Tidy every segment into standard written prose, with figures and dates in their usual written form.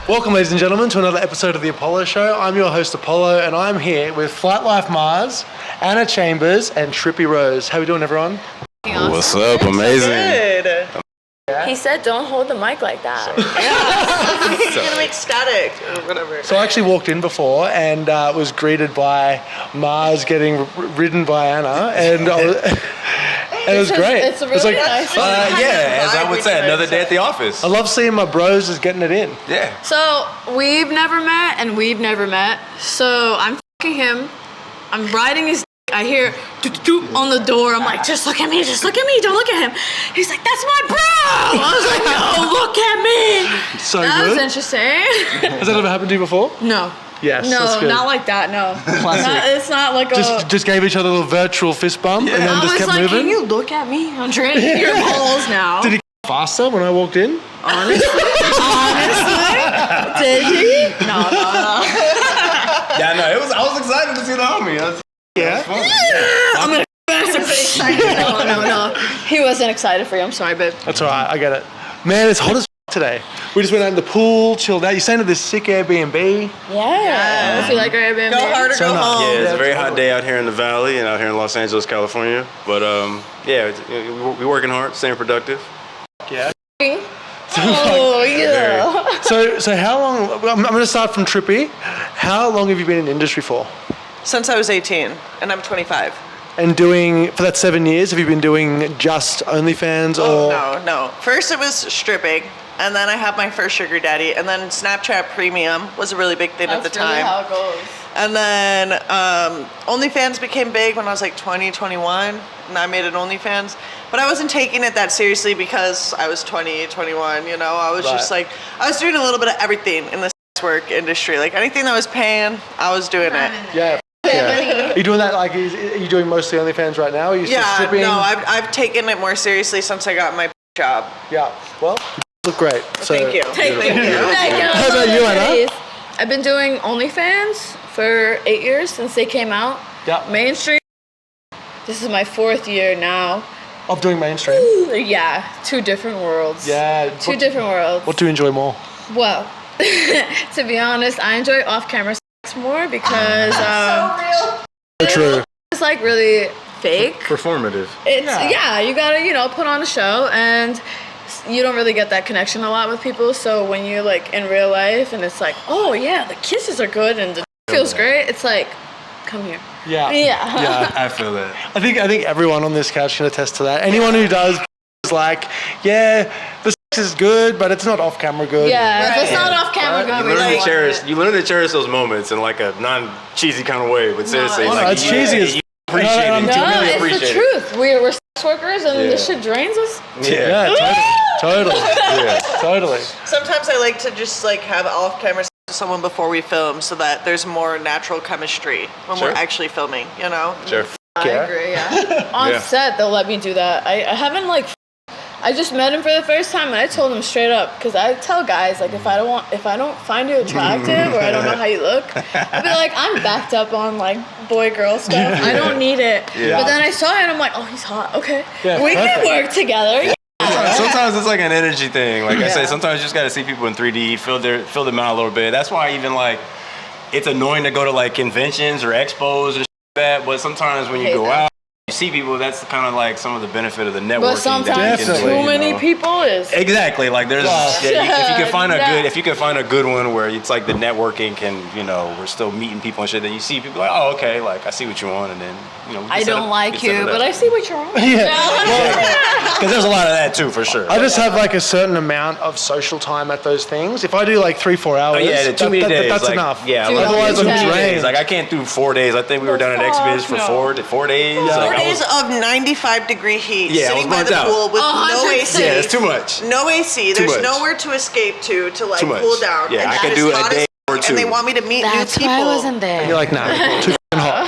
Welcome, ladies and gentlemen, to another episode of The Apollo Show. I'm your host, Apollo, and I'm here with Flight Life Mars, Anna Chambers, and Trippy Rose. How we doing, everyone? Awesome. What's up? Amazing. Good. Yeah. He said, "Don't hold the mic like that." You're gonna make static or whatever. So I actually walked in before and was greeted by Mars getting ridden by Anna, and it was great. It's really nice. As I would say, another day at the office. I love seeing my bros just getting it in. Yeah. So we've never met, and we've never met. So I'm fucking him. I'm riding his. I hear on the door. I'm like, just look at me, don't look at him. He's like, that's my bro. I was like, no, look at me. So that good. was interesting. Has that ever happened to you before? No. Yes, no, that's good. not like that, no. Classic. It's not like just gave each other a little virtual fist bump and then just kept moving. Can you look at me? I'm trying to hit your balls now. Did he get faster when I walked in? Honestly? Did he? No. Yeah, no, I was excited to see the homie. I'm gonna excited. No. He wasn't excited for you. I'm sorry, babe. That's all right. I get it. Man, it's hot as today. We just went out in the pool, chilled out. You're staying at this sick Airbnb. Yeah. If you like our Airbnb. Go hard or go home. Yeah, it's a very hot day out here in the valley and out here in Los Angeles, California. But we're working hard, staying productive. Yeah. Oh, yeah. So how long, I'm going to start from Trippy. How long have you been in the industry for? Since I was 18, and I'm 25. And doing, for that 7 years, have you been doing just OnlyFans or? No. First it was stripping, and then I had my first sugar daddy, and then Snapchat Premium was a really big thing at the time. That's really how it goes. And then OnlyFans became big when I was like 20, 21, and I made an OnlyFans. But I wasn't taking it that seriously because I was 20, 21, you know? I was just like, I was doing a little bit of everything in the sex work industry. Like anything that was paying, I was doing it. Yeah. Are you doing that, like, are you doing mostly OnlyFans right now? Are you still stripping? No, I've taken it more seriously since I got my job. Yeah, well, you look great. So. Thank you. Thank you. How about you, Anna? I've been doing OnlyFans for 8 years since they came out. Yeah. Mainstream. This is my 4th year now. Of doing mainstream? Yeah, 2 different worlds. Yeah. Two different worlds. What do you enjoy more? Well, to be honest, I enjoy off-camera sex more because So true. it's like really fake. Performative. It's you gotta put on a show, and you don't really get that connection a lot with people. So when you're like in real life and it's like, oh yeah, the kisses are good and the feels great, it's like, come here. Yeah. I feel that. I think everyone on this couch can attest to that. Anyone who does is like, yeah, the sex is good, but it's not off camera good. Yeah, if it's not off camera good, You learn to cherish those moments in like a non-cheesy kind of way, but seriously, it's cheesy as you appreciate it. No, Really it's appreciate the truth. We're sex workers, and this shit drains us. Yeah, totally. Totally. Sometimes I like to just like have off-camera sex with someone before we film so that there's more natural chemistry when we're actually filming, you know? Sure. I agree, yeah. On set, they'll let me do that. I haven't I just met him for the first time, and I told him straight up, because I tell guys, like, if I don't find you attractive or I don't know how you look, I'll be like, I'm backed up on like boy-girl stuff. I don't need it. Yeah. But then I saw it, and I'm like, oh, he's hot. Okay, we can work together. Sometimes it's like an energy thing. Like I say, sometimes you just got to see people in 3D, feel them out a little bit. That's why even like it's annoying to go to like conventions or expos and shit like that. But sometimes when you go out, you see people, that's kind of like some of the benefit of the networking. But sometimes too many people is exactly like there's if you can find a good one where it's like the networking can we're still meeting people and shit. Then you see people like, oh okay, like I see what you want, and then I don't like you, but I see what you're on. Because there's a lot of that too, for sure. I just have like a certain amount of social time at those things. If I do like 3-4 hours, too many days. That's like, enough. Yeah, otherwise I'm drained. Like I can't do 4 days. I think we were down at XBiz for 4 days. Yeah. 4 days of 95-degree heat, sitting by the pool with no AC. Yeah, it's too much. No AC. There's nowhere to escape to like cool down. Yeah, I can do a day or two. And they want me to meet new people. That's why I wasn't there. And you're like, nah, too hot.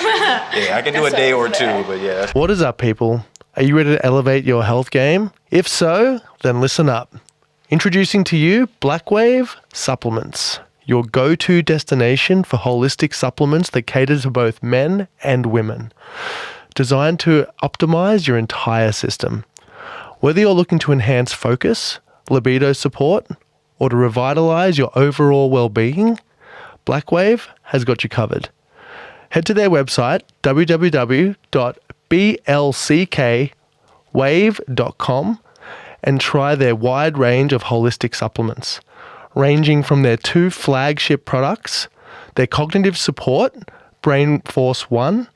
Yeah, I can do a day or two, but yeah. What is up, people? Are you ready to elevate your health game? If so, then listen up. Introducing to you BLCKWAVE Supplements, your go-to destination for holistic supplements that cater to both men and women. Designed to optimize your entire system. Whether you're looking to enhance focus, libido support, or to revitalize your overall well-being, BLCKWAVE has got you covered. Head to their website, www.blckwave.com, and try their wide range of holistic supplements, ranging from their 2 flagship products, their cognitive support, Brain Force 1,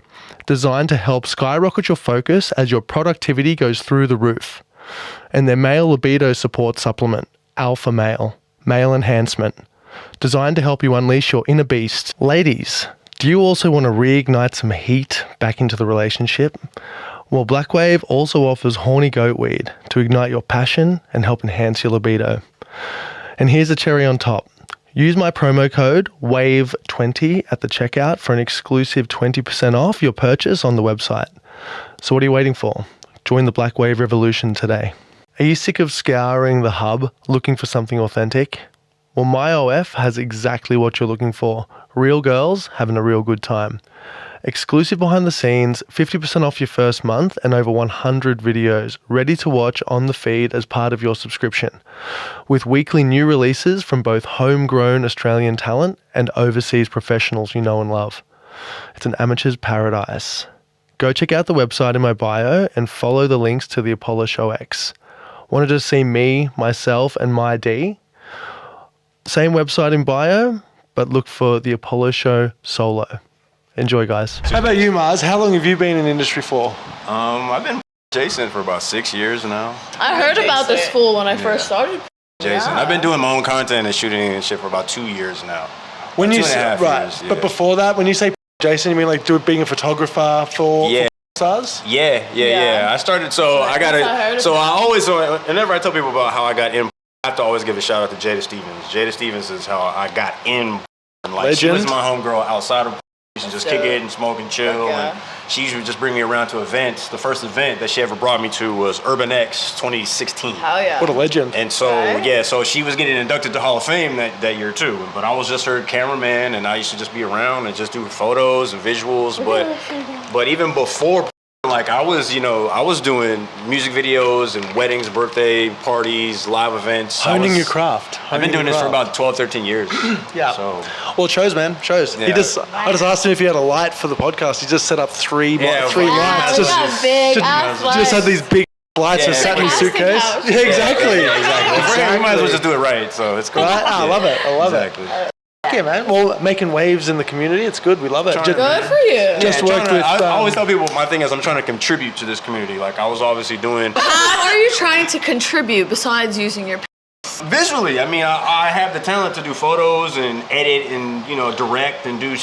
designed to help skyrocket your focus as your productivity goes through the roof, and their male libido support supplement, Alpha Male, Male Enhancement, designed to help you unleash your inner beast. Ladies, do you also want to reignite some heat back into the relationship? Well, BLCKWAVE also offers horny goat weed to ignite your passion and help enhance your libido. And here's a cherry on top. Use my promo code WAVE20 at the checkout for an exclusive 20% off your purchase on the website. So what are you waiting for? Join the BLCKWAVE revolution today. Are you sick of scouring the hub looking for something authentic? Well, MyOF has exactly what you're looking for. Real girls having a real good time. Exclusive behind the scenes, 50% off your first month, and over 100 videos ready to watch on the feed as part of your subscription, with weekly new releases from both homegrown Australian talent and overseas professionals you know and love. It's an amateur's paradise. Go check out the website in my bio and follow the links to the Apollo Show X. Wanted to see me, myself, and my D? Same website in bio, but look for the Apollo Show solo. Enjoy, guys. How about you, Mars? How long have you been in the industry for? I've been Jason for about 6 years now. I heard about this fool when I first started. Jason. I've been doing my own content and shooting and shit for about 2 years now. When you 2.5 say, right, years, yeah. But before that, when you say Jason, you mean like being a photographer for stars? Yeah. I started, whenever I tell people about how I got in, I have to always give a shout out to Jada Stevens. Jada Stevens is how I got in. Like, she was my homegirl outside of. She just kick it and smoke and chill, and she usually just bring me around to events. The first event that she ever brought me to was Urban X 2016. Hell yeah. What a legend. And so, so she was getting inducted to Hall of Fame that year too. But I was just her cameraman, and I used to just be around and just do photos and visuals. But even before, like I was doing music videos and weddings, birthday parties, live events. Honing your craft. I've been doing this for about 12, 13 years. Yeah. So. Well, it shows, man. Shows. Yeah. I just asked him if he had a light for the podcast. He just set up three lights. Just had these big lights and sat in his suitcase. Yeah, exactly. We might as well just do it right. So it's cool. Right? I love it. Yeah, man. Well, making waves in the community, it's good. We love it. Good for you. I always tell people my thing is I'm trying to contribute to this community. Like I was obviously doing. How are you trying to contribute besides using your visually? I mean, I have the talent to do photos and edit and direct and do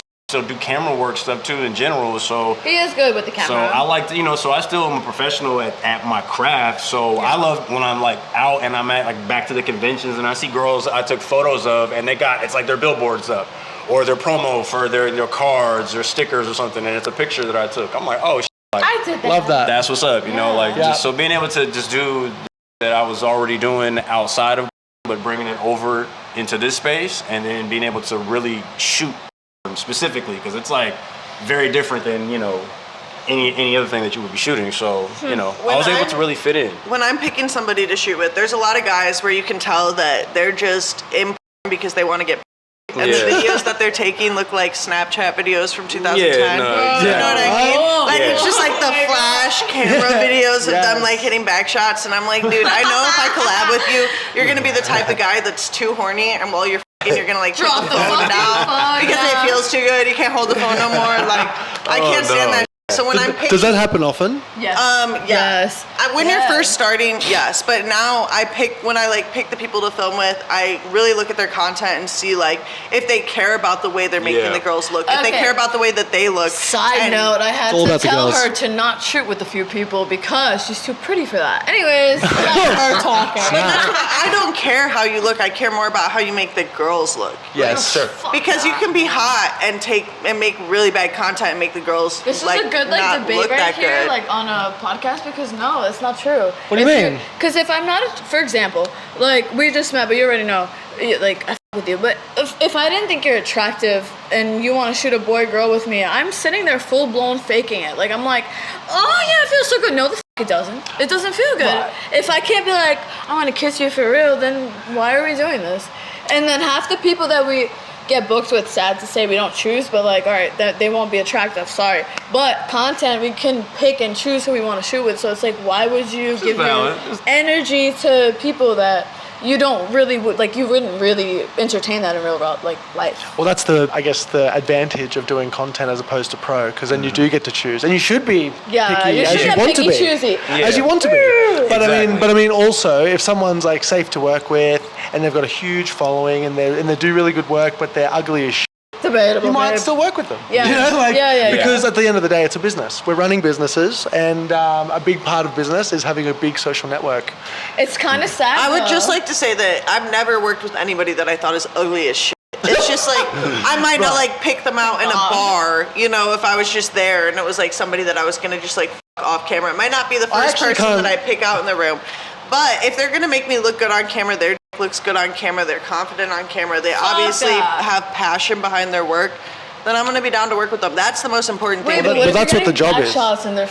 camera work stuff too in general. So he is good with the camera. So I like to, so I still am a professional at my craft. So I love when I'm like out and I'm at like back to the conventions and I see girls I took photos of and it's like their billboards up or their promo for their cards or stickers or something and it's a picture that I took. I'm like, oh, like, I did that. Love that. That's what's up, just so being able to just do that I was already doing outside of, but bringing it over into this space and then being able to really shoot specifically because it's like very different than any other thing that you would be shooting. So I was able to really fit in. When I'm picking somebody to shoot with, there's a lot of guys where you can tell that they're just in because they want to get. And the videos that they're taking look like Snapchat videos from 2010. You know what I mean? Like it's just like the flash camera videos of them like hitting back shots, and I'm like, dude, I know if I collab with you, you're gonna be the type of guy that's too horny, and while you're you're gonna like drop the phone down because it feels too good. You can't hold the phone no more. Like I can't stand that. So when I'm picking, does that happen often? Yes. Yes. When you're first starting, yes. But now when I pick the people to film with, I really look at their content and see like if they care about the way they're making the girls look, if they care about the way that they look. Side note, I had to tell her to not shoot with a few people because she's too pretty for that. Anyways, that's her talking. I don't care how you look. I care more about how you make the girls look. Yes, sure. Because you can be hot and make really bad content and make the girls this is a good debate right here, like on a podcast, because no, that's not true. What do you mean? Because if I'm not, for example, like we just met, but you already know, like I f with you. But if I didn't think you're attractive and you want to shoot a boy girl with me, I'm sitting there full blown faking it. Like I'm like, oh yeah, it feels so good. No, the f It doesn't. It doesn't feel good. Right. If I can't be like, I want to kiss you for real, then why are we doing this? And then half the people that we get booked with, sad to say, we don't choose, but like, all right, that they won't be attractive, sorry. But content, we can pick and choose who we want to shoot with. So it's like, why would you give your energy to people that you don't really you wouldn't really entertain that in real life? Well, that's the advantage of doing content as opposed to pro, because then you do get to choose, and you should be picky as you want to be, choosy. as you want to be. But Exactly. I mean, also if someone's like safe to work with and they've got a huge following and they do really good work, but they're ugly as shit, Debatable. you might babe. still work with them. Yeah. You know, Yeah. because at the end of the day, it's a business. We're running businesses, and a big part of business is having a big social network. It's kind of sad. I would just though. like to say that I've never worked with anybody that I thought is ugly as shit. It's just like, I might not like pick them out in a bar, you know, if I was just there and it was like somebody that I was going to just like off camera. It might not be the first person that I pick out in the room. But if they're going to make me look good on camera, their dick looks good on camera, they're confident on camera, they obviously have passion behind their work, then I'm going to be down to work with them. That's the most important thing. But that's what the job is. Shots in their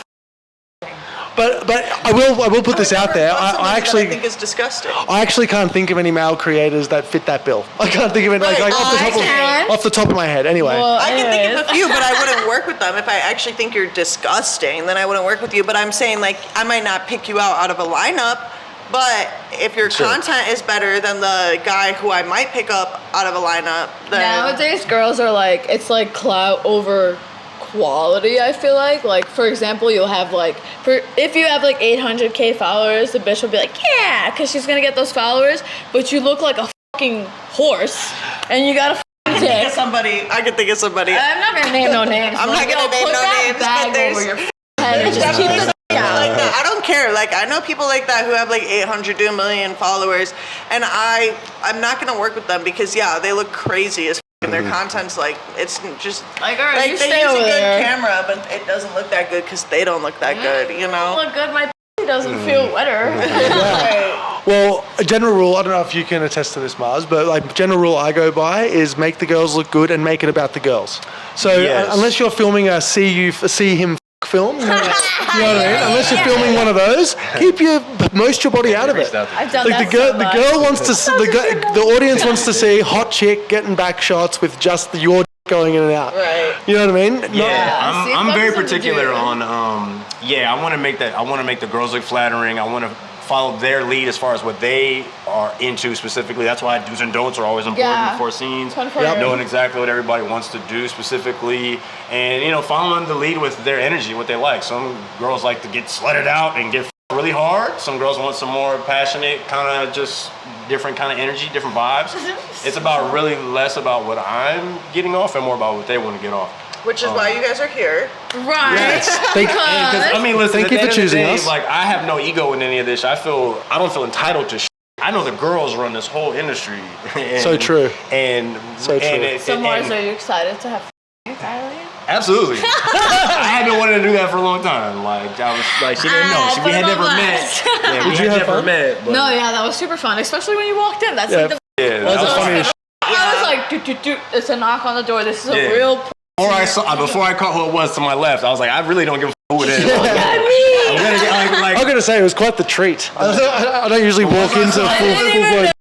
But I will put this out there. I actually think is disgusting. I actually can't think of any male creators that fit that bill. I can't think of it off the top of my head. Anyway, Well, I can think of a few, but I wouldn't work with them. If I actually think you're disgusting, then I wouldn't work with you. But I'm saying, like, I might not pick you out of a lineup, but if your content is better than the guy who I might pick up out of a lineup, then... Nowadays, girls are like, it's like clout over quality, I feel like. Like, for example, you'll have like, if you have like 800K followers, the bitch will be like, yeah, because she's gonna get those followers, but you look like a fucking horse, and you got a fucking dick. I could think of somebody. I'm not gonna name no names. I'm not gonna name no names, but there's... Over your head and just keep the like that. I don't care. Like, I know people like that who have like 800 to 1 million followers, and I'm not gonna work with them because they look crazy as and their content's like, it's just like, all right, like you they stay use over a good there. camera, but it doesn't look that good because they don't look that good, you know. Look good, my doesn't feel wetter. well, a general rule, I don't know if you can attest to this, Mars, but like general rule I go by is make the girls look good and make it about the girls. So unless you're filming a see him film, you know what I mean? Unless you're filming one of those, keep most your body out of it. I've done Like that the girl wants to see, the audience wants to see hot chick getting back shots with just your going in and out. Right. You know what I mean? Yeah, I'm very particular on I want to make the girls look flattering. I want to follow their lead as far as what they are into specifically. That's why do's and don'ts are always important before scenes. Knowing exactly what everybody wants to do specifically, and following the lead with their energy, what they like. Some girls like to get slutted out and get really hard. Some girls want some more passionate, kind of just different kind of energy, different vibes. It's about really less about what I'm getting off and more about what they want to get off. Which is why you guys are here. Right. Yes. Listen, thank you for choosing us. Like, I have no ego in any of this. I don't feel entitled to I know the girls run this whole industry. So true. And so true. So Mars, are you excited to have Kylie? Absolutely. I had been wanting to do that for a long time. Like, I was like, she didn't know. We had never met. Yeah, we had never met. But no, that was super fun, especially when you walked in. That's like the that was funny. I was like, it's a knock on the door. This is a real. Before I caught who it was to my left, I was like, I really don't give a f who it is. I'm gonna say it was quite the treat. I don't usually walk into a full blown.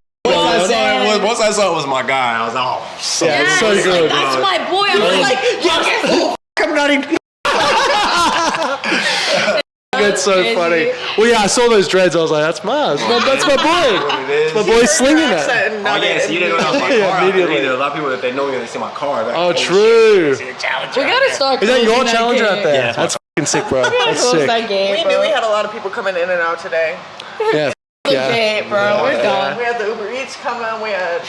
Once I saw it was my guy, I was like, oh, so good. That's my boy. I was like, yes. I'm not even. That's so funny. Well, I saw those dreads. I was like, that's Mars. That's my boy. That's my boy slinging it. Oh, yes, you didn't know that was my car. Immediately. A lot of people, if they know me, they see my car. Like, oh, true. We gotta start. Is that your challenger out there? Yeah, that's fucking sick, bro. That's sick. We knew we had a lot of people coming in and out today. Yeah. Gate, bro. We're done. We had the Uber Eats coming. We had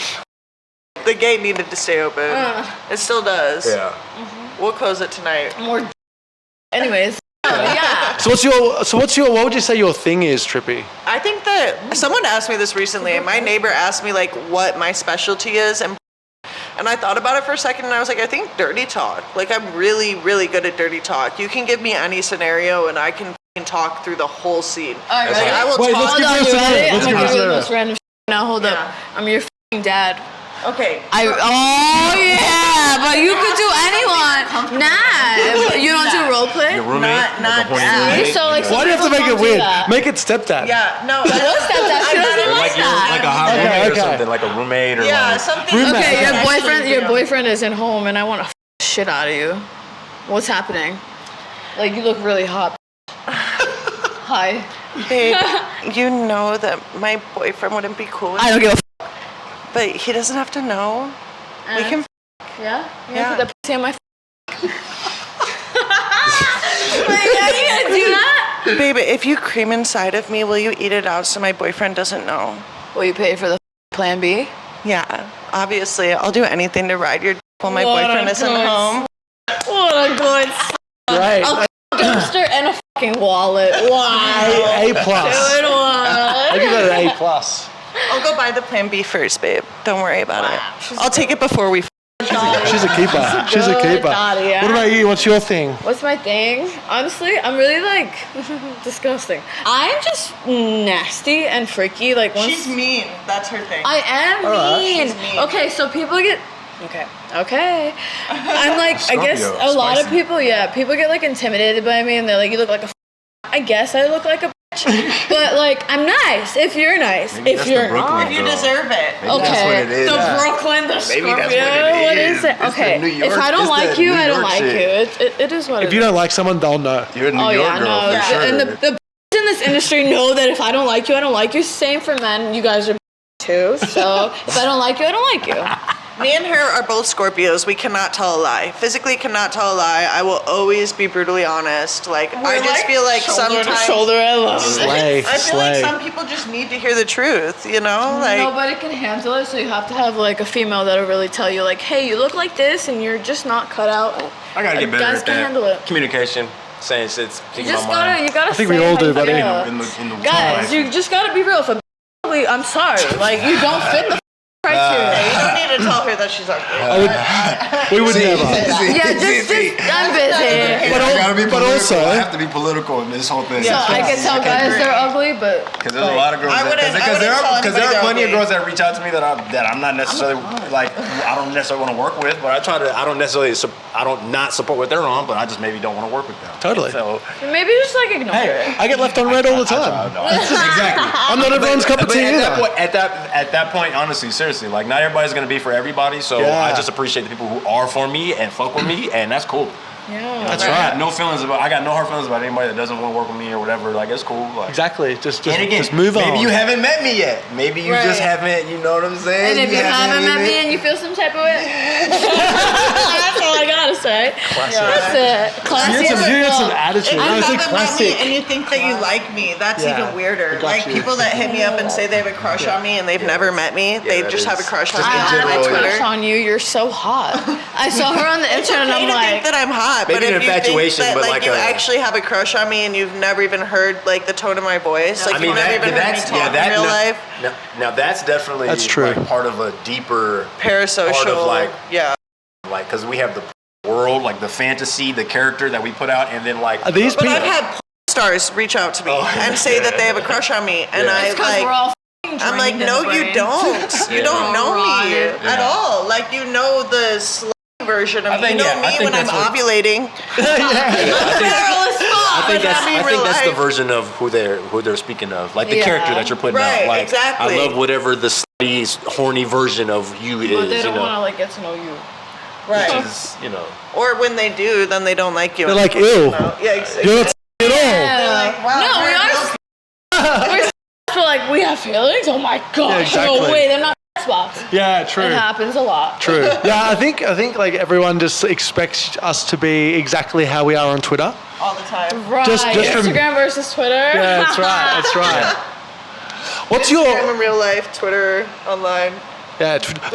the gate needed to stay open. It still does. Yeah. We'll close it tonight. More. Anyways. So what would you say your thing is, Trippy? I think that someone asked me this recently, and my neighbor asked me like what my specialty is, and I thought about it for a second, and I was like, I think dirty talk. Like, I'm really, really good at dirty talk. You can give me any scenario, and I can talk through the whole scene. All right, like, I will Wait, talk. let's give you a scenario. I'm gonna give you the most random now. Hold up. I'm your f***ing dad. Okay. Oh yeah. but you could do anyone. Nah, you don't do role play. Your roommate, Not like a horny that. roommate. So like, Why do you have to make it weird? Make it stepdad. Yeah, no. But no stepdad. She doesn't Or like like you're like a that. hot Okay, roommate or okay. something, like a roommate or Yeah, like. something. Roommate. Okay, Actually, your boyfriend isn't home, and I want to shit out of you. What's happening? Like, you look really hot. Hi. Babe, you know that my boyfriend wouldn't be cool with I don't give a. but he doesn't have to know. We can. Yeah. You Yeah. gonna put the pussy on my. Wait, yeah, you gonna do that? Babe, if you cream inside of me, will you eat it out so my boyfriend doesn't know? Will you pay for the plan B? Yeah, obviously. I'll do anything to ride your while my What boyfriend a isn't good home. What a good. Right. I'll dumpster and a fucking wallet. Wow. A plus. Good one. I give that an A plus. I'll go buy the plan B first, babe. Don't worry about Wow, it. she's I'll take it before we. She's a keeper. She's a Good keeper. daughter, yeah. What about you? What's your thing? What's my thing? Honestly, I'm really like disgusting. I'm just nasty and freaky. Like once She's mean. That's her thing. I am mean. She's mean. Okay, so people get. Okay. I'm like, I guess Scorpio, a lot of spicy. people, people get like intimidated by me, and they're like, you look like a. I guess I look like a bitch, but like I'm nice if you're nice. Maybe If that's you're the Brooklyn not, you girl. deserve it. Maybe that's what okay. it is. The Yeah. Brooklyn, the Maybe Scorpio. that's what it What is. is it? It's the Okay. New If York- I don't it's like that you, New I don't York like shit. you. It is what it If is. you don't like someone, they'll know. You're a New Oh York yeah, girl no. for sure. And the in this industry know that if I don't like you, I don't like you. Same for men. You guys are too. So if I don't like you, I don't like you. Me and her are both Scorpios. We cannot tell a lie. Physically cannot tell a lie. I will always be brutally honest. Like I just feel like shoulder sometimes to shoulder. I love it. Slay, I feel like slay. some people just need to hear the truth, you know? Like Nobody can handle it, so you have to have like a female that'll really tell you, like, hey, you look like this, and you're just not cut out. I gotta get better Guys at can that. handle it. Communication, saying shit's You thinking just my mind. gotta, you gotta. I think we say all how do, you buddy. feel. In the Guys, time. you just gotta be real. If a ugly, I'm sorry, like you don't fit the criteria. you don't need to tell her that she's ugly. We would never. Yeah, just I'm busy. But I gotta be but political. also- I have to be political in this whole thing. So I can tell guys they're ugly, but Because there's a lot of girls. I wouldn't Because there tell are anybody plenty of they're girls that reach out to me that I'm not necessarily like I don't necessarily want to work with, but I don't necessarily I don't not support what they're on, but I just maybe don't want to work with them. Totally. So maybe just like ignore it. I get left on red all the time. exactly. I'm not everyone's cup of But tea either. at that point, honestly, seriously, like not everybody's gonna be for everybody. So Yeah. I just appreciate the people who are for me and fuck with me, and that's cool. Yeah. That's I right. got no feelings about. I got no hard feelings about anybody that doesn't want to work with me or whatever. Like it's cool. Like, Exactly. Just and again, move on. maybe you haven't met me yet. Maybe you just Right. haven't. You know what I'm saying? And if you haven't met me even- and you feel some type of way, that's all I gotta say. That's it. Classy. You had some attitude. If That you was a haven't met me classic. and you think that you like me, that's Yeah, even weirder. I got Like you. people that hit me up and say they have a crush on me and they've never met me, they that just have a is- crush on just me in on general, my yeah. Twitter. Crush on you. You're so hot. I saw her on the internet and Okay I'm to think like, that I'm hot, Maybe but an if you think infatuation, that but like like you a- actually have a crush on me and you've never even heard like the tone of my voice, like I mean, you've never even heard me talk in real life, Now that's definitely That's true. Like, part of a deeper parasocial, part of like yeah. because we have the world, like the fantasy, the character that we put out, and then like Are these But people? I've had porn stars reach out to me and say that they have a crush on me, and Yeah. I it's because like. we're all f***ing I'm like, drained in no, the you brain." don't. You don't know me Rotted. at all. Like, you know the slutty version of I me. think- You know yeah, I me think when I'm that's what- ovulating. I think that's the version of who they're speaking of, like the Yeah. character that you're putting Right, out. Like exactly. I love whatever the slutty, horny version of you But is. they You don't want to know, like get to know you. Right. which is Or when they do, then they don't like you. They're like, ew. No, yeah, exactly. You're not at all. They're like, wow. No, we are. We're feel like we have feelings. Oh my gosh! Yeah, exactly. No way, they're not spots. Yeah, true. It happens a lot. True. Yeah, I think like everyone just expects us to be exactly how we are on Twitter. All the time. Right. Just from- Instagram versus Twitter. Yeah, that's right. That's right. What's Instagram your in real life, Twitter, online.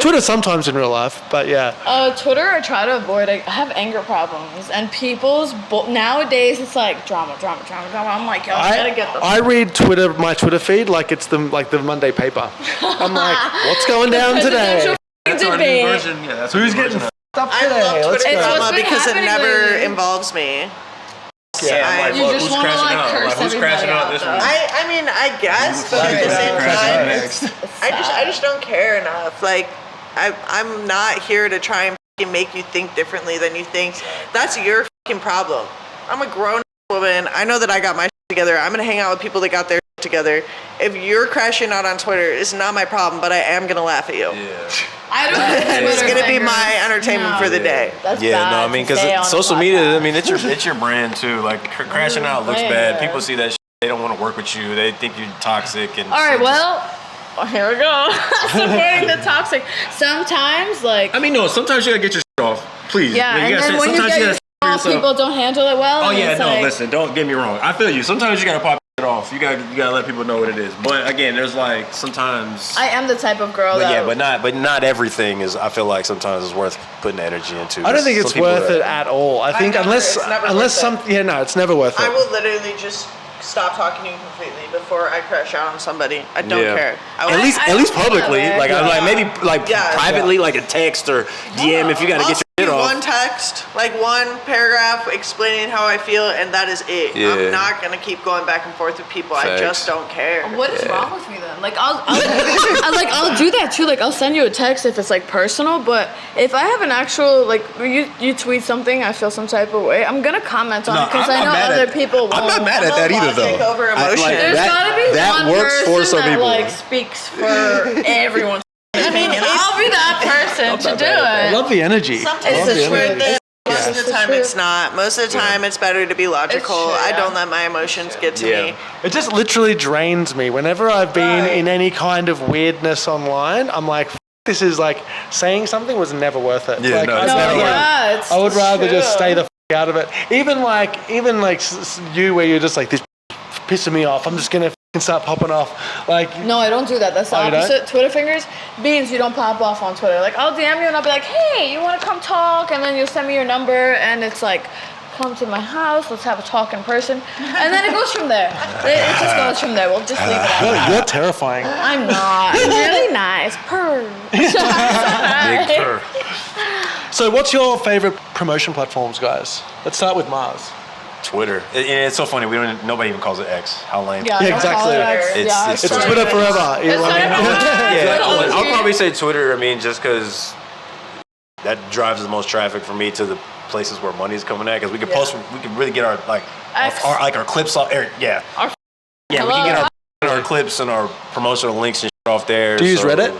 Twitter sometimes in real life, but yeah. Twitter, I try to avoid. I have anger problems, and people's nowadays it's like drama. I'm like, yo, I gotta get the. I read my Twitter feed like it's the Monday paper. I'm like, what's going down today? Presidential debate. Yeah, that's Who's getting f***ed up I today? love Let's Twitter go. It's drama what's been because it happening never lately. involves me. Yeah, I'm like, You look, just who's wanna, crashing like, out? curse Like, who's crashing everybody out out, this though. week? I mean, I guess, but at the same time, next. I just don't care enough. Like, I'm not here to try and fucking make you think differently than you think. That's your fucking problem. I'm a grown woman. I know that I got my shit together. I'm gonna hang out with people that got their shit together. If you're crashing out on Twitter, it's not my problem, but I am gonna laugh at you. Yeah. I don't know. It's gonna be my entertainment for the day. That's Yeah, bad no, I mean, to say on because a social media, podcast. I mean, it's your brand too. Like crashing out looks bad. Yeah. People see that shit, they don't want to work with you. They think you're toxic. And All right, so well, here we go. Supporting the toxic. Sometimes, like, I mean, no. Sometimes you gotta get your shit off, please. yeah, You and gotta then say- when you sometimes get your gotta shit off, people don't handle it well. Oh and yeah, it's no. like, Listen, don't get me wrong. I feel you. Sometimes you gotta pop it off. You gotta let people know what it is. But again, there's like sometimes. I am the type of girl But that. yeah, but not everything is. I feel like sometimes is worth putting energy into. I don't think Some it's people worth are- it at all. I think never- unless it's never unless worth some no, it's never worth it. I will literally just stop talking to you completely before I crash out on somebody. I don't Yeah. care. I At will- least I publicly, don't know, like man. I'm like maybe like Yeah. privately, like a text or DM if you gotta I'll get your shit send you off. one text, like one paragraph explaining how I feel, and that is it. Yeah. I'm not gonna keep going back and forth with people. I Facts. just don't care. What is wrong with me then? Like I'll do that too. Like I'll send you a text if it's like personal, but if I have an actual like you tweet something, I feel some type of way, I'm gonna comment on it because I know other people won't. I'm not mad at I'm that a either logic though. over emotion. There's gotta be that one works for person some that people. like speaks for everyone's opinion. I'll be that person to do I it. love the energy. Sometimes I love it's the worth energy. it. Most of It's the time, true. it's not. Most of the time, it's better to be logical. true, I yeah. don't let my emotions get to Yeah. me. It just literally drains me. Whenever I've been Right. in any kind of weirdness online, I'm like, this is like saying something was never worth it. Yeah, like, no, I'd it's No, never rather- worth it. yeah, it's I would rather just true. stay the out of it. Even like you, where you're just like this pissing me off. I'm just gonna start popping off. Like No, I don't do that. That's the Oh, you don't? opposite. Twitter fingers means you don't pop off on Twitter. Like I'll DM you and I'll be like, hey, you want to come talk? And then you'll send me your number and it's like, come to my house. Let's have a talk in person. And then it goes from there. It just goes from there. We'll just leave it at you're terrifying. I'm not. I'm really nice. Purr. Big purr. So, what's your favorite promotion platforms, guys? Let's start with Mars. Twitter. It's so funny. Nobody even calls it X. How lame. Yeah, Yeah, don't exactly. call it X. It's- Yeah, it's It's Twitter. Twitter forever. You know what I mean? Yeah, Twitter. I'll probably say Twitter. I mean, just because that drives the most traffic for me to the places where money's coming at. Because we can post, we can really get our X. our clips off. Yeah, Our- yeah, we can get our clips and our promotional links and shit off there. Do you use Reddit?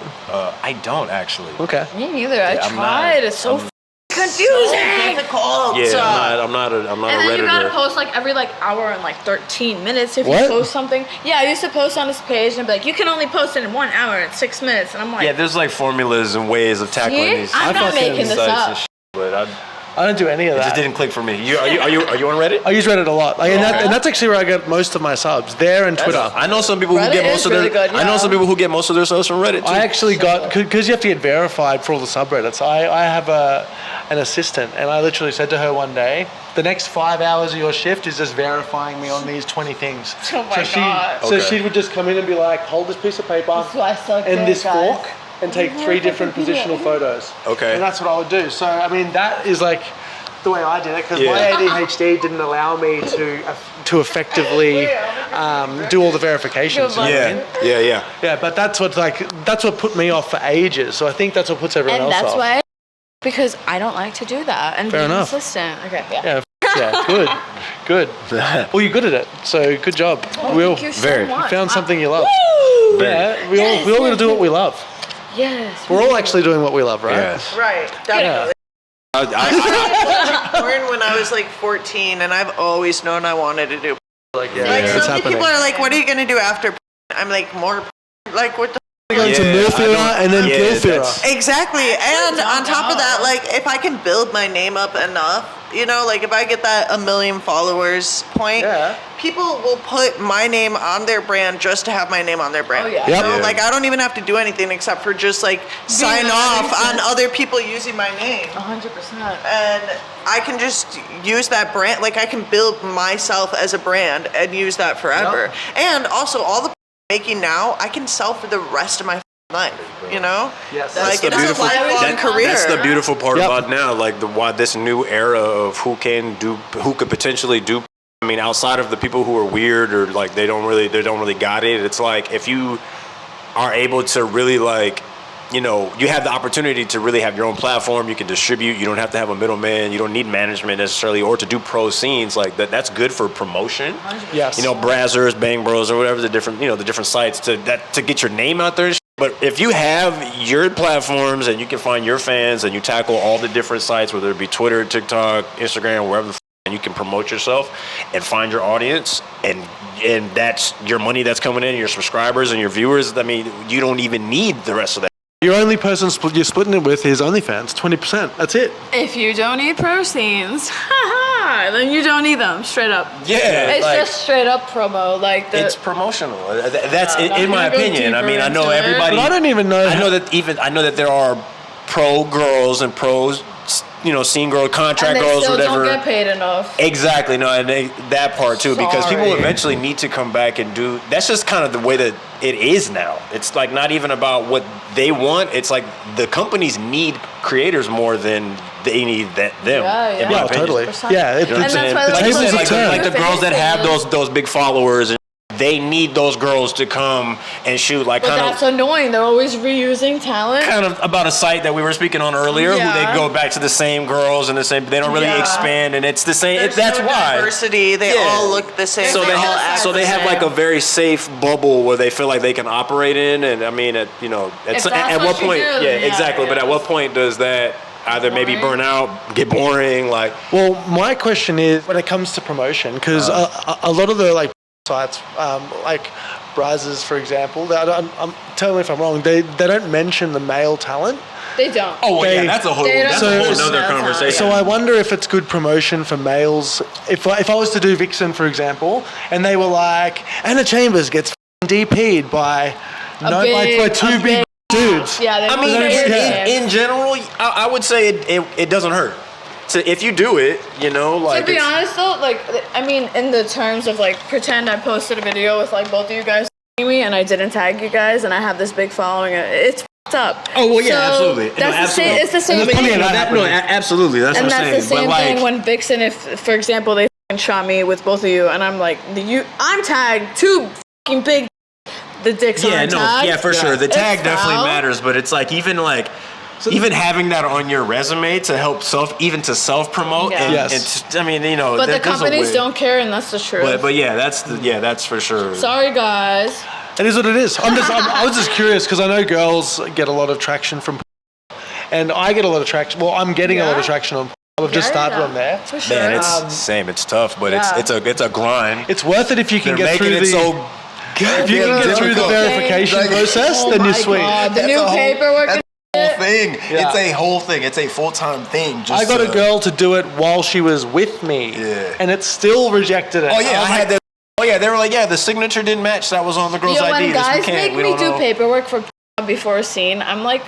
I don't actually. Okay. Me neither. I I'm not- tried. It's so I'm- confusing. Difficult. Yeah, I'm not a And then you gotta Redditor. post like every like hour and like 13 minutes if What? you post something. Yeah, I used to post on this page and be like, you can only post it in 1 hour and 6 minutes. And I'm like, Yeah, there's like formulas and ways of tackling See? these. I'm not fucking making this sites up. and shit, but I don't do any of it that. just didn't click for me. Are you on Reddit? I use Reddit a lot, like, and that's actually where I get most of my subs. There and Twitter. I know some people Reddit who get is most of their. really good, I know yeah. some people who get most of their subs from Reddit too. I actually got because you have to get verified for all the subreddits. I have an assistant, and I literally said to her one day, the next 5 hours of your shift is just verifying me on these 20 things. Oh my God. So Okay. she would just come in and be like, hold this piece of paper That's why I suck and dick, this guys. fork, and take 3 different positional photos. Okay. And that's what I would do. So I mean, that is like the way I did it, because Yeah. my ADHD didn't allow me to effectively do all the verifications. You know what I mean? Yeah. Yeah, but that's what put me off for ages. So I think that's what puts everyone And else that's off. why, because I don't like to do that and Fair be enough. consistent. Okay, yeah. Yeah, good. Well, you're good at it, so good job. We all Thank you so very- much. found something you love. Woo! Yeah, we all got to do what we love. Yes. We're all actually doing what we love, right? Yes. Right, definitely. Porn when I was like 14, and I've always known I wanted to do. Like, Like it's so many happening. people are like, "What are you gonna do after?" I'm like, "More." Like what the. Going to Yeah, Millfear and then yeah, Gilfear. that's- Exactly, and on top of that, like if I can build my name up enough, you know, like if I get that 1 million followers point, Yeah. people will put my name on their brand just to have my name on their brand. Oh, yeah. You Yep. know, Yeah. like I don't even have to do anything except for just like sign off on other people using my name. 100%. And I can just use that brand, like I can build myself as a brand and use that forever. And also all the making now, I can sell for the rest of my life, you know? Yes. Like the it's a beautiful- lifelong career. That's the beautiful part Yep. about now, like why this new era of who could potentially do. I mean, outside of the people who are weird or like they don't really got it. It's like if you are able to really like you know, you have the opportunity to really have your own platform. You can distribute. You don't have to have a middleman. You don't need management necessarily, or to do pro scenes like that. That's good for promotion. 100%. Yes. You know, Brazzers, Bang Bros, or whatever the different sites to get your name out there. But if you have your platforms and you can find your fans and you tackle all the different sites, whether it be Twitter, TikTok, Instagram, wherever and you can promote yourself and find your audience, and that's your money that's coming in, your subscribers and your viewers. I mean, you don't even need the rest of that. Your only person you're splitting it with is OnlyFans, 20%. That's it. If you don't need pro scenes, then you don't need them. Straight up. Yeah, It's just straight up promo. Like it's promotional. That's in my opinion. I mean, I know everybody. But I don't even know. I know that there are pro girls and pros, you know, scene girl, contract and they girls, still whatever. don't get paid enough. Exactly, no, and that part too, because people Sorry. eventually need to come back and do. That's just kind of the way that it is now. It's like not even about what they want. It's like the companies need creators more than they need them. Yeah, in my Yeah, opinion. totally. 100%. Yeah, You know what I'm And saying? that's why Like those you said, girls like the girls that have finishing. those big followers, and they need those girls to come and shoot. Like But kind that's of. annoying. They're always reusing talent. Kind of about a site that we were speaking on earlier, who Yeah. they go back to the same girls and the same. They don't really Yeah. expand, and it's the same. There's That's no why. diversity. They Yeah. all look the same. So they all have- act so they the have same. like a very safe bubble where they feel like they can operate in, and I mean, at If that's what what you point? do, Yeah, then yeah, exactly. But yeah. at what point does that either maybe Boring. burn out, get boring? Like, Well, my question is when it comes to promotion, because a lot of the like sites, like Brazzers, for example, tell me if I'm wrong, they don't mention the male talent. They don't. oh They- yeah, that's a whole they don't- nother So- conversation. So I wonder if it's good promotion for males. If I was to do Vixen, for example, and they were like, Anna Chambers gets DP'd by two big dudes. Yeah, they I won't mean, say your yeah. name. in general, I would say it doesn't hurt. So if you do it, you know, like To be it's- honest though, like, I mean, in the terms of like, pretend I posted a video with like both of you guys me and I didn't tag you guys and I have this big following, it's f***ed up. Oh well, yeah, So absolutely. That's No, the same. absolutely. It's the same And there's plenty thing. of that absolutely. That's And what I'm that's saying. the same but like, thing when Vixen, if for example they f***ing shot me with both of you and I'm like, I'm tagged too f***ing big. The dicks aren't tagged. for sure. The It's tag definitely foul. matters, but it's like even having that on your resume to help self promote. Yeah. Yes. I mean, you know, But the there's a companies way. don't care, and that's the truth. But yeah, that's for sure. Sorry, guys. It is what it is. I was just curious because I know girls get a lot of traction from, and I get a lot of traction. Well, I'm getting a lot of Yeah. traction on. I've just started on there. For sure. Man, it's same. It's tough, but yeah. it's a grind. It's worth it if you can They're get making through it the. so. If you can get through the difficult. verification Like- process, Oh then you're my sweet. God, the That's new a whole- paperwork. that's a whole thing. Yeah. It's a whole thing. It's a full-time thing. Just I got a girl to do it while she was with me, Yeah. and it still rejected it. Oh yeah, I was had like, that. Oh yeah, they were like, yeah, the signature didn't match. That was on the girl's Yo, ID. when This we guys can't. make We me don't do know. paperwork for before a scene, I'm like,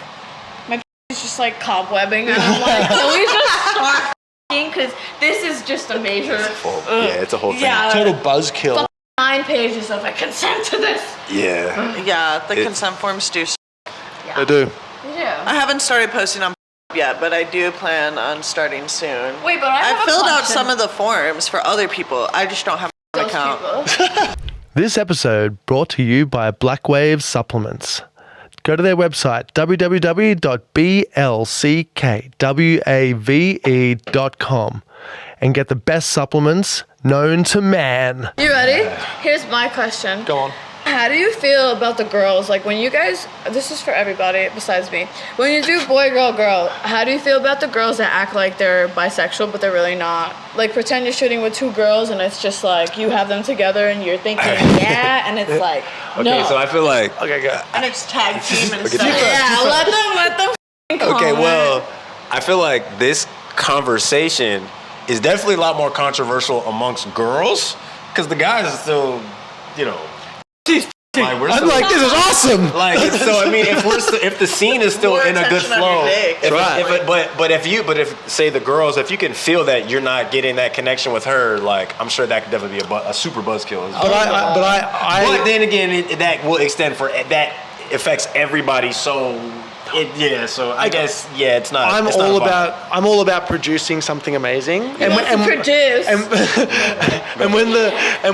my is just like cobwebbing, and I'm like, can we just start because this is just a major. Yeah, it's a whole thing. Yeah. total buzzkill. 9 pages of I consent to this. Yeah. Yeah, the consent forms do. They do. Yeah. I haven't started posting on yet, but I do plan on starting soon. Wait, but I have I a filled out question. some of the forms for other people. I just don't have an Those account. people. This episode brought to you by BLCKWAVE Supplements. Go to their website, www.blckwave.com, and get the best supplements known to man. You ready? Here's my question. Go on. How do you feel about the girls? Like when you guys, this is for everybody besides me. When you do boy, girl, how do you feel about the girls that act like they're bisexual but they're really not? Like pretend you're shooting with 2 girls and it's just like you have them together and you're thinking yeah, and it's like no. Okay, so I feel like. Okay, go. And it's tag team and Okay, stuff. Yeah, let them. Okay, comment. well, I feel like this conversation is definitely a lot more controversial amongst girls because the guys are still, you know. Like, we're I'm still, like, this is awesome. like so. I mean, if the scene is still More in a good attention on flow, your dick. if say the girls, if you can feel that you're not getting that connection with her, like I'm sure that could definitely be a super buzzkill. But But then again, that will extend for that affects everybody so So I guess it's not. I'm it's not I'm all about producing something amazing. And produce. And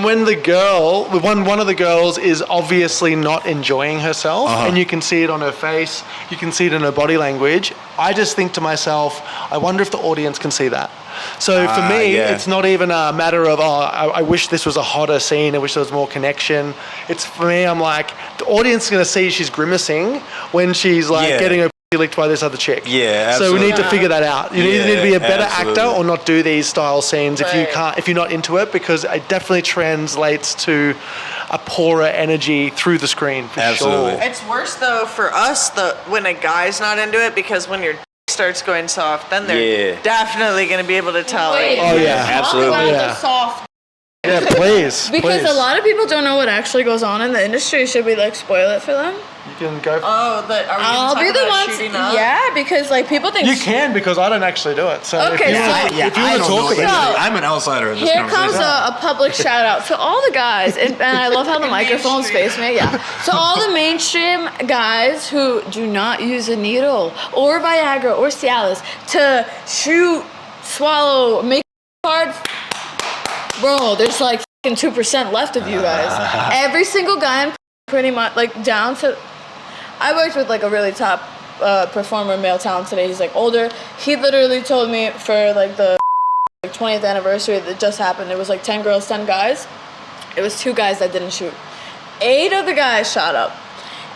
when the girl, one of the girls is obviously not enjoying herself, and you can see it on her face, you can see it in her body language. I just think to myself, I wonder if the audience can see that. So for me, it's not even a matter of, I wish this was a hotter scene, I wish there was more connection. It's for me, I'm like, the audience is going to see she's grimacing when she's like getting her licked by this other chick. Yeah, absolutely. So we need to figure that out. You either need to be a better actor or not do these style scenes if you're not into it, because it definitely translates to a poorer energy through the screen for sure. It's worse though for us when a guy's not into it, because when your starts going soft, then they're definitely going to be able to tell. Absolutely. The soft. Yeah, please. Because a lot of people don't know what actually goes on in the industry. Should we spoil it for them? You can go. I'll be the one. Yeah, because people think you can, because I don't actually do it. So okay, if you want to talk about it, I'm an outsider in this here comes a public shout out to all the guys, and I love how the microphones face me. Yeah, so all the mainstream guys who do not use a needle or Viagra or Cialis to shoot, swallow, make hard. Bro, there's 2% left of you guys. Every single guy, pretty much down to. I worked with a really top performer, male talent today. He's older. He literally told me for the 20th anniversary that just happened, it was 10 girls, 10 guys. It was 2 guys that didn't shoot. 8 of the guys shot up.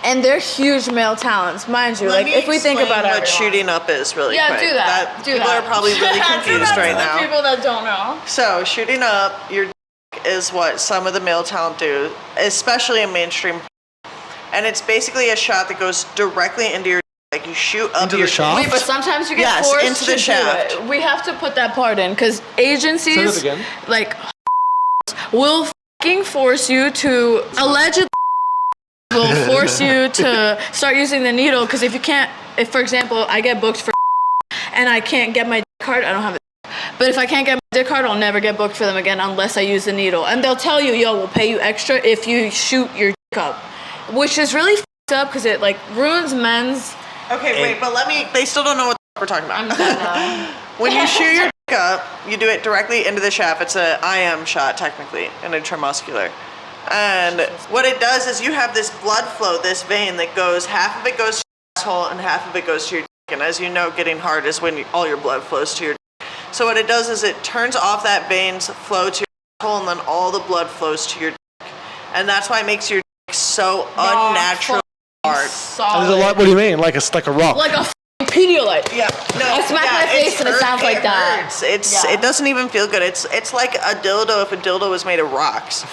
And they're huge male talents, mind you. If we think about it, what shooting up is really quick. Yeah, do that. People are probably really confused right now. People that don't know. So shooting up your dick is what some of the male talent do, especially in mainstream. And it's basically a shot that goes directly into your dick. You shoot up into your the shaft. Wait, but sometimes you get forced into to the shaft. do it. We have to put that part in, because agencies Say that again. will fucking force you to allegedly will force you to start using the needle, because if for example I get booked for and I can't get my dick hard, I don't have it. But if I can't get my dick hard, I'll never get booked for them again unless I use the needle. And they'll tell you, we'll pay you extra if you shoot your dick up, which is really fucked up, because it ruins men's. Okay, wait, but they still don't know what we're talking about. I'm done now. When you shoot your dick up, you do it directly into the shaft. It's an IM shot technically, and intramuscular. And what it does is you have this blood flow, this vein that goes, half of it goes to your asshole and half of it goes to your dick. And as you know, getting hard is when all your blood flows to your dick. So what it does is it turns off that vein's flow to your asshole, and then all the blood flows to your dick. And that's why it makes your dick so unnaturally hard. What do you mean? Like a rock? Like a Pedialyte. Yeah. No. I smack my face and it sounds like that. It doesn't even feel good. It's like a dildo if a dildo was made of rocks.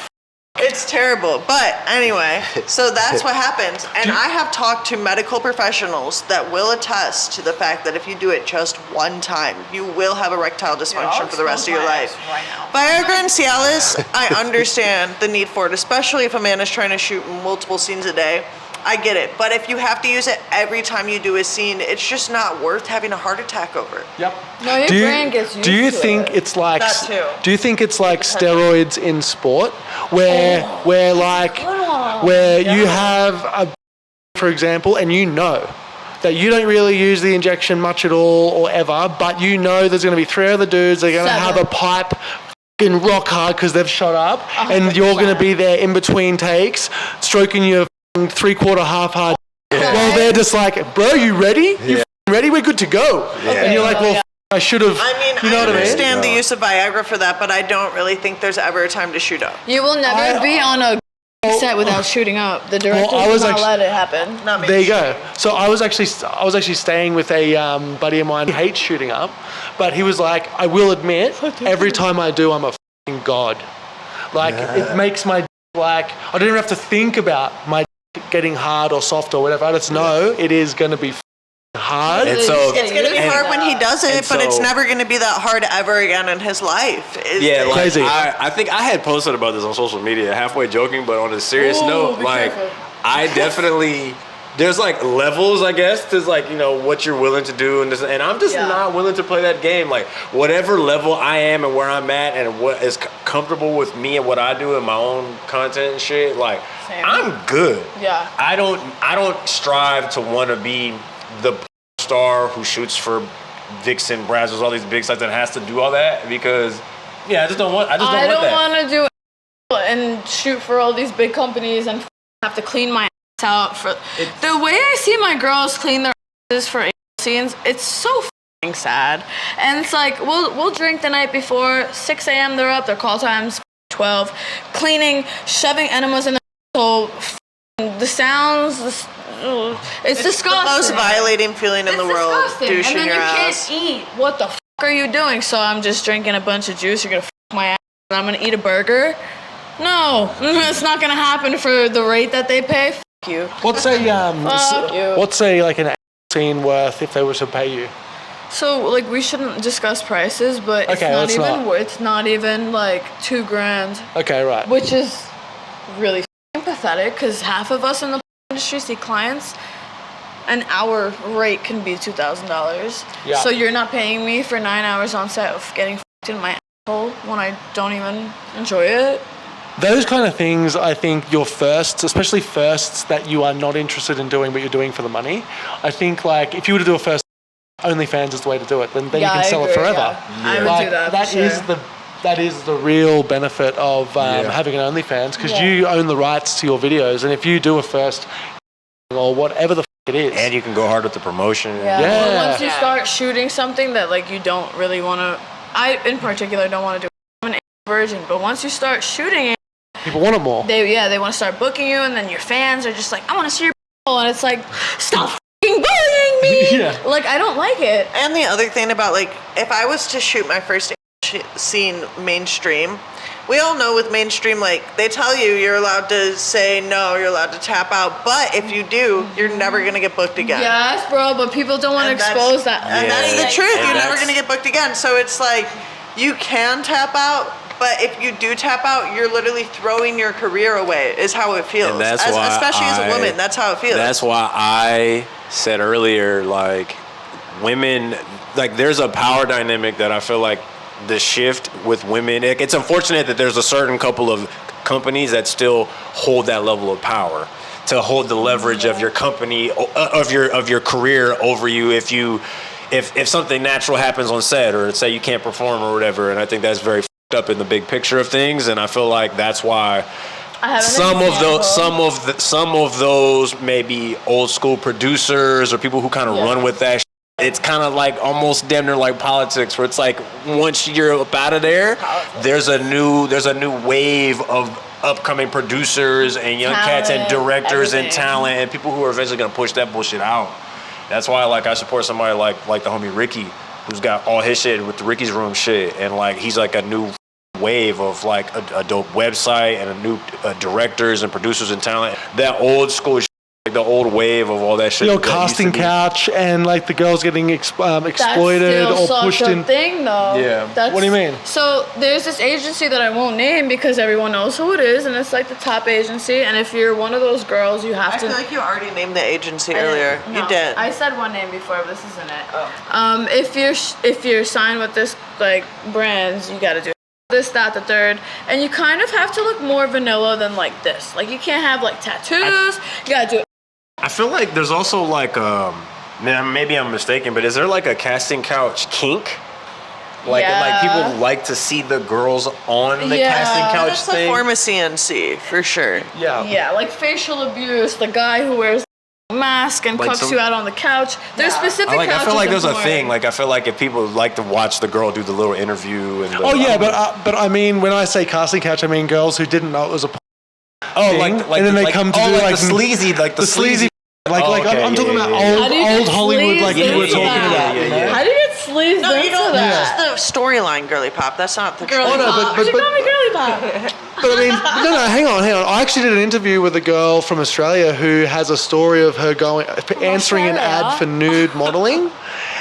It's terrible. But anyway, so that's what happens. And I have talked to medical professionals that will attest to the fact that if you do it just one time, you will have erectile dysfunction for the rest of your life. Right now. Viagra and Cialis, I understand the need for it, especially if a man is trying to shoot multiple scenes a day. I get it. But if you have to use it every time you do a scene, it's just not worth having a heart attack over. Yep. No, your brain gets used to it. Do you think it's like that too. Do you think it's like steroids in sport, where you have for example, and you know that you don't really use the injection much at all or ever, but you know there's going to be 3 other dudes that are going to have a pipe fucking rock hard because they've shot up, 100%. And you're going to be there in between takes, stroking your 3/4 half hard. Yeah. Well, they're just like, bro, you ready? You ready? We're good to go. Yeah. And you're like, well, I should have. I mean, you know I understand what I mean? the use of Viagra for that, but I don't really think there's ever a time to shoot up. You will never be on a set without shooting up. The director will not let it happen. There you go. So I was actually staying with a buddy of mine who hates shooting up, but he was like, I will admit, every time I do, I'm a fucking god. Like it makes my I don't even have to think about my getting hard or soft or whatever. I just know it is going to be hard. It's going to be hard when he does it, but it's never going to be that hard ever again in his life. Like, crazy. I think I had posted about this on social media, halfway joking, but on a serious note, I definitely. There's levels, I guess, to what you're willing to do, and I'm just not willing to play that game. Whatever level I am and where I'm at, and what is comfortable with me and what I do and my own content and shit, I'm good. Yeah. I don't strive to want to be the star who shoots for Vixen, Brazzers, all these big sites that has to do all that because I just don't want that. I don't want to do and shoot for all these big companies and have to clean my ass out for the way I see my girls clean their asses for scenes. It's so f***ing sad, and it's like we'll drink the night before, 6 a.m. they're up, their call time's 12, cleaning, shoving enemas in their soul, the sounds. It's disgusting. The most violating feeling in the world. Disgusting. Douching and then your you ass. can't eat. What the f*** are you doing? So I'm just drinking a bunch of juice. You're gonna f*** my ass. And I'm gonna eat a burger. No, it's not gonna happen for the rate that they pay. F*** you. What's a like an scene worth if they were to pay you? So like we shouldn't discuss prices, but it's it's not even like $2,000. Okay, right. Which is really f***ing pathetic because half of us in the industry see clients. An hour rate can be $2,000. Yeah. So you're not paying me for 9 hours on set of getting f***ed in my asshole when I don't even enjoy it. Those kind of things, I think your firsts, especially firsts that you are not interested in doing but you're doing for the money. I think like if you were to do a first, OnlyFans is the way to do it. Then you can sell it forever. Yeah. I would do that. That is the real benefit of having an OnlyFans because you own the rights to your videos, and if you do a first or whatever the it is, and you can go hard with the promotion. Well, once you start shooting something that like you don't really want to, I in particular don't want to do. I'm an virgin, but once you start shooting it, people want it more. They want to start booking you, and then your fans are just like, I want to see your and it's like, stop f***ing bullying me. Like I don't like it. And the other thing about like, if I was to shoot my first scene mainstream, we all know with mainstream, like they tell you you're allowed to say no, you're allowed to tap out, but if you do, you're never gonna get booked again. Yes, bro, but people don't want to expose that. And that's the truth. You're never gonna get booked again. So it's like you can tap out, but if you do tap out, you're literally throwing your career away. Is how it feels. And that's why especially as a woman, that's how it feels. That's why I said earlier, like women, like there's a power dynamic that I feel like the shift with women. It's unfortunate that there's a certain couple of companies that still hold that level of power to hold the leverage of your company, of your career over you. If something natural happens on set, or say you can't perform or whatever, and I think that's very fucked up in the big picture of things. And I feel like that's why some of those maybe old school producers or people who kind of run with that. It's kind of like almost damn near like politics, where it's like once you're up out of there, there's a new wave of upcoming producers and young cats and directors and talent and people who are eventually gonna push that bullshit out. That's why like I support somebody like the homie Ricky, who's got all his shit with the Ricky's Room shit, and like he's like a new wave of like a dope website and a new directors and producers and talent. That old school shit. Like the old wave of all that shit. Your casting couch and like the girls getting exploited that's or pushed in. Thing though. Yeah. What do you mean? So there's this agency that I won't name because everyone knows who it is, and it's like the top agency. And if you're one of those girls, you have to. I feel like you already named the agency earlier. No, you did. I said one name before, but this isn't it. Oh. If you're signed with this like brands, you got to do this, that, the third, and you kind of have to look more vanilla than like this. Like you can't have like tattoos. You gotta do it. I feel like there's also like man, maybe I'm mistaken, but is there like a casting couch kink? Like people like to see the girls on the casting couch that's thing. That's a form of CNC for sure. Yeah, like facial abuse. The guy who wears a mask and cuffs you out on the couch. There's specific couches. I feel like there's a thing. Like I feel like if people like to watch the girl do the little interview and. But I mean, when I say casting couch, I mean girls who didn't know it was a. Thing, and then they come to do like the sleazy, I'm talking about old Hollywood, like you were talking about. How do you get sleazy? No, you don't. That's the storyline, girly pop. That's not the girly pop. But call me girly pop. But I mean, no, hang on. I actually did an interview with a girl from Australia who has a story of her answering an ad for nude modeling,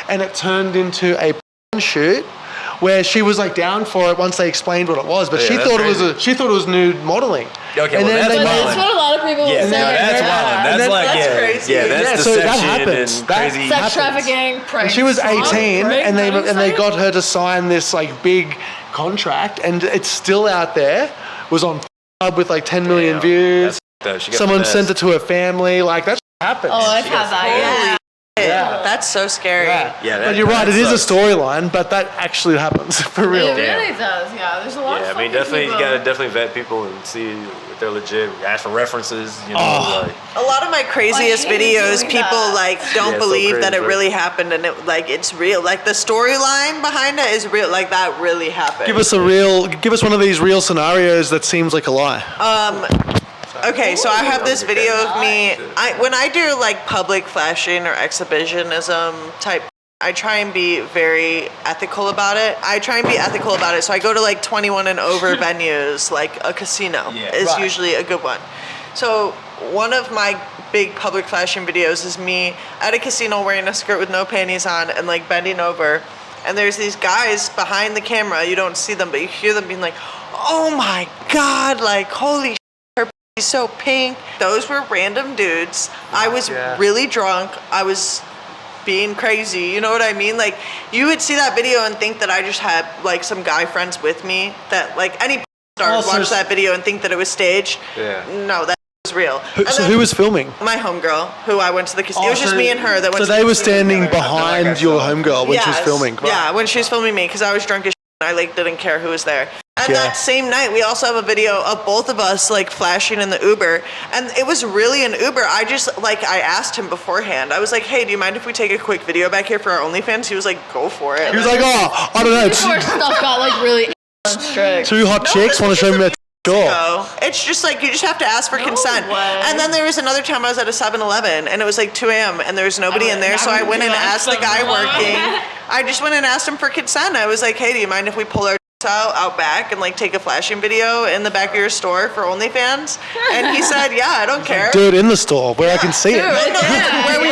and it turned into a shoot. Where she was like down for it once they explained what it was, but she thought it was nude modeling. Okay, and well, that's what a lot of people say. That's wild. That's crazy. Yeah, that's so deception that happens. and crazy. Sex trafficking, and she was 18, and they got her to sign this like big contract, and it's still out there. It was on with like 10 million views. Someone sent it to her family. Like that happens. Oh, I've had that. Yeah. That's so scary. Yeah, But you're right, it is a storyline, but that actually happens for real. It really does. Yeah, there's a lot of I mean, fucking definitely, you people. gotta definitely vet people and see if they're legit. Ask for references, you know. Like, A lot of my craziest I hate videos, doing people that. like don't Yeah, it's so believe that crazy, it right? really happened, and it like it's real. Like the storyline behind it is real. Like that really happened. Give us one of these real scenarios that seems like a lie. Okay, so I have this video of me. When I do like public flashing or exhibitionism type, I try and be very ethical about it. So I go to like 21 and over venues, like a casino is usually a good one. So one of my big public flashing videos is me at a casino wearing a skirt with no panties on and like bending over. And there's these guys behind the camera. You don't see them, but you hear them being like, "Oh my God, like holy shit, her pussy's so pink." Those were random dudes. I was really drunk. I was being crazy, you know what I mean? Like you would see that video and think that I just had like some guy friends with me, that like any star would watch that video and think that it was staged. No, that was real. Who was filming? My homegirl, who I went to the casino. It was just me and her that went to the casino. So they were standing together. behind your homegirl when she was filming. Right. Yeah, when she was filming me, because I was drunk as shit and I like didn't care who was there. And that same night, we also have a video of both of us like flashing in the Uber, and it was really an Uber. I asked him beforehand. I was like, "Hey, do you mind if we take a quick video back here for our OnlyFans?" He was like, "Go for it." He was like, "Oh, I don't know. Before stuff got like really strict. Two hot chicks want to show me their door." No, it's just like you just have to ask for consent. And then there was another time I was at a 7-Eleven and it was like 2 a.m. and there was nobody in there, so I went and asked the guy working. I just went and asked him for consent. I was like, "Hey, do you mind if we pull our out back and like take a flashing video in the back of your store for OnlyFans?" And he said, "Yeah, I don't care." Do it in the store where I can see it. No, where we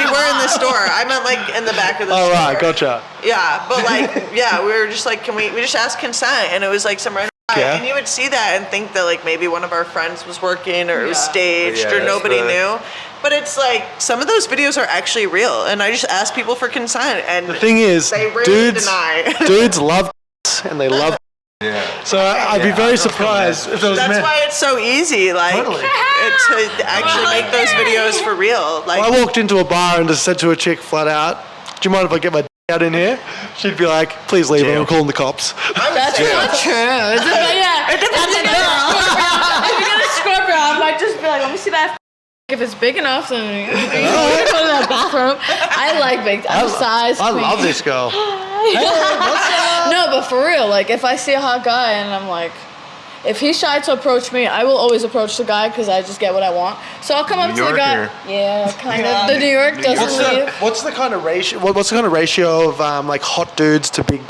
were in the store. I meant like in the back of the store. Oh, right, gotcha. Yeah, but like, we were just like, we just asked consent, and it was like some random guy. And you would see that and think that like maybe one of our friends was working or it was staged or nobody knew. But it's like some of those videos are actually real, and I just ask people for consent, and the thing is, they really deny. Dudes love and they love. So I'd be very surprised if there was. That's why it's so easy, like to actually make those videos for real. Like I walked into a bar and just said to a chick flat out, "Do you mind if I get my out in here?" She'd be like, "Please leave. I'm calling the cops." That's not true. It depends on the girl. If you get a Scorpio, I might just be like, "Let me see that." If it's big enough, then you can put it in the bathroom. I like big. I'm a size queen. I love this girl. No, but for real, like if I see a hot guy and I'm like, if he's shy to approach me, I will always approach the guy because I just get what I want. So I'll come up to the guy. Yeah, kind of. The New York doesn't leave. What's the kind of ratio? What's the kind of ratio of like hot dudes to big?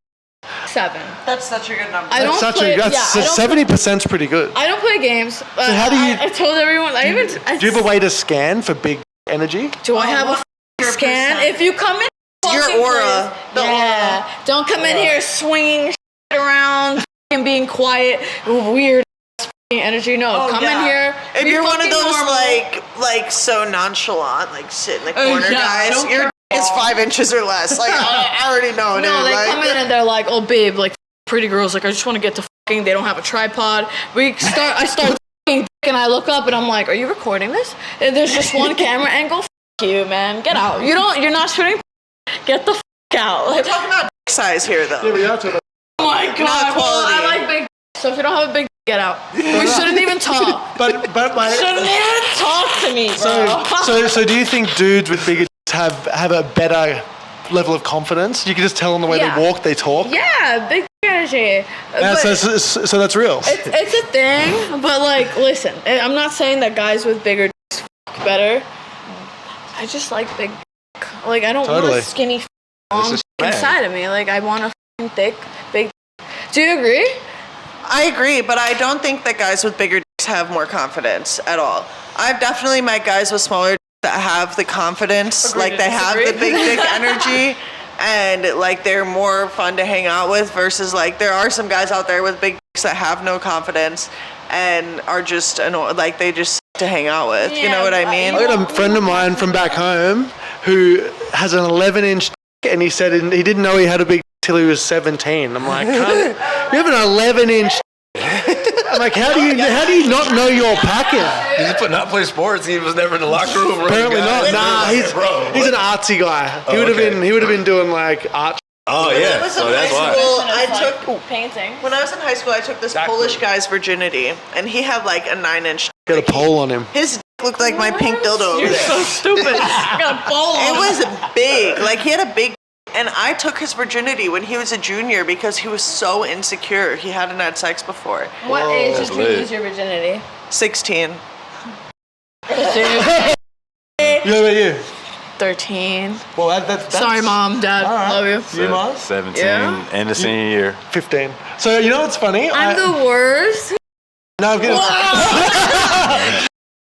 7. that's such a good number. I don't play. That's 70%'s pretty good. I don't play games. So how do you? I told everyone. Do you have a way to scan for big energy? Do I have a scan? If you come in, Your aura. Don't come in here swinging around and being quiet, weird energy. No, come in here. If be you're one of fucking those normal. like so nonchalant, like sit in the corner yeah, I guys, don't your care. is 5 inches or less. Like I already know, dude. No, they like, come in and they're like, "Oh, babe, like pretty girls, like I just want to get to fucking." They don't have a tripod. I start fucking and I look up and I'm like, "Are you recording this?" And there's just one camera angle. F you, man. Get out. You're not shooting. Get the out. we're talking about dick size here, though. Yeah, we are talking about. Oh my god. Not Well, quality. I like big. So if you don't have a big, get out. We shouldn't even talk. But my. Shouldn't even talk to me, bro. So do you think dudes with bigger have a better level of confidence? You can just tell them the way they walk, they talk. Yeah, big energy. Yeah, But so that's real. it's a thing, but like, listen, I'm not saying that guys with bigger dicks f- better. I just like big. Like I don't want a skinny long inside of me. Like I want a f***ing thick, big. Do you agree? I agree, but I don't think that guys with bigger dicks have more confidence at all. I've definitely met guys with smaller dicks that have the confidence, Agree like to they have disagree. the big dick energy, and like they're more fun to hang out with versus like there are some guys out there with big dicks that have no confidence and are just like they just suck to hang out with. You know what I mean? I got a friend of mine from back home who has an 11-inch dick, and he said he didn't know he had a big dick till he was 17. I'm like, you have an 11-inch dick? I'm like, how do you not know your packet? Did he not play sports? He was never in the locker room. Apparently not. Nah, he's an artsy guy. He would have been doing like art. Oh When I yeah, was so in that's high why. school, It's I like took. painting. When I was in high school, I took this Polish guy's virginity, and he had like a 9-inch. Got a pole on him. His dick looked like my pink dildo over You're there. so stupid. I got a bowl. It was big. Like he had a big. And I took his virginity when he was a junior because he was so insecure. He hadn't had sex before. What age that's did you lit. lose your virginity? 16. Yeah, about you? 13. Well, that's Sorry, Mom, Dad. All right. Love you. You, Mars? 17 Yeah. and the senior year. 15. So you know what's funny? I'm the worst. No, I'm kidding.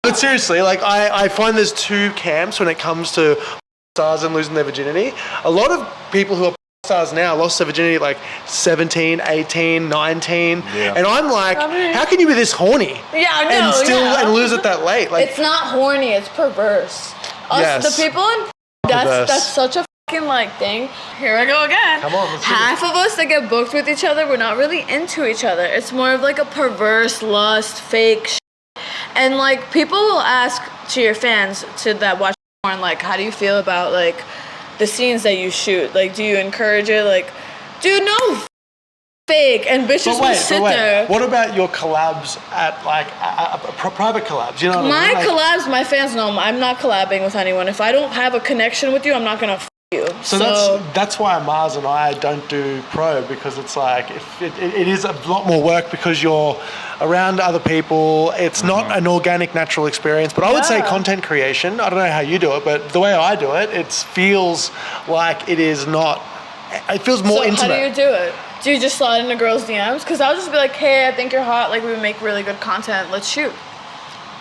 But seriously, like I find there's two camps when it comes to stars and losing their virginity. A lot of people who are stars now lost their virginity at like 17, 18, 19. Yeah. And I'm like, how can you be this horny? Yeah, I know. And still yeah. and lose it that late? Like, It's not horny. It's perverse. Us, Yes. the people in Perverse. that's such a fucking like thing. Here I go again. Come on, let's do Half of us that get booked with each other, we're not really into each other. It's more of like a perverse lust, fake shit. And like people will ask to your fans that watch porn, like, how do you feel about like the scenes that you shoot? Like, do you encourage it? Like, dude, no, fake. And bitches will sit there. What about your collabs at like private collabs? You know what My I mean? Like, collabs, my fans know I'm not collabing with anyone. If I don't have a connection with you, I'm not gonna you. So that's why Mars and I don't do pro, because it's like it is a lot more work because you're around other people. It's not an organic, natural experience. But I would say content creation, I don't know how you do it, but the way I do it, it feels like it is not. It feels more intimate. How do you do it? Do you just slide into girls' DMs? Because I'll just be like, hey, I think you're hot. Like, we would make really good content. Let's shoot.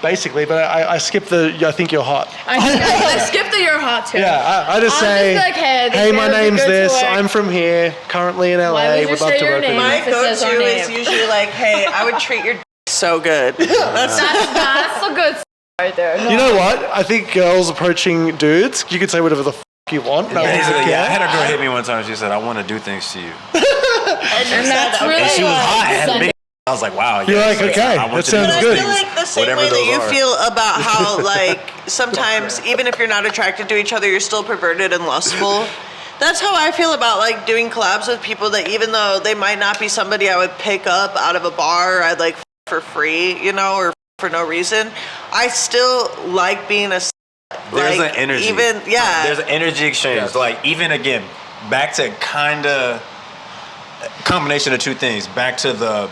Basically, but I skip the I think you're hot. I skip the you're hot too. Yeah, I just I'll say, just be like, hey, I think hey, it my would be name's good to this. work. I'm from here, currently in LA. Why would you Would love say to your work with name? you. My If it says our go-to is name. usually like, hey, I would treat your dick so good. That's a good right there. No. You know what? I think girls approaching dudes, you can say whatever the you want. No one Basically, would yeah, I care. had a girl hit me one time. She said, "I want to do things to you," And that's really and she was hot. I had a send big. I was like, "Wow." You're yes, like, okay, I want that to do sounds those good. I feel things, like the same whatever way that those you are. feel about how, like, sometimes even if you're not attracted to each other, you're still perverted and lustful. That's how I feel about like doing collabs with people that even though they might not be somebody I would pick up out of a bar or I'd like for free, you know, or for no reason, I still like being a. There's like, an energy. Even There's an energy exchange. Like even again, back to kind of combination of two things. Back to the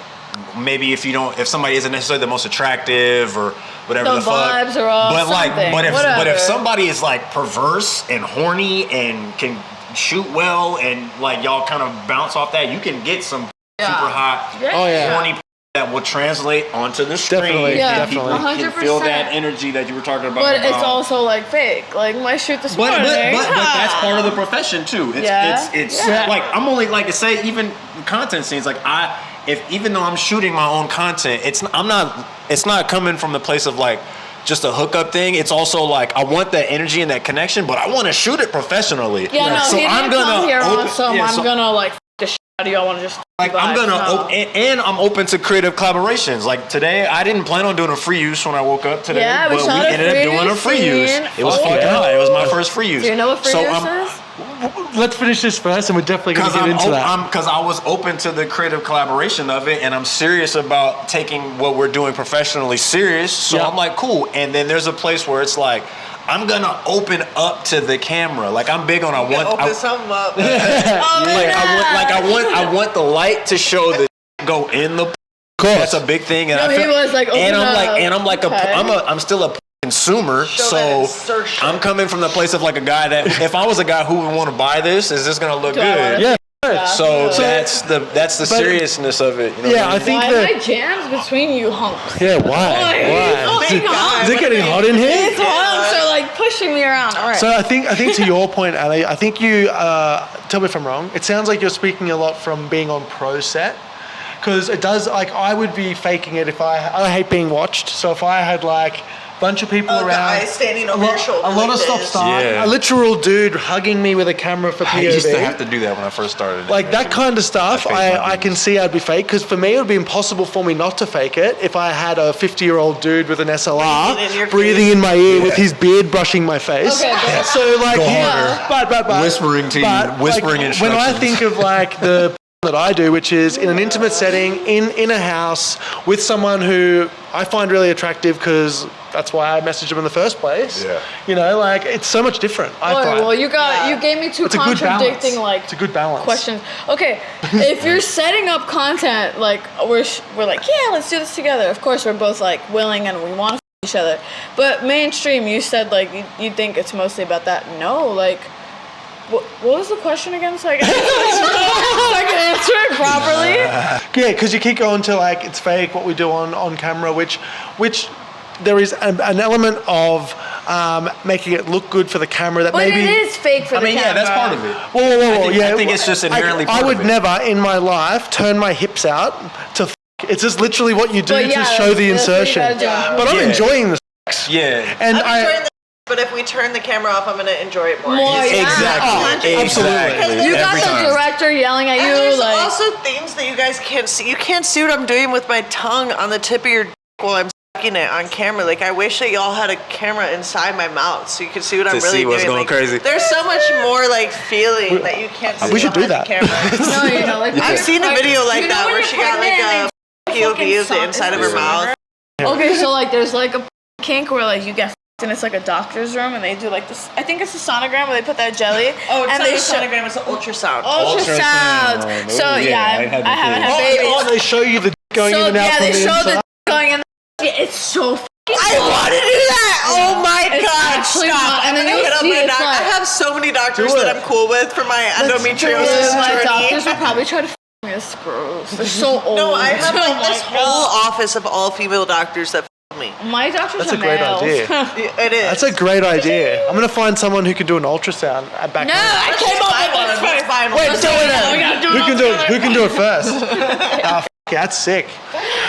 maybe if somebody isn't necessarily the most attractive or whatever The the fuck. vibes are off, But like, something, but if whatever. somebody is like perverse and horny and can shoot well and like y'all kind of bounce off that, you can get some super hot, Oh, yeah. horny that will translate onto the screen. Definitely, Yeah, And people definitely. can feel 100%. that energy that you were talking about. But it's also like fake. Like my shoot this But morning. that's part of the profession too. It's Yeah. it's Yeah. like I'm only like to say even content scenes like even though I'm shooting my own content, it's not coming from the place of like just a hookup thing. It's also like I want that energy and that connection, but I want to shoot it professionally. Yeah, no, so he didn't come here on some. yeah, I'm so- gonna like f the shit out of y'all. Want to just Like I'm gonna and I'm open to creative collaborations. Like today, I didn't plan on doing a free use when I woke up today, Yeah, we but shot we a ended up free doing a use free use. scene. It was Oh, fucking yeah. hot. It was my first free use. Do you know what free So use I'm- is? Let's finish this first, and we're definitely going to get into that. Because I was open to the creative collaboration of it, and I'm serious about taking what we're doing professionally serious. So Yeah. I'm like, cool. And then there's a place where it's like, I'm gonna open up to the camera. Like I'm big on Open something up. I want the light to show the go in the. course. That's a big thing, and No, I he feel, was like, and open I'm like up. Okay. I'm still a consumer, Show that so insertion. I'm coming from the place of like a guy that if I was a guy who would want to buy this, is this gonna look Do I wanna- good? Yeah. So that's the seriousness of it. You know Yeah, what I think Why that. am I jams between you hunks? Yeah, why? Oh Why? my God. Is it getting hot in here? These hunks are like pushing me around. All right. So I think to your point, Ali, I think you tell me if I'm wrong. It sounds like you're speaking a lot from being on pro set, because it does, like, I would be faking it if I hate being watched. So if I had like a bunch of people around, guy standing over your shoulder, a lot of stop start, a literal dude hugging me with a camera for POV. I used to have to do that when I first started. Like that kind of stuff, I can see I'd be fake, because for me it would be impossible for me not to fake it if I had a 50-year-old dude with an SLR breathing in my ear with his beard brushing my face. Okay, so like, but whispering to you, whispering like, instructions. when I think of like the that I do, which is in an intimate setting, in a house with someone who I find really attractive, because that's why I messaged them in the first place. Yeah. You know, like it's so much different. I find. Well, you gave me two It's a good contradicting balance. It's a good balance. questions. Okay, if you're setting up content, like we're like, yeah, let's do this together. Of course, we're both like willing and we want to each other. But mainstream, you said like you think it's mostly about that. No, like. What was the question again? So I can answer it properly. Yeah, because you keep going to like it's fake what we do on camera, which there is an element of making it look good for the camera that But maybe it is fake for the camera. yeah, that's part of it. Whoa, I think it's just inherently part I would of it. never in my life turn my hips out to. It's just literally what you do But to show the that's what you insertion. gotta do. But I'm enjoying the sex. Yeah. And I'm enjoying the but if we turn the camera off, I'm going to enjoy it more. Exactly. Absolutely. You got the director yelling at And you there's like. also things that you guys can't see. You can't see what I'm doing with my tongue on the tip of your dick while I'm sucking it on camera. Like, I wish that y'all had a camera inside my mouth so you could see what I'm really see what's doing. going crazy. There's so much more, like, feeling that you can't see We should do behind that. the camera. No, you know, like I've seen a video like you know that when where you're she got, pregnant like, a POV of the inside of her mouth. Okay, so like there's like a kink where like you get and it's like a doctor's room and they do like this. I think it's a sonogram where they put that jelly. Oh, it's and not they a sonogram, it's an ultrasound. Ultrasound. So yeah, I haven't had babies. Oh, they show you the going So in and out yeah, from they the show inside. the going in. It's so fucking. I want to do that! Oh my It's god, actually stop. not- and I'm then gonna you'll hit up see my it's doctor. like- I have so many doctors Do that it. I'm cool with for my endometriosis My journey. doctors would probably try to f me. It's gross. They're so old. No, I have Oh like my this God. whole office of all female doctors that me. My doctors That's are a great males. idea. It is. That's a great idea. I'm gonna find someone who can do an ultrasound at back. No, home. I came up with this first. Wait, do it. Who can do it first? Yeah, that's sick.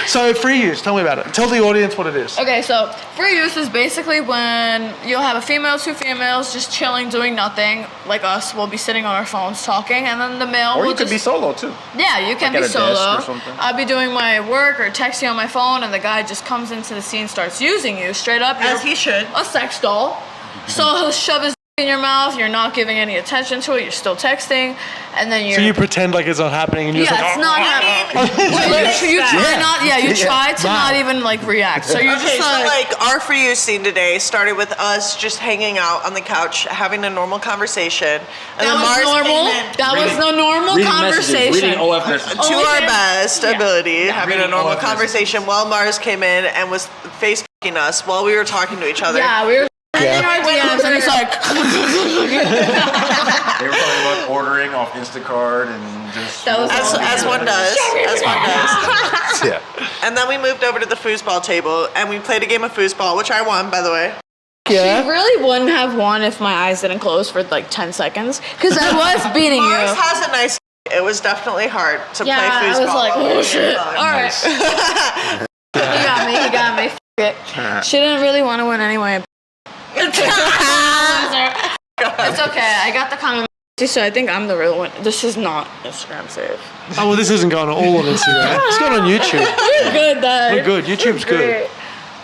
So free use. Tell me about it. Tell the audience what it is. Okay, so free use is basically when you'll have a female, two females just chilling, doing nothing. Like us, we'll be sitting on our phones talking, and then the male Or will you could just be solo too. yeah, you can like be at a desk or solo. something. I'll be doing my work or texting on my phone, and the guy just comes into the scene, starts using you straight up. As You're he should. a sex doll. So he'll shove his in your mouth. You're not giving any attention to it. You're still texting, and then you're. So you pretend like it's not happening, and you're yeah, just it's like, not happening. You try not. Yeah, you try to not even like react. So you're Okay, just so like our For You scene today started with us just hanging out on the couch, having a normal conversation. And then Mars normal. came in That was the normal conversation. Reading OF messages. to our best ability, having a Reading normal all of this. conversation while Mars came in and was Facebooking us while we were talking to each other. Yeah, we were in our DMs, and it's like. They were talking about ordering off Instacart and just. That was As one does. As one does. Yeah. And then we moved over to the foosball table and we played a game of foosball, which I won, by the way. yeah. She really wouldn't have won if my eyes didn't close for like 10 seconds. Because I was beating you. Mars has a nice. It was definitely hard to Yeah, play I foosball. was like, while we oh were shit. fun. Alright. He got me. F it. She didn't really want to win anyway. It's okay. I got the comment. So I think I'm the real one. This is not Instagram safe. Oh well, this isn't going all on Instagram. It's going on YouTube. We're good, though. We're good. YouTube's good.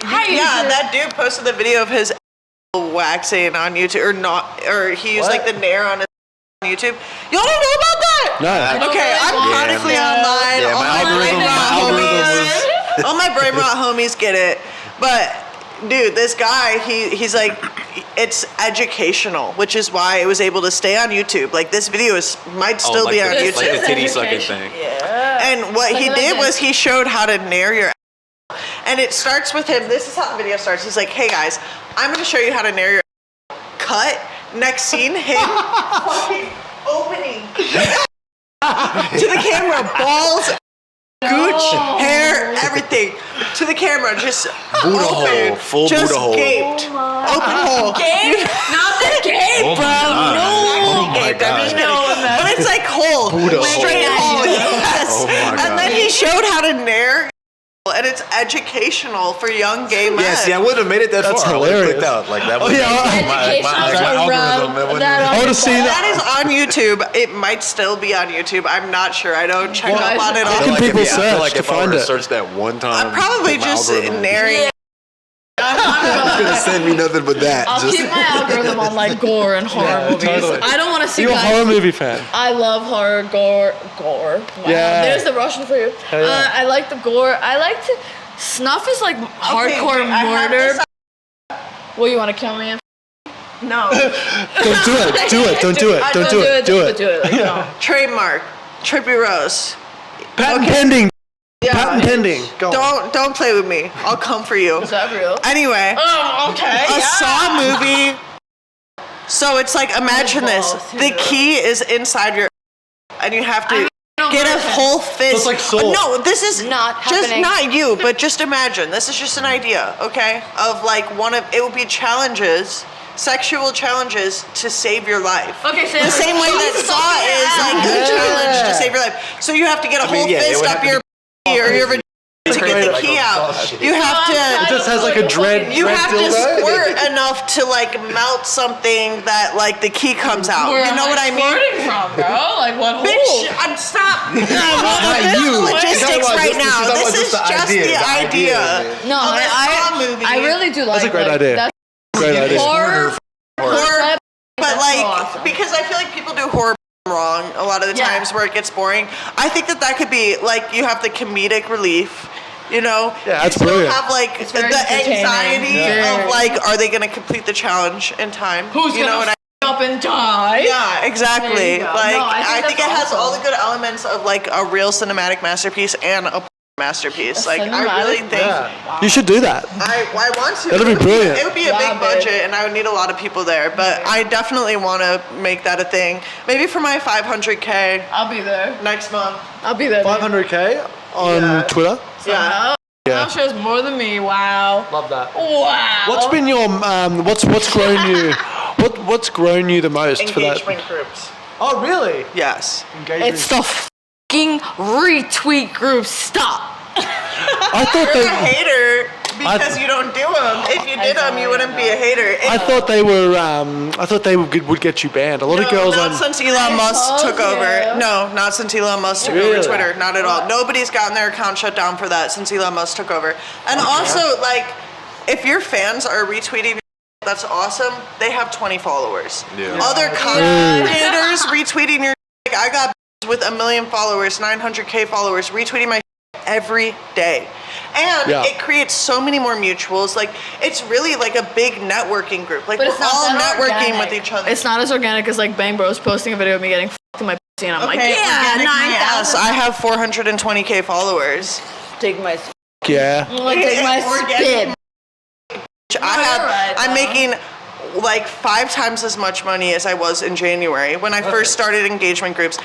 Yeah, that dude posted the video of his waxing on YouTube, or he used like the nair on his YouTube. Y'all don't know about that? No. Okay, I'm chronically online. Yeah, all my algorithm was. all my brain rot homies get it, but dude, this guy, he's like, it's educational, which is why it was able to stay on YouTube. Like this video might still be on YouTube. Like the titty sucking thing. Yeah. And what he did was he showed how to nair your. And it starts with him. This is how the video starts. He's like, "Hey guys, I'm going to show you how to nair your." Cut. Next scene, him fucking opening to the camera, balls, gooch, hair, everything to the camera, just Buddha open, hole, full just Buddha hole. gaped, open hole. Gape? Not the gape, Oh my bro. God. No. Oh my Gaped, I'm just God. kidding. But it's like hole, Buddha straight hole. hole, yes. Oh my And God. then he showed how to nair, and it's educational for young gay men. Yeah, see, I wouldn't have made it that That's far. hilarious. I would have clicked out. Like, that was Educational my around algorithm. that I would have seen That is on YouTube. It might still be on YouTube. I'm not sure. I don't check Well, up on it how all. can people I search feel like to if I find were to it? search that one time, I'm probably my just algorithm narrating. It's gonna send me nothing but that. I'll Just keep my algorithm on like gore and horror movies. totally. I don't want to see You're a guys. horror movie fan. I love horror, gore. Wow, Yeah. there's the Russian for you. Hell yeah. I like the gore. I like to. Snuff is like hardcore I have murder. this- What, you want to kill me? No. Don't do it. Do it. Don't do it. Don't do it. Do it. Do it. Like, no. Trademark. Trippy Rose. Patent pending. Yeah. Patent pending. Go on. Don't play with me. I'll come for you. Is that real? Anyway, Oh, okay. a Saw movie. So it's like, imagine this. balls, The too. key is inside your, and you have to get a American. whole fist. It's like Saw. No, this is Not just happening. not you, but just imagine. This is just an idea, okay? Of like it would be challenges, sexual challenges to save your life. Okay, so The same way that Saw is like a challenge to save your life. So you have to get a whole yeah, it fist would up have to your or your vagina to get the key out. You have to. It just has like a dread. You red have to dildo. squirt enough to like melt something that like the key comes out. Where You know am what I mean? Squirting from, bro? Like what Bitch, hole? I'm stop. Not This is you. logistics right now. This is just the idea. No, of a Saw movie. I really do like. That's a great like, idea. That's Great idea. horror. Horror, but That's like so awesome. because I feel like people do horror wrong a lot of the Yeah. times where it gets boring. I think that could be like you have the comedic relief. You know, Yeah, that's you still brilliant. have like It's the very entertaining. anxiety Yeah. of like, are they going to complete the challenge in time? Who's you know gonna what I up and die? Yeah, exactly. There you go. Like No, I think it that's has all the awesome. good elements of like a real cinematic masterpiece and a masterpiece. Like I really cinematic? think Yeah. You should do that. I want to. That'd be brilliant. It would be a Wow, big babe. budget, and I would need a lot of people there. But I definitely want to make that a thing. Maybe for my 500K I'll be there. next month. I'll be there. 500K on Yeah. Twitter. Yeah. Yeah. That shows more than me. Wow. Love that. Wow. What's been your what's grown you? What's grown you the most for that? Engagement groups. Oh really? Yes. Engagement. It's the fucking retweet group. Stop. I thought You're a they. hater because you don't do them. If you did them, you wouldn't be a hater. I thought they were. I thought they would get you banned. A lot of girls not on. since Elon Musk told took over. you. No, not since Elon Musk took Really? over Twitter. Not at all. Nobody's gotten their account shut down for that since Elon Musk took over. And also, like, if your fans are retweeting, that's awesome. They have 20 followers. Yeah. Other content creators retweeting your. Like, I got with 1 million followers, 900K followers retweeting my every day. And Yeah. it creates so many more mutuals. Like, it's really like a big networking group. Like, But we're it's not all that networking organic. with each other. It's not as organic as like Bang Bros posting a video of me getting fucked in my pussy, and I'm like, yeah, organic my ass. 9,000. I have 420K followers. Take my Yeah. take my Organic. spit. I'm though. making like 5 times as much money as I was in January when I first started engagement groups.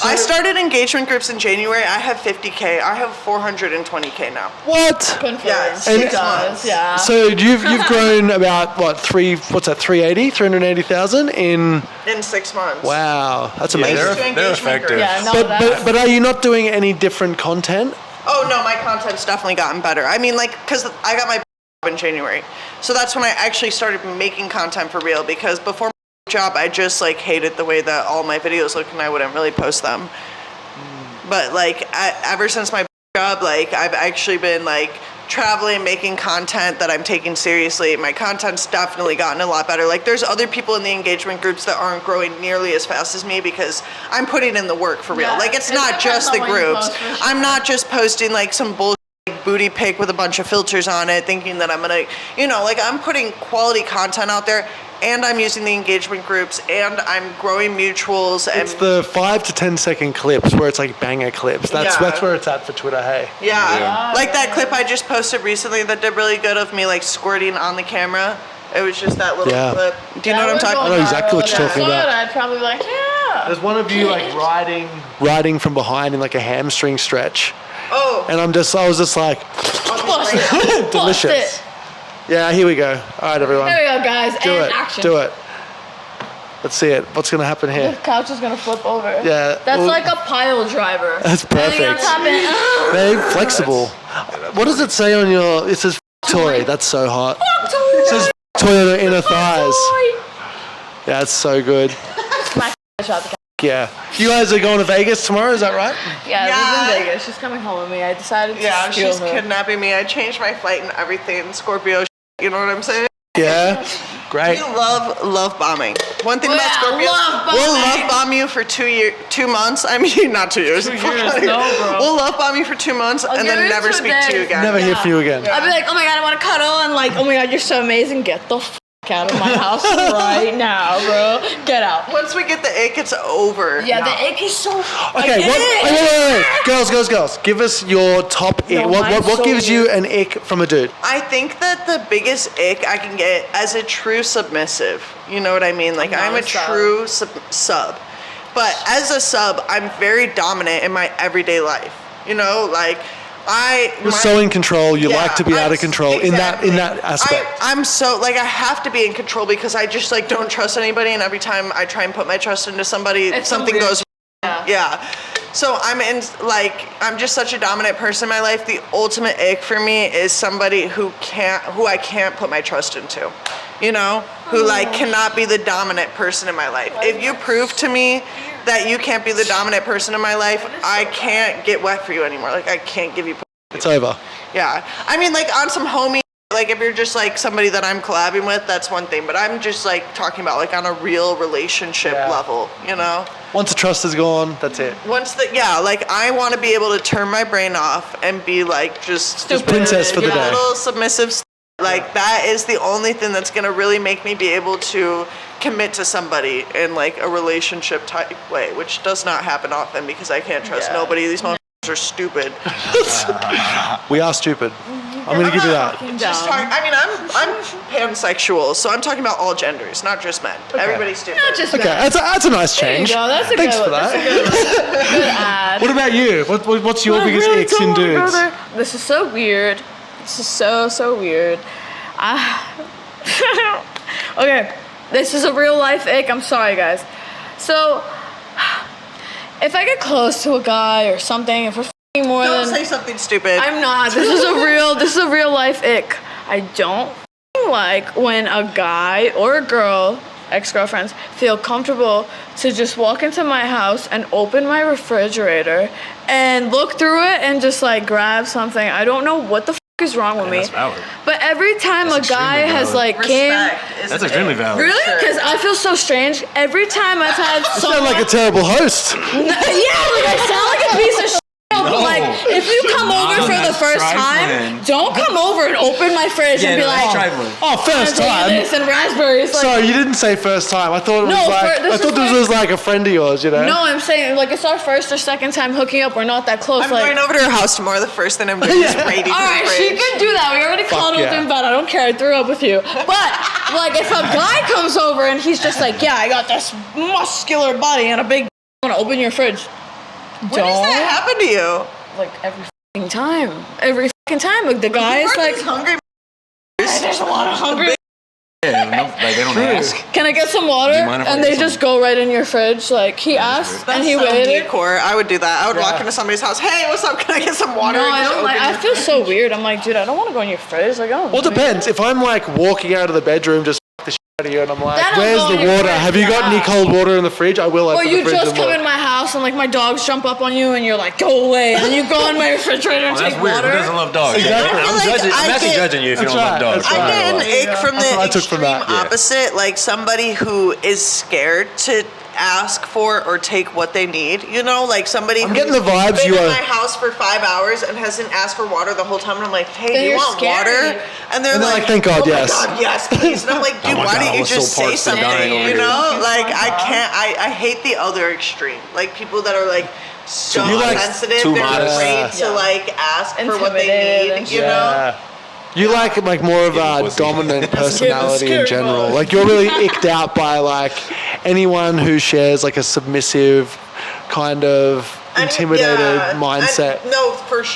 I started engagement groups in January. I have 50K. I have 420K now. What? Confirmed. Yes. And- It does. Yeah. So you've grown about what 380,000 in. In 6 months. Wow, that's Yeah, amazing. They're- they're engagement effective. groups. yeah. No, But, that's. but are you not doing any different content? Oh no, my content's definitely gotten better. I mean, like, because I got my in January, so that's when I actually started making content for real. Because before my job, I just like hated the way that all my videos look, and I wouldn't really post them. But like, ever since my job, like, I've actually been like traveling, making content that I'm taking seriously. My content's definitely gotten a lot better. Like, there's other people in the engagement groups that aren't growing nearly as fast as me because I'm putting in the work for real. Yeah, Like, it's it not depends just the on when you groups. post, for sure. I'm not just posting like some bullshit booty pic with a bunch of filters on it thinking that I'm gonna, you know, like, I'm putting quality content out there, and I'm using the engagement groups, and I'm growing mutuals, and It's the 5 to 10 second clips where it's like banger clips. That's Yeah. where it's at for Twitter. Hey. yeah. Like that clip I just posted recently that did really good of me like squirting on the camera. It was just that little Yeah. clip. Do you know what I'm talking I about? know exactly what you're talking about. I'd probably be like, yeah. There's one of you like riding from behind in like a hamstring stretch, Oh, and I was just like, Bust it. delicious. Bust it. Yeah, here we go. All right, everyone. There we go, guys. Do and it. action. Do it. Let's see it. What's gonna happen The here? couch is gonna flip over. Yeah. That's well, like a pile driver. That's And then you perfect. tap in. Very flexible. What does it say on your? It says toy. That's so hot. It says toy on the inner thighs. Yeah, that's so good. My shot the couch. Yeah. You guys are going to Vegas tomorrow, is that right? Yeah, Yeah. we're in Vegas. She's coming home with me. I decided to Yeah, steal she's her. kidnapping me. I changed my flight and everything. Scorpio, you know what I'm saying? Yeah. Great. We love bombing. One thing about Yeah, Scorpios, love we'll bombing. love bomb you for 2 months. I mean, not 2 years. 2 years, no, bro. We'll love bomb you for 2 months and give then it never 2 speak to you days. again. Never hear from you again. I'd be like, oh my god, I want to cuddle, and like, oh my god, you're so amazing. Get the f out of my house right now, bro. Get out. Once we get the ick, it's over. Yeah, the ick is so. Okay, wait. Girls. Give us your top ick. No, What mine's so gives you an ick from a dude? I think that the biggest ick I can get as a true submissive, you know what I mean? Like, I'm a sub. true sub. But as a sub, I'm very dominant in my everyday life. You know, like, You're so in control. You like to be out of control exactly. in that aspect. I'm so, like, I have to be in control because I just, like, don't trust anybody. And every time I try and put my trust into somebody, It's so something weird. goes Yeah. yeah. So I'm just such a dominant person in my life. The ultimate ick for me is somebody who I can't put my trust into. You know? Who like cannot be the dominant person in my life. If you prove to me that you can't be the dominant person in my life, I can't get wet for you anymore. Like I can't give you It's over. yeah. I mean like on some homie like if you're just like somebody that I'm collabing with, that's one thing. But I'm just like talking about like on a real relationship level, you know? Once the trust is gone, that's it. Like I want to be able to turn my brain off and be like just princess for the day. little submissive. Like that is the only thing that's gonna really make me be able to commit to somebody in like a relationship type way, which does not happen often because I can't trust nobody. These motherfuckers are stupid. We are stupid. I'm gonna give you that. I'm pansexual, so I'm talking about all genders, not just men. Everybody's stupid. Not just Okay, that. that's a nice change. There you go. That's a Thanks good for one. that. That's a good ad. What about you? What's your biggest icks in dudes? This is so weird. This is so weird. Okay, this is a real life ick. I'm sorry, guys. So, if I get close to a guy or something, if we're f***ing more Don't than say something stupid. I'm not. This is a real life ick. I don't f***ing like when a guy or a girl, ex-girlfriends, feel comfortable to just walk into my house and open my refrigerator and look through it and just like grab something. I don't know what the f*** is wrong with me. That's valid. But every time That's a guy extremely has valid. like came. Respect is That's an extremely ick. valid. Really? Because I feel so strange. Every time I've had You someone. sound like a terrible host. Yeah, like I sound like a piece of shit. But like, if you come over for the that's first time, trifling. don't come over and open my fridge and be like, Oh, first "I'm taking time. this and raspberries. Like, Sorry, you didn't say first time. I thought it was No, like this I thought is this like- was like a friend of yours, you know? no, I'm saying like it's our first or second time hooking up. We're not that close. I'm like, going over to her house tomorrow. The first thing I'm doing is raiding all her right, fridge. she can do that. We already called yeah. in bed. I don't care. I threw up with you. But like, if a guy comes over and he's just like, yeah, I got this muscular body and a big. I want to open your fridge. When does that happen to you? Like every f***ing time. Every f***ing time. Like the guy is like, hungry. there's a lot of hungry. Yeah, they don't ask. Can I get some water? Do you mind if I And get they some? just go right in your fridge. Like he asked and he waited. Core. I would do that. I would walk into somebody's house. Hey, what's up? Can I get some water? No, And I just don't like. open I your feel so weird. I'm like, dude, I don't want to go in your fridge. Like, I don't. Well, it depends. If I'm like walking out of the bedroom, just f- the shit out of you, and I'm like, Then I'll "Where's go the in your water? fridge, Have you got any yeah. cold water in the fridge?" I will Or open the you fridge just and come look. in my house and like my dogs jump up on you and you're like, go away. And then you go in my refrigerator and That's take weird. water. Who doesn't love dogs? Exactly. I'm, I feel like judging, I'm I actually get- judging you if you That's don't love right, dogs. that's I right. get an ick from That's the what I took from extreme that. Yeah. opposite, like somebody who is scared to ask for or take what they need. You know, like somebody I'm who's getting the vibes been you in are- my house for 5 hours and hasn't asked for water the whole time. And I'm like, hey, Then do you you're want scary. water? And they're like, "Thank God, oh yes." my God, yes, please. And I'm like, dude, my why God, don't I you was so just say parched and something? dying over You here. know, like I can't. I hate the other extreme. Like people that are like so You like sensitive, too they're modest. afraid to Yeah. like ask for what they Intimidated need. and You know. Yeah. You like more of a pussy. dominant personality in Scary general. boy. Like you're really icked out by like anyone who shares like a submissive kind of intimidated mindset.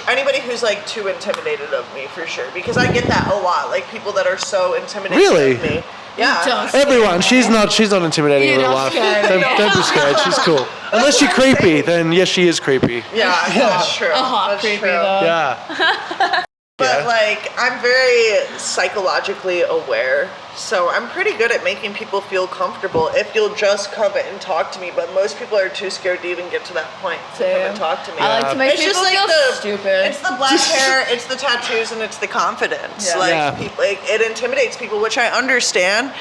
Anybody who's like too intimidated of me, for sure, because I get that a lot. Like people that are so intimidated Really? of me. Yeah. Don't Everyone, she's not intimidating in real life. Don't be scared. She's cool. Unless you're creepy, then yes, she is creepy. Yeah, that's true. A hot That's creepy true. though. Yeah. But Yeah. like, I'm very psychologically aware, so I'm pretty good at making people feel comfortable if you'll just come and talk to me. But most people are too scared to even get to that point to come and talk to me. I like to make It's people just like feel stupid. It's the black hair, it's the tattoos, and it's the confidence. Yeah. Like, Yeah. people, like, it intimidates people, which I understand.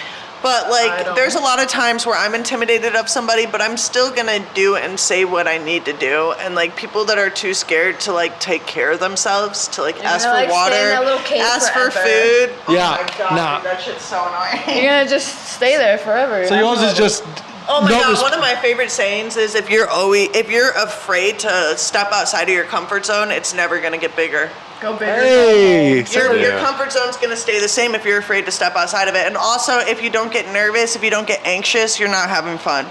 But I like, don't. there's a lot of times where I'm intimidated of somebody, but I'm still gonna do and say what I need to do. And like, people that are too scared to like take care of themselves, to like ask gonna, for like, stay in that water, little cave ask for forever. food. Yeah, Oh my god, nah. dude, that shit's so annoying. You're gonna just stay there forever. So yours is just. Oh my not god, res- one of my favorite sayings is if you're afraid to step outside of your comfort zone, it's never gonna get bigger. Go bigger. Hey. Your comfort zone's gonna stay the same if you're afraid to step outside of it. And also, if you don't get nervous, if you don't get anxious, you're not having fun.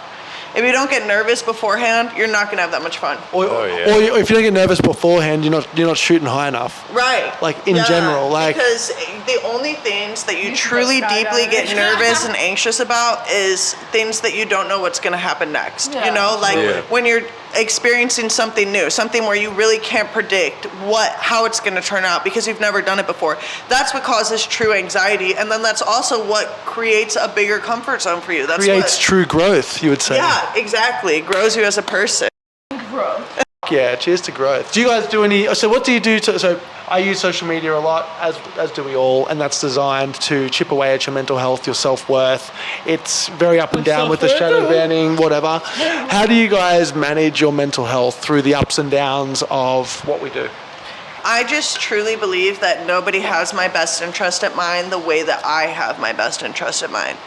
If you don't get nervous beforehand, you're not gonna have that much fun. Or if you don't get nervous beforehand, you're not shooting high enough. Right. Like, in general, like- because the only things that you should go truly deeply skydiving. get nervous and anxious about is things that you don't know what's going to happen next. Yeah. You know, like Yeah. when you're experiencing something new, something where you really can't predict how it's going to turn out because you've never done it before. That's what causes true anxiety, and then that's also what creates a bigger comfort zone for you. That's Creates what, true growth, you would say. yeah, exactly. It grows you as a person. Bro. Yeah, cheers to growth. Do you guys do any? So what do you do so I use social media a lot, as do we all, and that's designed to chip away at your mental health, your self-worth. It's very up and down with the shadow banning, whatever. How do you guys manage your mental health through the ups and downs of what we do? I just truly believe that nobody has my best interest at mind the way that I have my best interest at mind.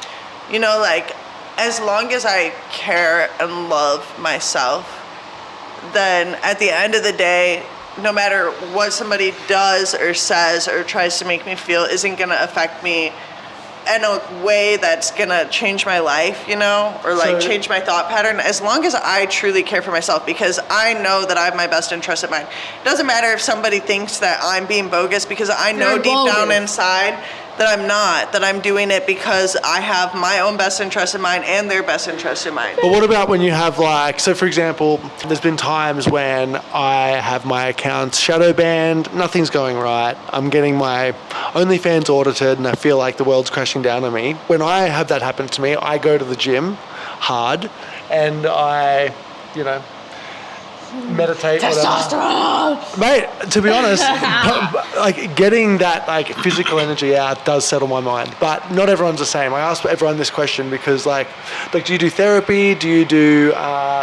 You know, like, as long as I care and love myself, then at the end of the day, no matter what somebody does or says or tries to make me feel isn't going to affect me in a way that's going to change my life, you know, or like So- change my thought pattern, as long as I truly care for myself, because I know that I have my best interest at mind. It doesn't matter if somebody thinks that I'm being bogus, because I know You're deep down bogus. inside that I'm not, that I'm doing it because I have my own best interest in mind and their best interest in mind. But what about when you have like, so for example, there's been times when I have my accounts shadow banned, nothing's going right. I'm getting my OnlyFans audited and I feel like the world's crashing down on me. When I have that happen to me, I go to the gym hard and I, meditate, whatever. Testosterone. Mate, to be honest, like getting that like physical energy out does settle my mind. But not everyone's the same. I ask everyone this question because like do you do therapy? Do you do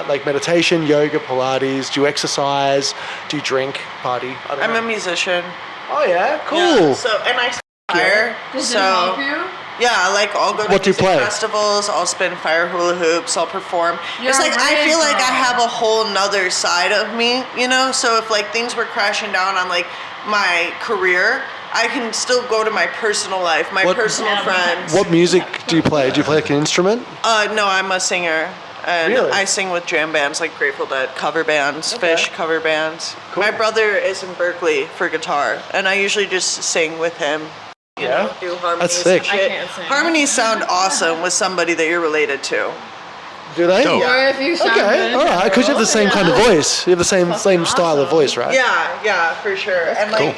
like meditation, yoga, Pilates? Do you exercise? Do you drink, party? I don't I'm know. a musician. Oh yeah, cool. Yeah, so, and I fire. Does So, it help you? yeah, like I'll go to What do you music play? festivals, I'll spin fire hula hoops, I'll perform. You're It's like a I feel rave like I girl. have a whole nother side of me, you know? So if like things were crashing down on like my career, I can still go to my personal life, my What- personal friends. What music do you play? Do you play like an instrument? No, I'm a singer. And Really? I sing with jam bands like Grateful Dead, cover bands, Fish cover bands. My brother is in Berkeley for guitar, and I usually just sing with him. You know, do harmonies That's sick. and shit. I can't sing. Harmonies sound awesome with somebody that you're related to. Do they? Dope. Or if you sound good Okay, in all right. Because you have the same kind of general. voice. You have the same style of voice, right? Yeah, for sure. And like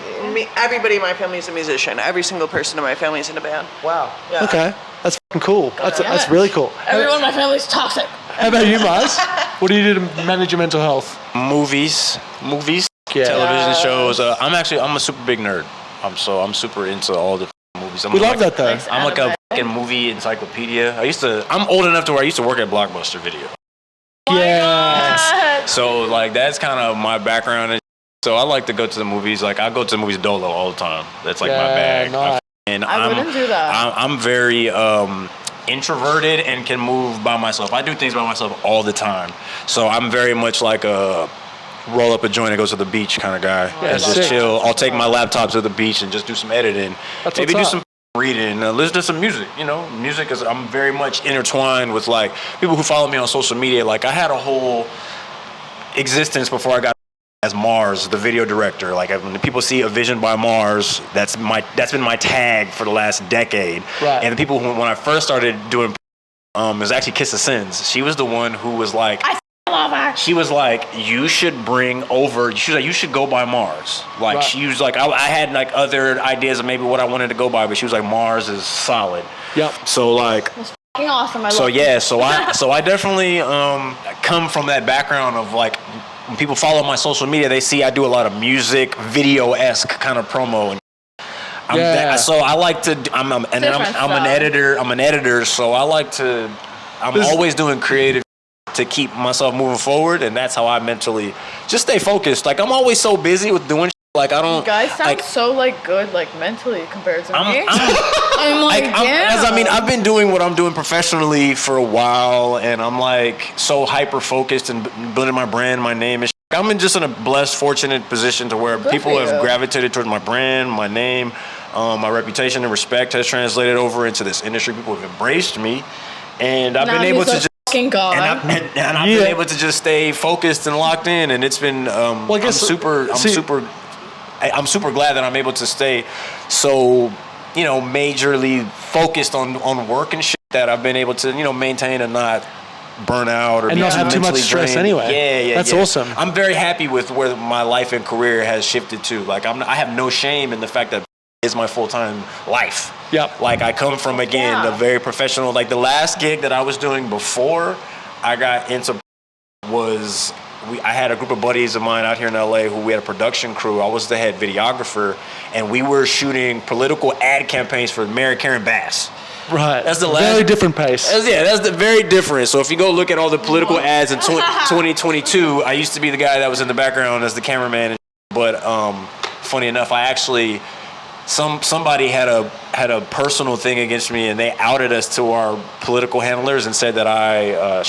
everybody in my family is a musician. Every single person in my family is in a band. Wow. Yeah. Okay, that's fucking cool. That's really cool. Everyone in my family's toxic. How about you, Mars? What do you do to manage your mental health? Movies, Yeah. television shows. I'm a super big nerd. I'm super into all the movies. We love that though. Thanks. I'm like a fucking movie encyclopedia. I'm old enough to where I used to work at Blockbuster Video. Yes. So like that's kind of my background. And so I like to go to the movies. Like I go to the movies dolo all the time. That's like my bag. Nice. And I wouldn't do that. I'm very introverted and can move by myself. I do things by myself all the time. So I'm very much like a roll up a joint and go to the beach kind of guy. Yeah, and sick. just chill. I'll take my laptop to the beach and just do some editing. That's Maybe do what's some reading, listen to some music. You know, music is, I'm very much intertwined with like people who follow me on social media. Like I had a whole existence before I got as Mars, the video director. Like when people see A Vision by Mars, that's been my tag for the last decade. Right. And the people who, when I first started doing, it was actually Kiss of Sins. She was the one who was like, she was like, you should bring over. She was like, you should go by Mars. Like right. she was like, I had like other ideas of maybe what I wanted to go by, but she was like, Mars is solid. Yep. So like. Awesome. I So love yeah, so I definitely come from that background of like when people follow my social media, they see I do a lot of music, video-esque kind of promo, and so I like to. I'm an editor. I'm an editor, so I like to. I'm always doing creative to keep myself moving forward, and that's how I mentally just stay focused. Like I'm always so busy with doing. Like I don't. You guys sound like, so like good, like mentally compared to me. I'm like, damn. I've been doing what I'm doing professionally for a while, and I'm like so hyper focused and building my brand, my name, and I'm in just in a blessed, fortunate position to where people have gravitated towards my brand, my name, my reputation and respect has translated over into this industry. People have embraced me, and I've been able to just. God. And I've been able to just stay focused and locked in, and it's been. I'm super glad that I'm able to stay so, majorly focused on work and shit that I've been able to, maintain and not burn out or and not have too much stress drained. anyway. That's awesome. I'm very happy with where my life and career has shifted to. Like I have no shame in the fact that it's my full-time life. Yep. Like I come from a very professional. Like the last gig that I was doing before I got into was. I had a group of buddies of mine out here in LA who we had a production crew. I was the head videographer, and we were shooting political ad campaigns for Mary Karen Bass. Right. That's the last. Very different pace. That's the very different. So if you go look at all the political ads in 2022, I used to be the guy that was in the background as the cameraman. But funny enough, I actually somebody had a personal thing against me, and they outed us to our political handlers and said that I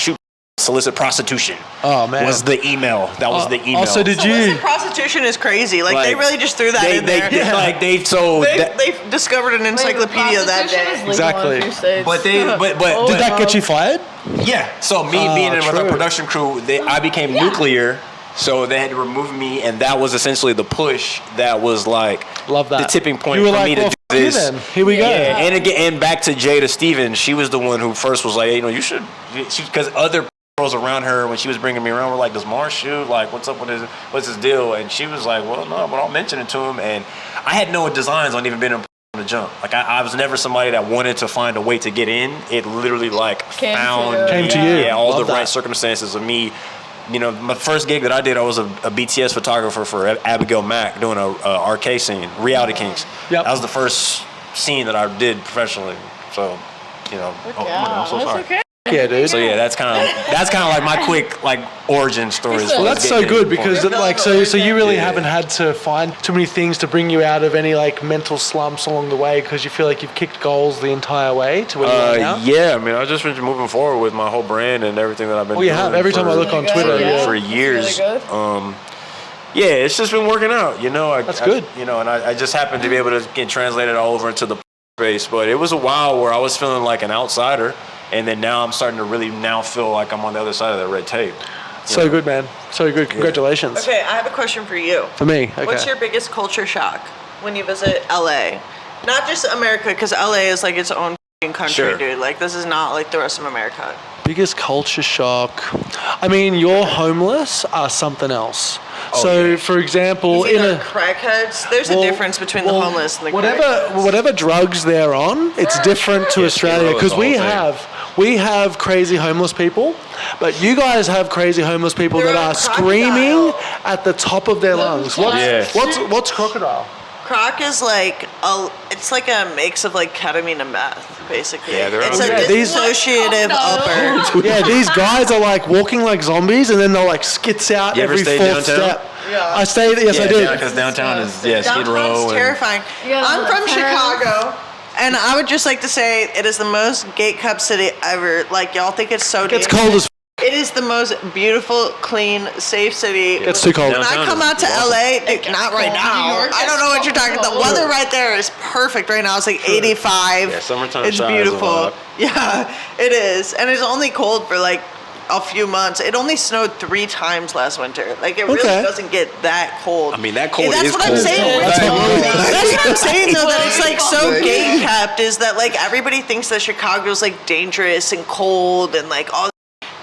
solicit prostitution. Oh man, was the email. That was the email. Also, did Solicit you? Prostitution is crazy. Like they really just threw that in there. They discovered an encyclopedia that day. Exactly. But did that get you fired? Yeah. So me being in with a production crew, I became nuclear. So they had to remove me, and that was essentially the push. That was like love that. The tipping point for me to do this. Then. Here we go. Yeah. And again, and back to Jada Stevens, she was the one who first was like, you should, because other girls around her when she was bringing me around were like, does Mars shoot? Like, what's up with this? What's his deal? And she was like, well, no, but I'll mention it to him. And I had no designs on even being in the jump. Like, I was never somebody that wanted to find a way to get in. It literally came to you. Yeah, all love the that. right circumstances of me. My first gig that I did, I was a BTS photographer for Abigail Mack doing a RK scene, Reality Kings. Yep. That was the first scene that I did professionally. So, I'm so sorry. Okay. Yeah, dude. So yeah, that's kind of like my quick origin story. Well, that's so good because so you really haven't had to find too many things to bring you out of any mental slumps along the way because you feel like you've kicked goals the entire way to where you are now. Yeah, I mean, I've just been moving forward with my whole brand and everything that I've been. Well, you have. Every time I look on Twitter, for years. Really good. Yeah, it's just been working out. That's good. And I just happened to be able to get translated all over into the space, but it was a while where I was feeling like an outsider. And then now I'm starting to really now feel like I'm on the other side of that red tape. So good, man. So good. Congratulations. Okay, I have a question for you. For me, okay. What's your biggest culture shock when you visit LA? Not just America, because LA is like its own country, dude. Like, this is not like the rest of America. Biggest culture shock. I mean, you're homeless are something else. For example, in a crackheads, there's a difference between the homeless and the crackheads. Whatever drugs they're on, it's different to Australia because we have crazy homeless people, but you guys have crazy homeless people that are screaming at the top of their lungs. What's crocodile? Croc is it's like a mix of ketamine and meth, basically. Yeah, it's a dissociative upper. Yeah, these guys are walking like zombies, and then they'll skits out every fourth step. Yeah. I stayed. Yes, I did. Because downtown is Skid Row. Downtown's terrifying. I'm from Chicago. And I would just like to say it is the most gate-kept city ever. Y'all think it's so dangerous. It's cold as It is the most beautiful, clean, safe city. It's too cold. When I come out to LA, not right now. I don't know what you're talking about. The weather right there is perfect right now. It's 85. Yeah, summertime. It's beautiful. Yeah, it is. And it's only cold for a few months. It only snowed 3 times last winter. Like, it really doesn't get that cold. I mean, that cold that's is what cold. I'm saying. That's That's what I'm saying, though, that it's, like, so gate-kept is that, like, everybody thinks that Chicago's, like, dangerous and cold and, like, all.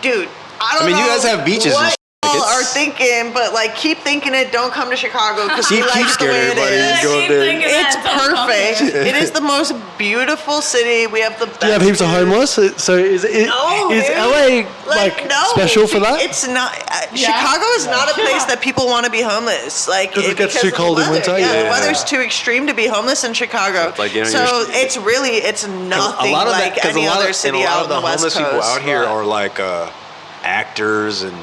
Dude, I don't know. I mean, you guys have beaches and shit. People are thinking, but like keep thinking it. Don't come to Chicago because we like keep it the way scaring it everybody. is. Go up there. It's perfect. It is the most beautiful city. We have the best. Do you have heaps of homeless? So is No, is dude. LA special for that? It's not. Chicago is not a place that people want to be homeless. Like Because it gets because too of the cold in weather. winter? Yeah, Yeah. the weather's too extreme to be homeless in Chicago. It's like, you know, so it's nothing like any other city out on the West Coast. A lot of the homeless people out here are like actors and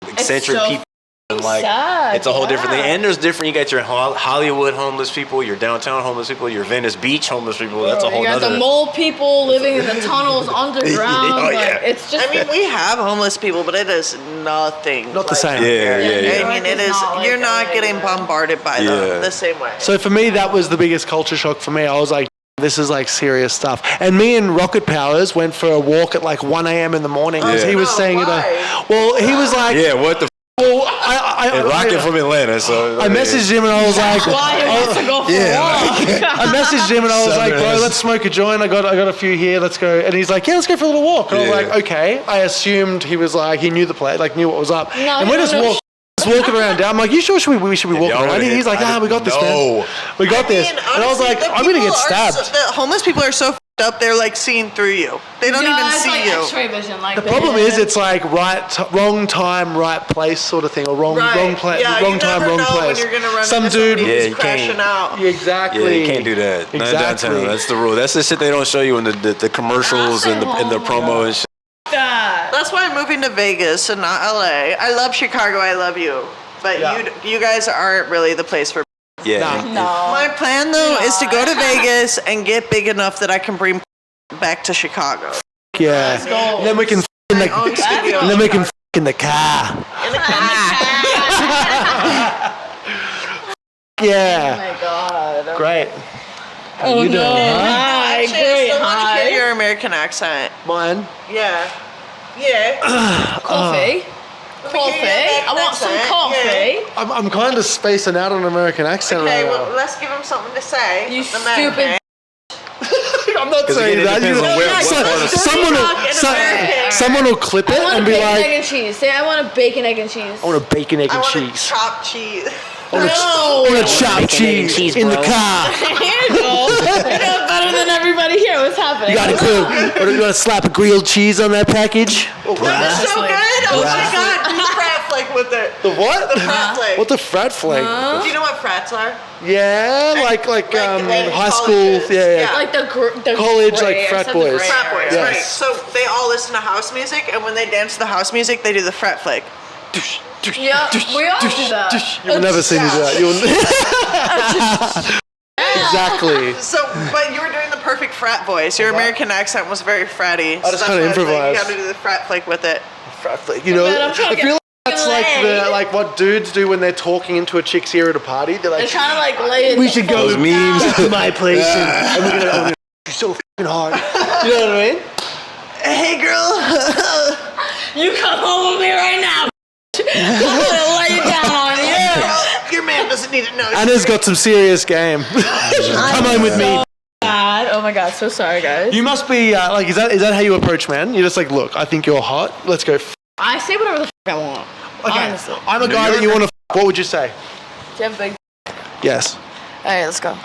eccentric people. And like sad, it's a whole different thing, and there's different. You got your Hollywood homeless people, your downtown homeless people, your Venice Beach homeless people. That's a whole You got nother. the mole people living in the tunnels underground. Oh, yeah. Like, it's just. I mean, we have homeless people, but it is nothing. Not the like same. Yeah. I mean, it is. You're not getting bombarded by them the same way. So for me, that was the biggest culture shock for me. I was like, this is like serious stuff. And me and Rocket Powers went for a walk at like 1 a.m. in the morning because he was saying well, he was like, what the. Well, Rocket from Atlanta, so I messaged him and I was like, Why he wants to go for a walk? I messaged him and I was like, bro, Southerners. let's smoke a joint. I got a few here. Let's go. And he's like, yeah, let's go for a little walk. And I was like, okay. I assumed he was like, he knew the place, like knew what was up. No, and we're just walking around down. I'm like, you sure we should be walking around? He's like, we got this, man. We got this. And I was like, I'm gonna get stabbed. The homeless people are so up. They're like seeing through you. They don't even see like you. X-ray vision. Like The problem is, it's like wrong time, right place sort of thing, or wrong place, wrong time, wrong place. When you're gonna run Some into dude, somebody who's crashing out. Exactly. Yeah, you can't do that. Not Exactly. downtown. That's the rule. That's the shit they don't show you in the commercials and the promo and shit. That's why I'm moving to Vegas and not LA. I love Chicago. I love you, but you guys aren't really the place for. Yeah. No. My plan though is to go to Vegas and get big enough that I can bring back to Chicago. Yeah. And then we can in the Own studio. and then we can in the car. In the car. Yeah. Oh my god. Great. Oh you no. doing, huh? Hi. Actually, I Great. still want to Hi. hear your American accent. Mine. Yeah. Yeah. Coffee. Coffee. I want some coffee. I'm kind of spacing out on American accent Okay, right well, now. let's give him something to say. You American. stupid. I'm not 'Cause saying again, it that. depends on what part of- Someone will clip it I want and a be bacon, like, egg, and cheese. Say, I want a bacon, egg, and cheese. I want a bacon, egg, I and want cheese. chopped cheese. I want a chopped cheese in the car. Here you go. You're doing better than everybody here. What's happening? You got to cook. You want to slap a grilled cheese on that package? That is so good. Oh my god. Do frat flake with it. The what? The frat flake. What the frat flake? Do you know what frats are? Yeah, like high school. colleges. Yeah. Like the College, gray, like I frat said the boys. gray Frat boys, area. Yes. right. So they all listen to house music, and when they dance to the house music, they do the frat flake. Yeah, we all do that. You'll never see me do that. Exactly. So, but you were doing the perfect frat voice. Your American accent was very fratty. I just kinda improvised. You got to do the frat flake with it. Frat flake. You know, Man, I'm trying I to feel get like that's like what dudes do when they're talking into a chick's ear at a party. They're They're like, trying to like lay it. we should go Those memes. to my place and we're gonna you're so fucking hard. You know what I mean? Hey, girl. You come home with me right now. I'm gonna lay it down on you. Girl, your man doesn't need to know. Anna's got some serious game. Come home with me. God. Oh my god. So sorry, guys. You must be like, is that how you approach men? You're just like, look, I think you're hot. Let's go. I say whatever the I want. Honestly. I'm a guy that you want to. What would you say? Do you have a big? Yes. Alright, let's go.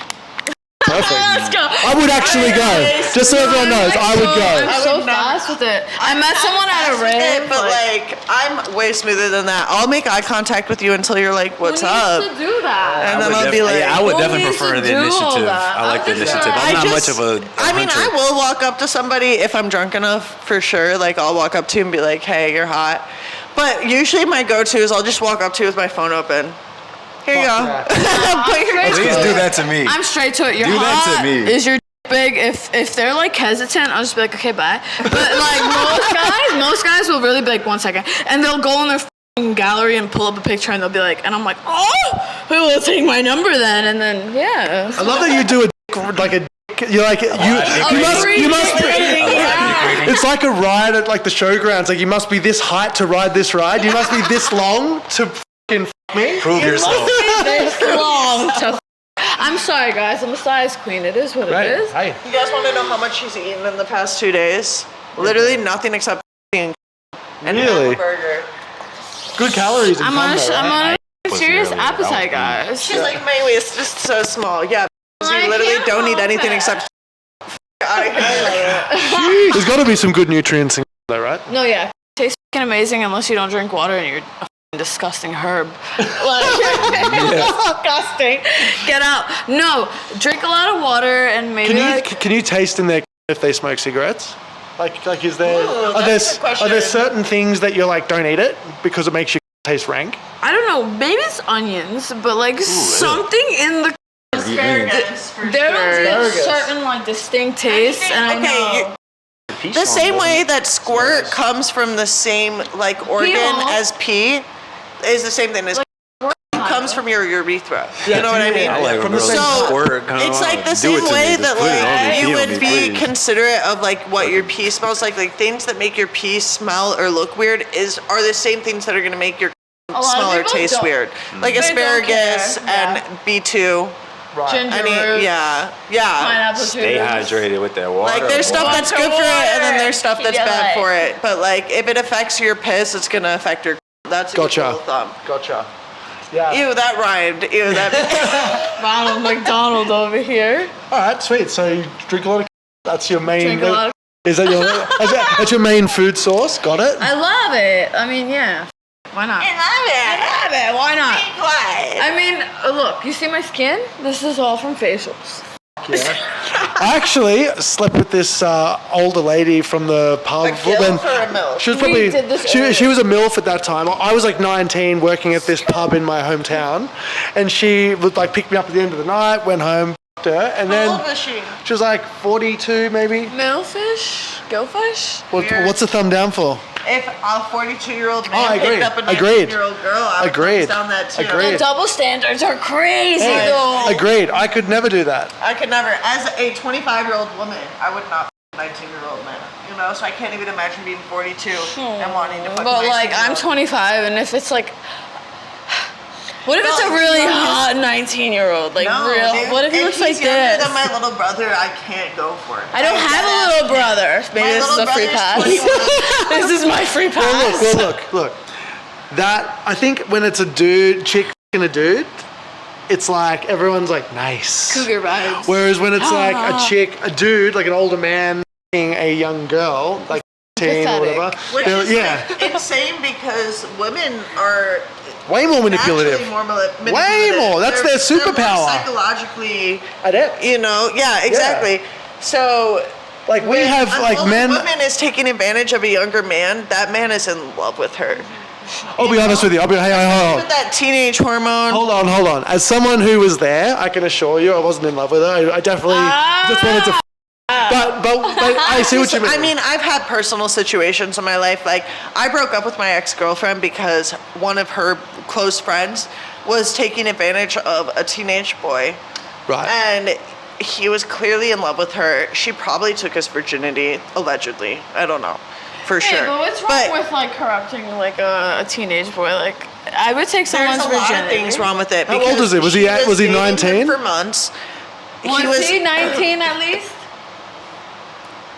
Perfect. Let's go. I would actually go. Just so everyone knows, I would I'm go. so fast with it. I met someone at a rave, But like, I'm way smoother than that. I'll make eye contact with you until you're like, "What's who up?" needs to do that? And then I'll be like, I would Who definitely needs prefer to the do all initiative. that? I like the I'm initiative. I'm not much of a I mean, I hunter. will walk up to somebody if I'm drunk enough, for sure. Like, I'll walk up to you and be like, "Hey, you're hot." But usually my go-to is I'll just walk up to you with my phone open. Here you go. Put your- Please do that to me. I'm straight to it. You're Do that to hot. me. Is your big? If they're like hesitant, I'll just be like, okay, bye. But like most guys will really be like, 1 second, and they'll go in their f***ing gallery and pull up a picture, and they'll be like, and I'm like, oh, who will take my number then? And then yeah. I love that you do a dick You're like you must. It's like a ride at like the showgrounds. Like you must be this height to ride this ride. You must be this long to fucking me. Prove yourself. This long to. I'm sorry, guys. I'm a size queen. It is what it is. Hey. You guys want to know how much she's eaten in the past 2 days? Literally nothing except and Really? a burger. Good calories. I'm on a serious appetite, guys. She's like, my waist is so small. Yeah, you literally don't eat anything except There's got to be some good nutrients in there, right? No, yeah. Tastes fucking amazing unless you don't drink water and you're a disgusting herb. Disgusting. Get out. No, drink a lot of water and maybe Can you taste in there if they smoke cigarettes? Like is there Ooh, are that's a good there question. certain things that you're like don't eat it because it makes you taste rank? I don't know, maybe it's onions, but like something in the asparagus for there sure. is a certain like distinct taste, and I know. The same way that squirt comes from the same like organ Pee-hole. as pee is the same thing as comes from your urethra. You know what I mean? I like From the girls same So squirt, kinda it's like the do same it to me, way just that put it on me, like you pee on would me, be please. considerate of like what your pee smells like things that make your pee smell or look weird are the same things that are going to make your lot of smell or people taste don't- weird. Like they don't asparagus care, yeah. and B2. Ginger Any root, yeah. pineapple Stay juice. hydrated with that water. Like there's stuff that's good for it and then there's stuff that's Yeah, bad like- for it. But like if it affects your piss, it's gonna affect your that's a good Gotcha. rule of thumb. Gotcha. Yeah. Ew, that rhymed. Ew, that Ronald McDonald over here. All right, sweet. So you drink a lot of. That's your main. Drink a lot of- Is that your? That's your main food source? Got it. I love it. I mean, yeah. Why not? I love it. Why not? I mean, look, you see my skin? This is all from facials. I actually slept with this older lady from the pub. A gilf or a milf? She was We probably did this she earlier. was a MILF at that time. I was like 19 working at this pub in my hometown, and she would like pick me up at the end of the night, went home, f***ed her, and How then old was she? she was like 42 maybe. Millfish? Gillfish? What's the thumb down for? If a 42-year-old I man agree. picked up a Agreed. 19-year-old girl, I would Agreed. thumbs down that too. Agreed. The double standards are crazy, Hey, though. agreed. I could never do that. I could never, as a 25-year-old woman, I would not f- a 19-year-old man. You know, so I can't even imagine being 42 and wanting to fuck a But like, I'm 19-year-old. 25, and if it's like, what if it's a No, really no, hot 19-year-old? Like, No, real? dude. What if he looks like he's younger this? than my little brother, I can't go for it. I don't have a little brother. Maybe My this is little a free pass. brother's 21. This is my free pass. Well, look. That I think when it's a chick and a dude, it's like everyone's like nice. Cougar vibes. Whereas when it's like a dude, like an older man, a young girl, like teen or Pathetic. whatever. Which they're- is yeah, like, insane because women are way more manipulative. actually more manipulative. Way more. That's their They're superpower. more psychologically, Adept. you know, yeah, exactly. So Like we when have an like older men. woman is taking advantage of a younger man, that man is in love with her. I'll be honest with you. Hey, hold on. With that teenage hormone. Hold on. As someone who was there, I can assure you, I wasn't in love with her. I definitely just wanted to. But I see what you mean. I mean, I've had personal situations in my life. Like, I broke up with my ex-girlfriend because one of her close friends was taking advantage of a teenage boy. right? And he was clearly in love with her. She probably took his virginity, allegedly. I don't know. For Hey, sure. but what's wrong with like corrupting like a teenage boy? Like, I would take someone's There's a lot virginity. of things wrong with it. How because old is he? Was he dating him 19? For months. Was he 19 at least?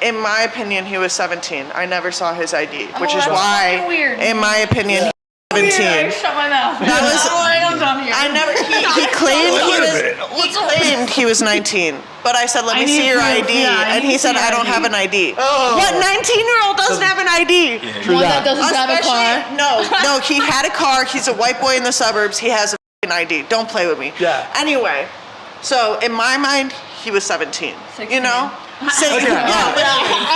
In my opinion, he was 17. I never saw his ID, which is that's why, fucking weird. in my opinion, he was 17. Shut my mouth. That was- I'm done here. I never. He claimed he was 19, but I said, "Let I me need see your proof. ID," Yeah, I and need he to said, see "I don't ID. have an ID." Oh. What 19-year-old doesn't have an ID? True One that. that doesn't have a car. No, he had a car. He's a white boy in the suburbs. He has a f***ing ID. Don't play with me. Yeah. Anyway, so in my mind, he was 17. 16. You know? Okay, Yeah, but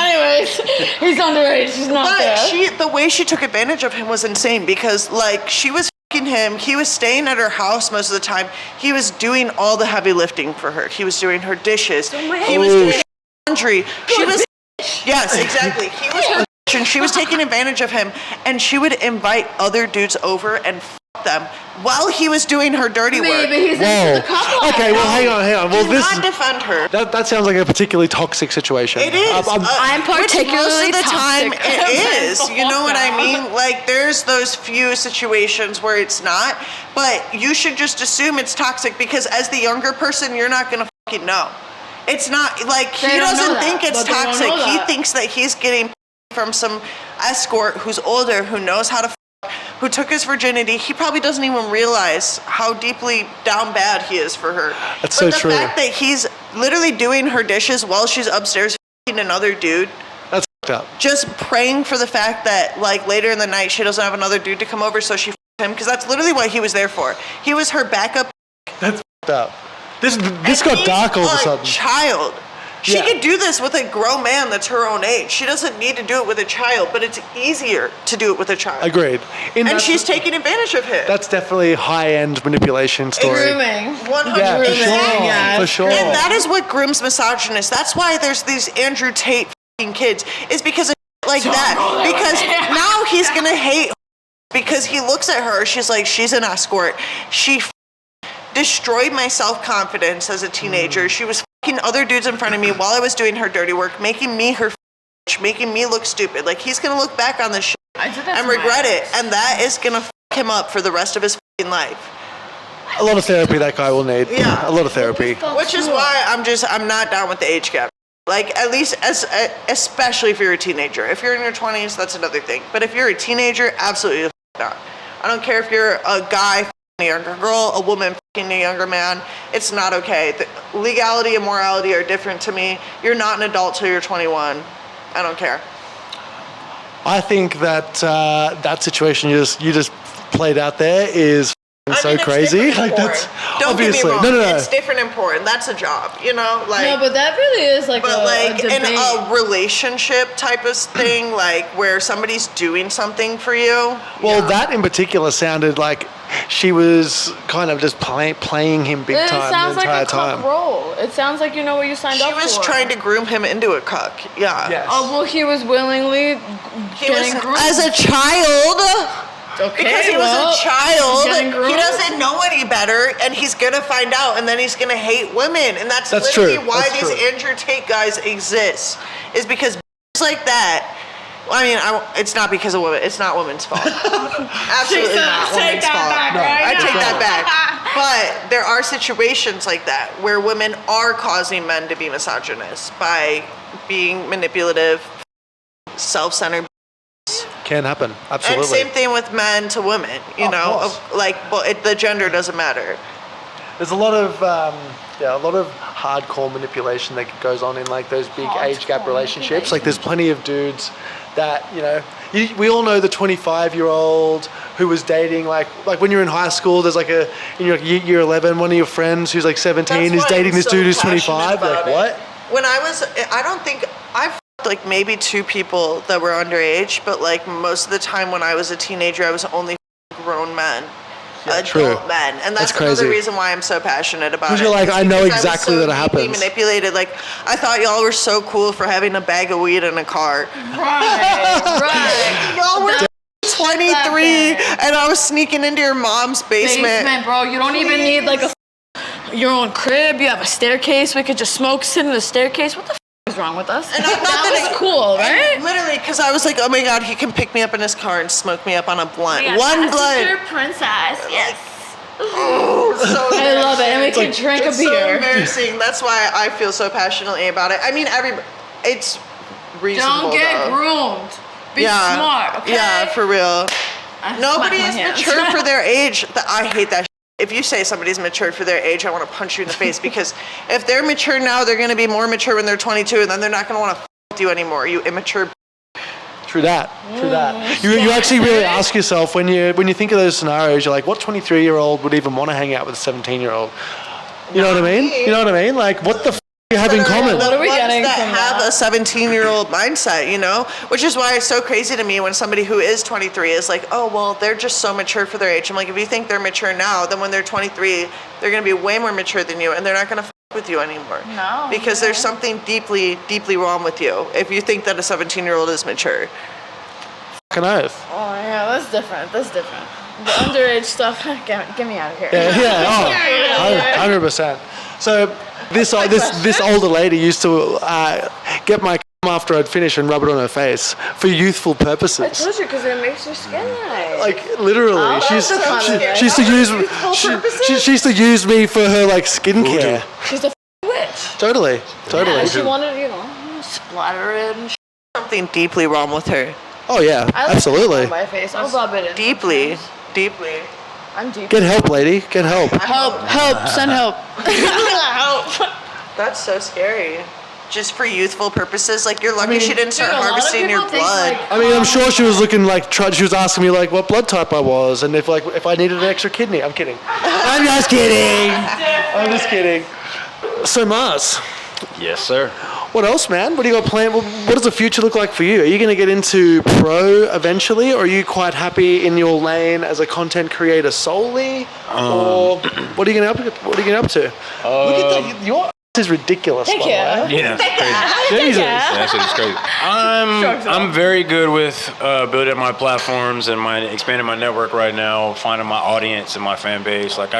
Anyways, he's underage. He's not But there. the way she took advantage of him was insane because, like, she was f***ing him. He was staying at her house most of the time. He was doing all the heavy lifting for her. He was doing her dishes. He was doing her laundry. She was, yes, exactly. He was her bitch, and she was taking advantage of him. And she would invite other dudes over and f them while he was doing her dirty work. Maybe he's into the couple. Okay, well, hang on. Well, Do not defend her. that sounds like a particularly toxic situation. It is. I'm particularly which most of the time toxic. it is. You know what I mean? Like, there's those few situations where it's not, but you should just assume it's toxic because as the younger person, you're not gonna fucking know. It's not like he doesn't think it's toxic. He thinks that he's getting from some escort who's older, who knows how to who took his virginity. He probably doesn't even realize how deeply down bad he is for her. That's so true. But the fact that he's literally doing her dishes while she's upstairs f***ing another dude. That's fucked up. Just praying for the fact that like later in the night she doesn't have another dude to come over so she f***ed him, because that's literally what he was there for. He was her backup. That's fucked up. This got dark all of a sudden. Child. She could do this with a grown man that's her own age. She doesn't need to do it with a child, but it's easier to do it with a child. Agreed. And she's taking advantage of him. That's definitely high-end manipulation story. Grooming. 100%. Yeah, for sure. And that is what grooms misogynists. That's why there's these Andrew Tate f***ing kids. Is because of like that. Because now he's going to hate because he looks at her. She's like, she's an escort. She destroyed my self-confidence as a teenager. She was fucking other dudes in front of me while I was doing her dirty work, making me her making me look stupid. Like, he's gonna look back on this shit and regret it, and that is gonna fuck him up for the rest of his fucking life. A lot of therapy that guy will need. Yeah. A lot of therapy. Which is why I'm not down with the age gap. Like, at least especially if you're a teenager. If you're in your 20s, that's another thing. But if you're a teenager, absolutely not. I don't care if you're a guy a younger girl, a woman fucking a younger man. It's not okay. The legality and morality are different to me. You're not an adult till you're 21. I don't care. I think that that situation you just played out there is so crazy. Like, that's don't obviously get me wrong. No. It's different and important. That's a job, you know. Like, no, but that really is like but like a in a relationship type of thing, like where somebody's doing something for you. Well, that in particular sounded like she was kind of just playing him big time the entire time. Cuck role. It sounds like you know what you signed up for. She was trying to groom him into a cuck. Yeah. Yes. Oh well, he was willingly getting groomed as a child. Okay, because he was a child, he doesn't know any better, and he's gonna find out, and then he's gonna hate women, and that's literally true. why That's these true. Andrew Tate guys exist, is because like that. I mean, it's not because of women. It's not women's fault. Absolutely not women's fault. I take that back. But there are situations like that where women are causing men to be misogynist by being manipulative, self-centered. Can happen, absolutely. And same thing with men to women, you know, the gender doesn't matter. There's a lot of hardcore manipulation that goes on in like those big age gap relationships. Like, there's plenty of dudes that, you know, we all know the 25-year-old who was dating like when you're in high school. There's like in your year 11, one of your friends who's like 17 is dating this dude who's 25. Like, what? When I don't think I've like maybe 2 people that were underage, but like most of the time when I was a teenager, I was only grown men. Adult men, and that's another reason why I'm so passionate about it. Because you're like, I know exactly that it happens. Manipulated. Like, I thought y'all were so cool for having a bag of weed in a car. Right. Y'all were 23, and I was sneaking into your mom's basement. Bro. You don't even need like your own crib. You have a staircase. We could just sit in the staircase. What the is wrong with us? And that was cool, right? Literally, because I was like, oh my god, he can pick me up in his car and smoke me up on a blunt. Yeah, One blunt. Your princess, yes. Oh, so I love it, and we can drink a beer. So embarrassing. That's why I feel so passionately about it. I mean, it's reasonable. Don't get groomed. Be smart, okay? Yeah, for real. Nobody is mature for their age. I hate that. If you say somebody's matured for their age, I want to punch you in the face, because if they're mature now, they're going to be more mature when they're 22, and then they're not going to want to with you anymore, you immature. True that. You actually really ask yourself when you think of those scenarios, you're like, what 23-year-old would even want to hang out with a 17-year-old? You know what I mean? You know what I mean? Like, what the you have in common? What are we getting that from have that? a 17-year-old mindset, you know? Which is why it's so crazy to me when somebody who is 23 is like, oh, well, they're just so mature for their age. I'm like, if you think they're mature now, then when they're 23, they're going to be way more mature than you, and they're not going to with you anymore. No. Because there's something deeply, deeply wrong with you if you think that a 17-year-old is mature. Fucking oath. Oh, yeah, that's different. the underage stuff. Get me out of here. Yeah, 100%. So this older lady used to get my after I'd finish and rub it on her face for youthful purposes. I told you because it makes your skin nice. Like literally, she used to use me for her like skincare. She's a witch. Totally. Yeah, she wanted, splatter it and Something deeply wrong with her. Oh yeah, I like absolutely. it on my face. I'll rub it in. Deeply. I'm deep. Get help, lady. Get help. Help! Send help! Help. That's so scary. Just for youthful purposes, like you're lucky she didn't start harvesting your blood. I mean, I'm sure she was looking like she was asking me like what blood type I was and if I needed an extra kidney. I'm kidding. I'm just kidding. So Mars. Yes, sir. What else, man? What do you got planned? What does the future look like for you? Are you going to get into pro eventually, or are you quite happy in your lane as a content creator solely? Or what are you going to up to? Look at that. Your ass is ridiculous. Thank by you. the way. Yeah, that's crazy. Jesus. Yeah, that shit is crazy. I'm very good with building my platforms and expanding my network right now, finding my audience and my fan base. Like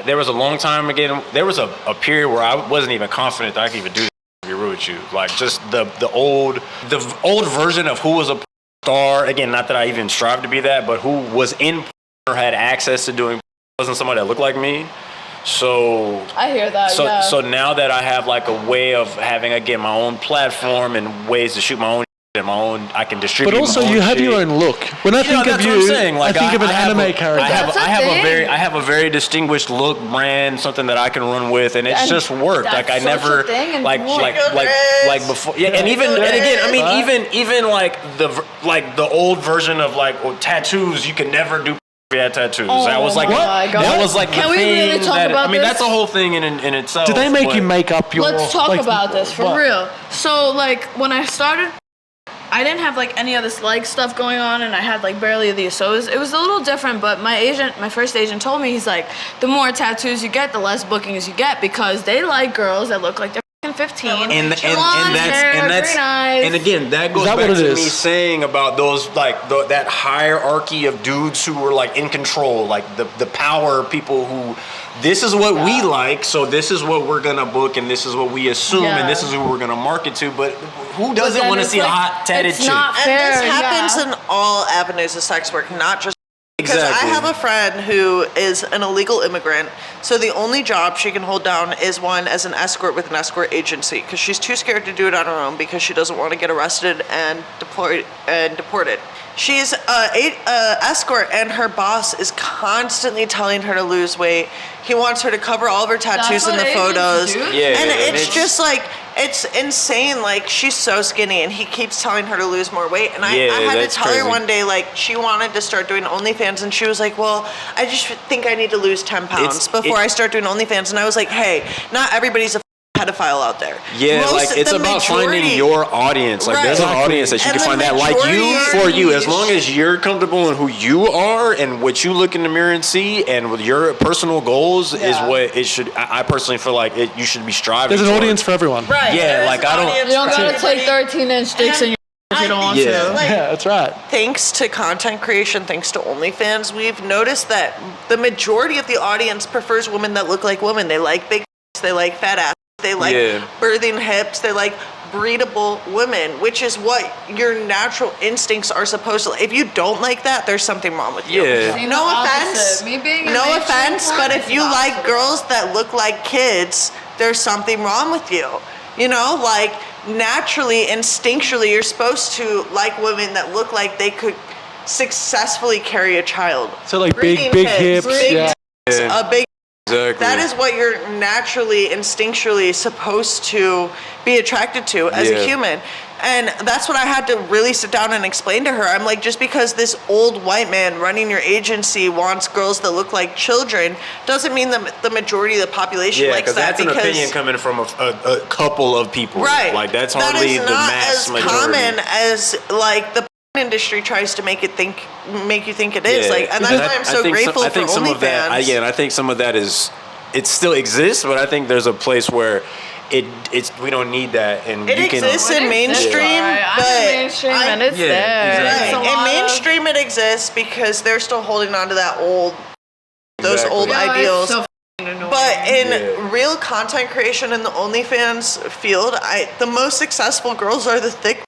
there was a long time again. There was a period where I wasn't even confident that I could even do this. To be real with you, like just the old version of who was a star. Again, not that I even strive to be that, but who was in or had access to doing wasn't somebody that looked like me. So I hear that. So now that I have like a way of having again my own platform and ways to shoot my own and I can distribute. But also, you have your own look. When I think of you, I think of an anime character. I have a very distinguished look, brand, something that I can run with, and it's just worked. Like I never like before. Yeah, and again, I mean, even like the old version of like tattoos, you can never do. Had tattoos. That was like that was like Can the we thing really talk that about I mean this? that's a whole thing in itself. Did they make you make up your? Let's talk about this for what? real. So like when I started, I didn't have like any of this like stuff going on, and I had like barely these. So it was a little different. But my first agent told me, he's like, the more tattoos you get, the less bookings you get, because they like girls that look like they're 15 and that's green eyes. And again that goes back to me saying about those like that hierarchy of dudes who were like in control, like the power people who this is what we like, so this is what we're gonna book, and this is what we assume, and this is who we're gonna market to. But who doesn't want to see a hot tatted chick? Not and fair, this happens in all avenues of sex work, not just. Because I have a friend who is an illegal immigrant, so the only job she can hold down is one as an escort with an escort agency, because she's too scared to do it on her own because she doesn't want to get arrested and deported. She's an escort, and her boss is constantly telling her to lose weight. He wants her to cover all of her tattoos in the photos. And it's just like, it's insane. Like, she's so skinny, and he keeps telling her to lose more weight. And I had to tell her one day, like, she wanted to start doing OnlyFans, and she was like, well, I just think I need to lose 10 pounds before I start doing OnlyFans. And I was like, hey, not everybody's a pedophile out there. Yeah, like it's about finding your audience. Like there's an audience that you can find that like you for you. As long as you're comfortable in who you are and what you look in the mirror and see, and with your personal goals is what it should. I personally feel like you should be striving. There's an for. audience for everyone. Right. Yeah, like You don't gotta take 13-inch dicks in your if you don't want to. Like, Yeah, that's right. Thanks to content creation, thanks to OnlyFans, we've noticed that the majority of the audience prefers women that look like women. They like big, they like fat ass. They like birthing hips. They like breedable women, which is what your natural instincts are supposed to. If you don't like that, there's something wrong with you. Yeah. No offense. Me being No offense, but if you like girls that look like kids, there's something wrong with you. You know, like naturally, instinctually, you're supposed to like women that look like they could successfully carry a child. So like Breeding big hips. a big. Exactly. That is what you're naturally, instinctually supposed to be attracted to as a human. And that's what I had to really sit down and explain to her. I'm like, just because this old white man running your agency wants girls that look like children doesn't mean the majority of the population likes that. That's an opinion coming from a couple of people. Right. Like that's hardly the mass majority. That is not as common as like the industry tries to make you think it is. Like, and that's why I'm so grateful for OnlyFans. I think some of that it still exists, but I think there's a place where we don't need that, and it exists in mainstream, I'm but in mainstream and it's there. exactly. in mainstream it exists because they're still holding on to those old ideals. So annoying. But in real content creation in the OnlyFans field, the most successful girls are the thick.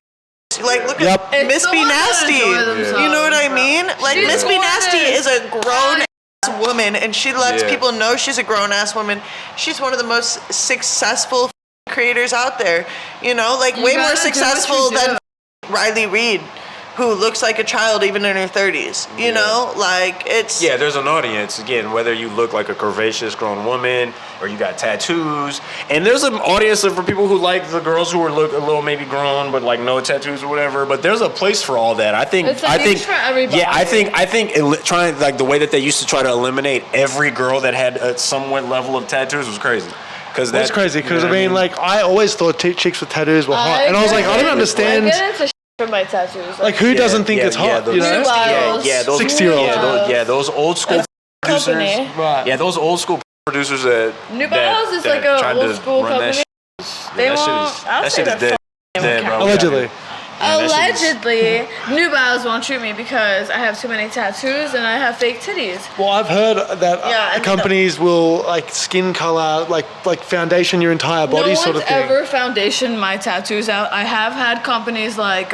Like, look at Miss B Nasty. You know what I mean? Like, Miss B Nasty is a grown ass woman, and she lets people know she's a grown ass woman. She's one of the most successful creators out there. You know, like way more successful than Riley Reid, who looks like a child even in her 30s. You know, like it's... Yeah, there's an audience, again, whether you look like a curvaceous grown woman or you got tattoos. And there's an audience for people who like the girls who look a little maybe grown but like no tattoos or whatever. But there's a place for all that. I think for everybody. Yeah, I think trying, like, the way that they used to try to eliminate every girl that had a somewhat level of tattoos was crazy. That's crazy, because I mean, like, I always thought chicks with tattoos were hot. And I was like, I don't understand... I get into for my tattoos. Like, who doesn't think it's hot, those, you know? Those 60-year-olds. those old school producers. Right. Yeah, those old school producers that... New Balance is like a old school company. They won't... That shit is dead, bro. Allegedly. Allegedly, New Balance won't treat me because I have too many tattoos and I have fake titties. Well, I've heard that companies will, like, skin color, like foundation your entire body sort of thing. No one's ever foundation my tattoos out. I have had companies like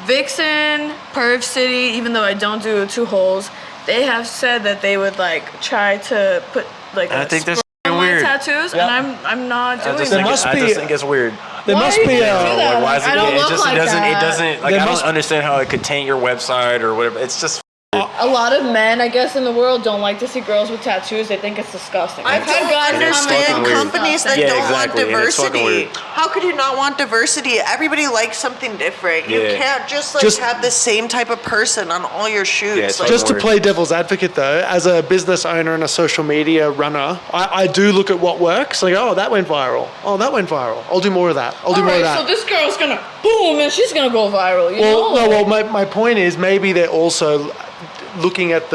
Vixen, Perv City, even though I don't do 2 holes, they have said that they would, like, try to put, like, I think that's on my weird. tattoos, and I'm not doing that. I just think it's weird. There must be why is it? I don't look like that. It doesn't. Like, I don't understand how it could taint your website or whatever. It's just. A lot of men, I guess, in the world don't like to see girls with tattoos. They think it's disgusting. I don't understand companies that don't want diversity. How could you not want diversity? Everybody likes something different. You can't just have the same type of person on all your shoots. Just to play devil's advocate, though, as a business owner and a social media runner, I do look at what works. Like, oh, that went viral. Oh, that went viral. I'll do more of that. I'll do more of that. So this girl's gonna boom, and she's gonna go viral. You know? No. Well, my point is maybe they're also looking at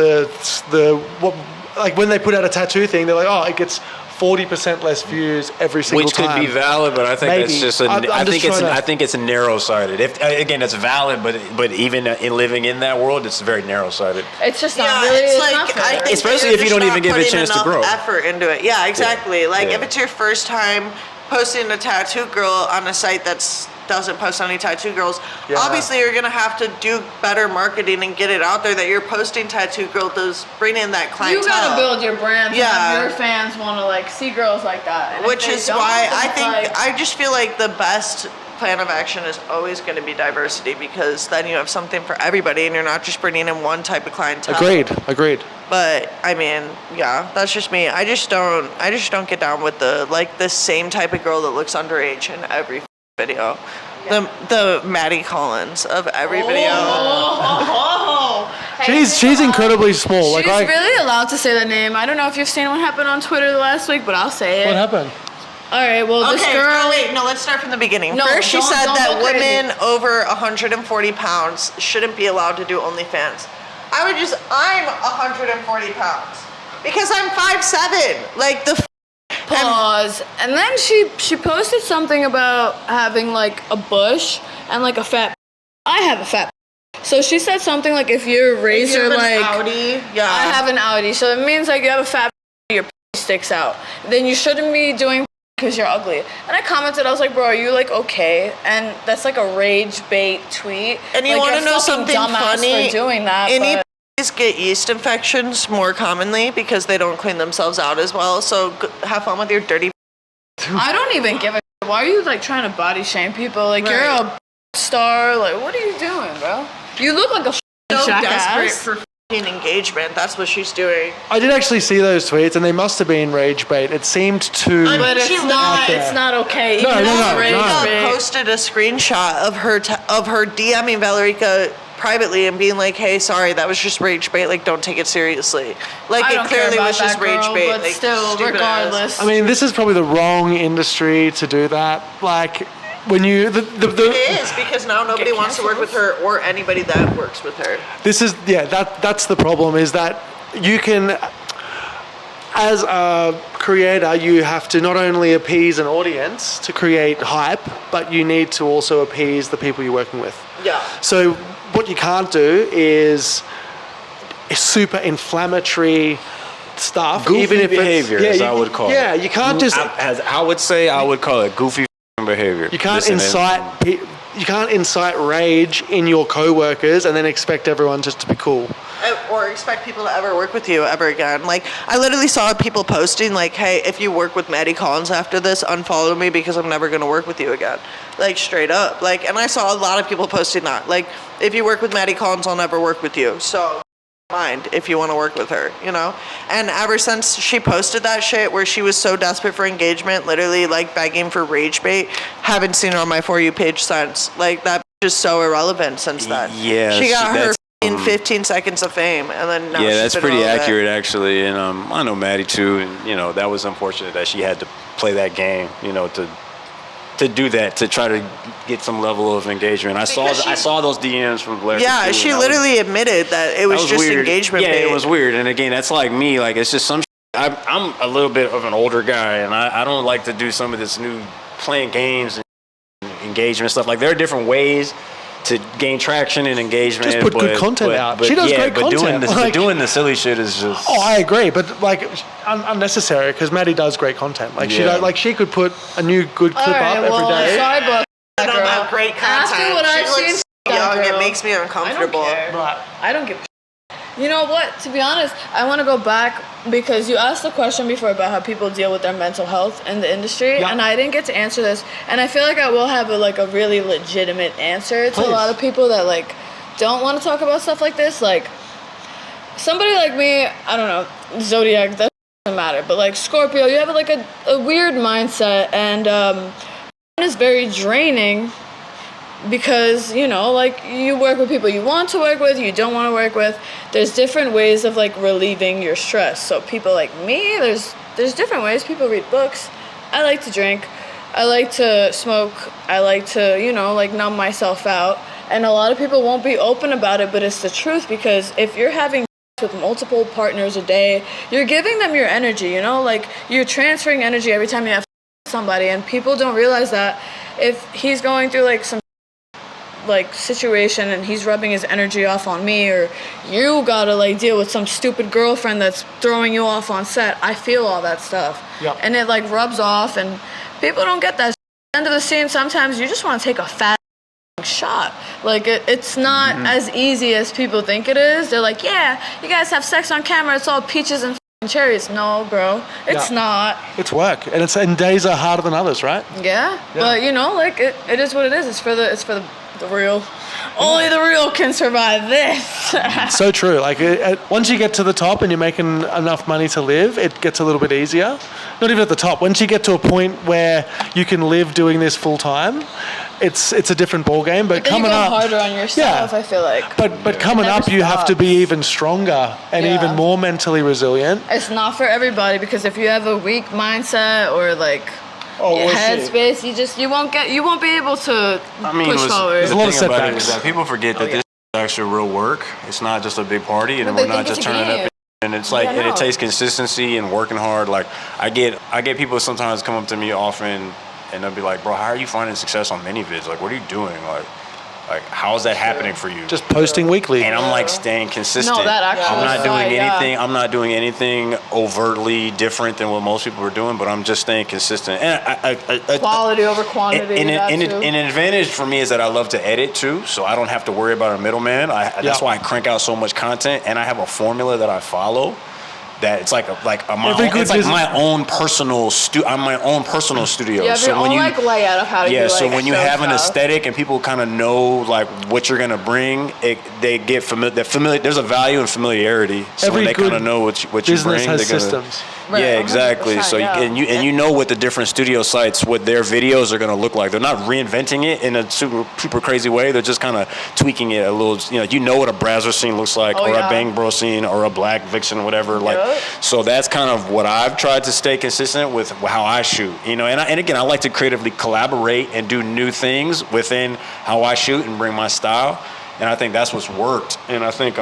like when they put out a tattoo thing, they're like, oh, it gets 40% less views every single time. Which could be valid, but I think that's just I think it's narrow-sighted. If again, it's valid, but even in living in that world, it's very narrow-sighted. It's just not really. It's like, I think especially if you don't even give it a chance to grow. Effort into it. Yeah, exactly. Like if it's your first time posting a tattoo girl on a site that's doesn't post any tattoo girls, obviously you're gonna have to do better marketing and get it out there that you're posting tattoo girls to bring in that clientele. You gotta build your brand. Yeah, your fans want to like see girls like that. And which is why I think I just feel like the best plan of action is always going to be diversity, because then you have something for everybody and you're not just bringing in one type of clientele. Agreed. But I mean, yeah, that's just me. I just don't get down with the same type of girl that looks underage in every video. Yeah. The Maddie Collins of every video. She's incredibly small. She's really allowed to say that name. I don't know if you've seen what happened on Twitter last week, but I'll say it. What happened? All right, well, this girl... let's start from the beginning. First, she said that women over 140 pounds shouldn't be allowed to do OnlyFans. I'm 140 pounds. Because I'm 5'7". Like, Pause. And then she posted something about having, like, a bush and, like, a fat... I have a fat... So she said something like, if you're razor, like... Audi, yeah. I have an Audi. So it means, like, you have a fat... your sticks out. Then you shouldn't be doing... because you're ugly. And I commented, I was like, bro, are you like okay? And that's like a rage bait tweet. And you want to know something funny? For doing that, any boys get yeast infections more commonly because they don't clean themselves out as well. So have fun with your dirty. I don't even give a shit. Why are you like trying to body shame people? Like you're a star. Like what are you doing, bro? You look like a so jackass. Desperate for engagement. That's what she's doing. I did actually see those tweets, and they must have been rage bait. It seemed too. But it's not. It's not okay. No. Posted a screenshot of her DMing Valerica privately and being like, "Hey, sorry, that was just rage bait. Like, don't take it seriously. Like, it clearly was just rage bait. But like, still, regardless. I mean, this is probably the wrong industry to do that. Like. When you it is because now nobody wants to work with her or anybody that works with her. This is that's the problem, is that you can as a creator, you have to not only appease an audience to create hype, but you need to also appease the people you're working with. Yeah. So what you can't do is super inflammatory stuff. Goofy even if behavior, as I would call it. Yeah, you can't just... As I would say, I would call it goofy behavior. You can't incite rage in your co-workers and then expect everyone just to be cool. Or expect people to ever work with you ever again. Like, I literally saw people posting, like, hey, if you work with Maddie Collins after this, unfollow me because I'm never going to work with you again. Like, straight up. Like, and I saw a lot of people posting that. Like, if you work with Maddie Collins, I'll never work with you. So, mind if you want to work with her, you know? And ever since she posted that shit where she was so desperate for engagement, literally, like, begging for rage bait, haven't seen her on my For You page since. Like, that is so irrelevant since then. Yeah. She got her in 15 seconds of fame, and then now yeah, that's pretty irrelevant. accurate actually. And I know Maddie too, and you know that was unfortunate that she had to play that game, you know, to do that, to try to get some level of engagement. I saw those DMs from Blair. Yeah, she literally admitted that it was just weird. engagement Yeah, bait. it was weird. And again, that's like me. Like it's just some. I'm a little bit of an older guy, and I don't like to do some of this new playing games and engagement stuff. Like there are different ways to gain traction and engagement. Just put good content out. She does great content. Doing the silly shit is just... Oh, I agree, but like unnecessary because Maddie does great content. Like she could put a new good clip up every day. Sorry, but I don't have great content. After what I've seen, young, it makes me uncomfortable. I don't give a You know what? To be honest, I want to go back because you asked the question before about how people deal with their mental health in the industry, and I didn't get to answer this. And I feel like I will have a really legitimate answer to a lot of people that like don't want to talk about stuff like this. Like somebody like me, I don't know, Zodiac, that doesn't matter. But like Scorpio, you have like a weird mindset, and it's very draining. Because, you know, like, you work with people you want to work with, you don't want to work with. There's different ways of, like, relieving your stress. So people like me, there's different ways. People read books. I like to drink. I like to smoke. I like to, you know, like, numb myself out. And a lot of people won't be open about it, but it's the truth. Because if you're having with multiple partners a day, you're giving them your energy, you know? Like, you're transferring energy every time you have somebody. And people don't realize that if he's going through, like, some like situation and he's rubbing his energy off on me, or you gotta like deal with some stupid girlfriend that's throwing you off on set, I feel all that stuff. And it like rubs off, and people don't get that. At the end of the scene, sometimes you just want to take a fat shot. Like it's not as easy as people think it is. They're like, yeah, you guys have sex on camera, it's all peaches and cherries. No, bro, it's not. It's work, and days are harder than others, right? Yeah. But you know, like it is what it is. It's for the real. Only the real can survive this. So true. Like once you get to the top and you're making enough money to live, it gets a little bit easier. Not even at the top. Once you get to a point where you can live doing this full time, it's a different ball game. But coming up, harder on yourself. I feel like. But coming up, you have to be even stronger and even more mentally resilient. It's not for everybody, because if you have a weak mindset or like headspace, you won't be able to push forward. There's a lot of setbacks. That people forget that this is actually real work. It's not just a big party, and we're not just turning up. And it's like, and it takes consistency and working hard. Like I get people sometimes come up to me often, and they'll be like, "Bro, how are you finding success on mini vids? Like, what are you doing? Like, how is that happening for you?" Just posting weekly. And I'm like staying consistent. No, that actually I'm not doing anything overtly different than what most people are doing, but I'm just staying consistent. And quality over quantity. And an advantage for me is that I love to edit too, so I don't have to worry about a middleman. That's why I crank out so much content, and I have a formula that I follow. That it's like my own personal I'm my own personal studio. Yeah, so when you like layout of how to do, so like, when you have an aesthetic and people kind of know like what you're gonna bring, they get familiar. There's a value in familiarity. So when they kind of know what you bring, business has systems. Right, yeah, exactly. So you know what the different studio sites, what their videos are gonna look like. They're not reinventing it in a super crazy way. They're just kind of tweaking it a little. You know what a Brazzers scene looks like, or a Bang Bro scene, or a Black Vixen, whatever. Like. So that's kind of what I've tried to stay consistent with how I shoot, you know. And again, I like to creatively collaborate and do new things within how I shoot and bring my style. And I think that's what's worked. And I think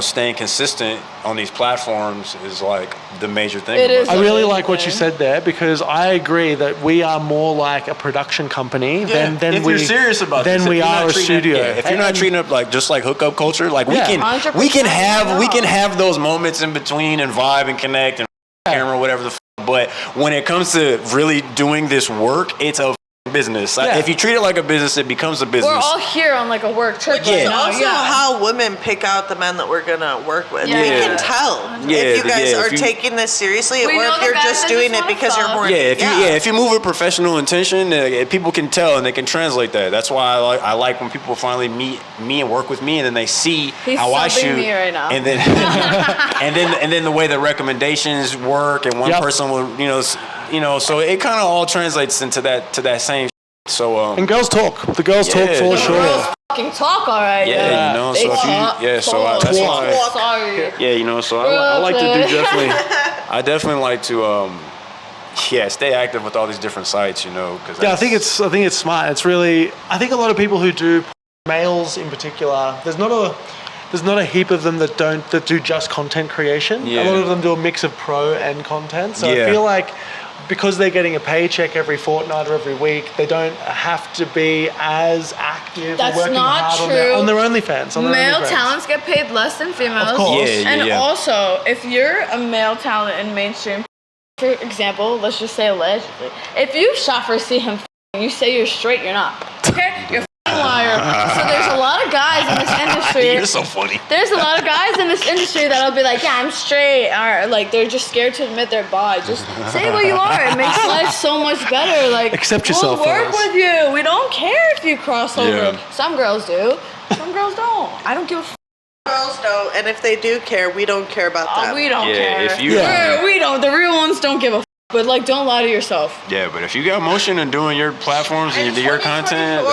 staying consistent on these platforms is like the major thing. It is. I really like what you said there, because I agree that we are more like a production company than if we, you're serious about than this, we are a studio. If you're not treating it like just like hookup culture, like we can 100%, have those moments in between and vibe and connect and camera, whatever the. But when it comes to really doing this work, it's a business. If you treat it like a business, it becomes a business. We're all here on like a work trip. Which is also how women pick out the men that we're gonna work with. Yeah. We can tell if you guys are taking this seriously, or if you're just doing it because you're more. If you move with professional intention, people can tell and they can translate that. That's why I like when people finally meet me and work with me, and then they see how I shoot, me right now. and then and then the way the recommendations work, and one person will so it kind of all translates into that same. So and girls talk. The girls talk for sure. Girls fucking talk, all right. So that's why. Sorry. So I like to do I definitely like to stay active with all these different sites, because I think it's smart. It's really, I think a lot of people who do, males in particular, there's not a heap of them that do just content creation. A lot of them do a mix of pro and content. So I feel like, because they're getting a paycheck every fortnight or every week, they don't have to be as active or working hard on their OnlyFans. Male talents get paid less than females. Of course. And also, if you're a male talent in mainstream, for example, let's just say allegedly, if you shot for see him, you say you're straight, you're not. Okay? You're a liar. So there's a lot of guys in this industry. You're so funny. There's a lot of guys in this industry that'll be like, yeah, I'm straight, or like they're just scared to admit they're bi. Just say what you are. It makes life so much better. Like, accept yourself. We'll work with you. We don't care if you cross over. Yeah. Some girls do. Some girls don't. I don't give a Girls don't, and if they do care, we don't care about that. We don't care. If you, we don't. The real ones don't give a but like, don't lie to yourself. Yeah, but if you got motion and doing your platforms and your content,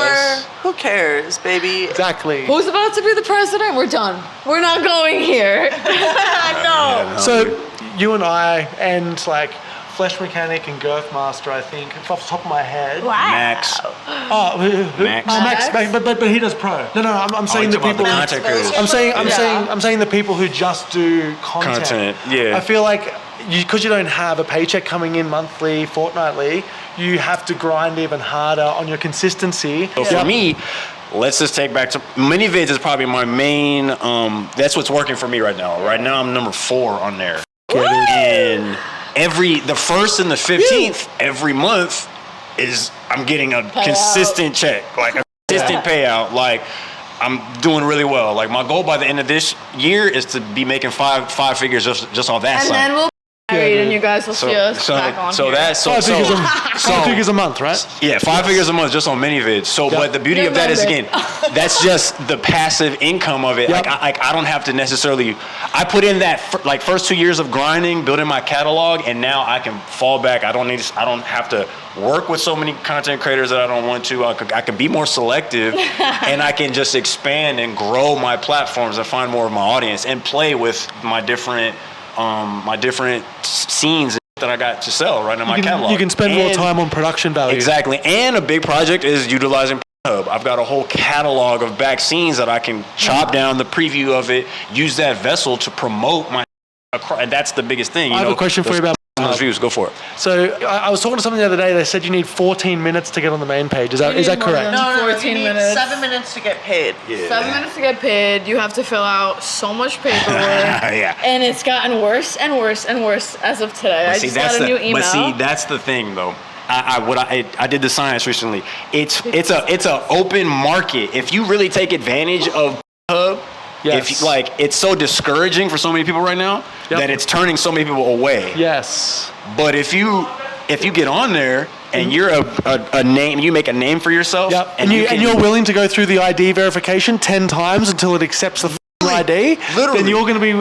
who cares, baby? Exactly. Who's about to be the president? We're done. We're not going here. No. So you and I and like Flesh Mechanic and Girth Master, I think, off the top of my head. Wow. Max. Oh, who? Max. Max. But he does pro. No, I'm saying the people. Content creators. I'm saying the people who just do content. Yeah. I feel like because you don't have a paycheck coming in monthly, fortnightly, you have to grind even harder on your consistency. So for me, let's just take back to mini-vids is probably my main. That's what's working for me right now. Right now, I'm number 4 on there. And the 1st and the 15th every month I'm getting a consistent check, like a consistent payout. Like, I'm doing really well. Like, my goal by the end of this year is to be making five figures just on that side. And then we'll married and you guys will see us back on here. That's 5 figures a month, right? Yeah, 5 figures a month just on mini vids. So, but the beauty of that is, again, that's just the passive income of it. Like, I don't have to necessarily. I put in that first 2 years of grinding, building my catalog, and now I can fall back. I don't have to work with so many content creators that I don't want to. I can be more selective, and I can just expand and grow my platforms and find more of my audience and play with my different scenes that I got to sell right in my catalog. You can spend more time on production value. Exactly. And a big project is utilizing Hub. I've got a whole catalog of back scenes that I can chop down the preview of it, use that vessel to promote my. And that's the biggest thing. I have a question for you about those views. Go for it. So I was talking to someone the other day. They said you need 14 minutes to get on the main page. Is that correct? No, 14 you need minutes. 7 minutes to get paid. Yeah. 7 minutes to get paid. You have to fill out so much paperwork. Yeah. And it's gotten worse and worse and worse as of today. I just got a new email. But see, that's the thing, though. I did the science recently. It's a open market. If you really take advantage of Hub, it's so discouraging for so many people right now that it's turning so many people away. Yes. But if you get on there and you're a name, you make a name for yourself. Yep. And you're willing to go through the ID verification 10 times until it accepts the ID. Literally. Then you're going to be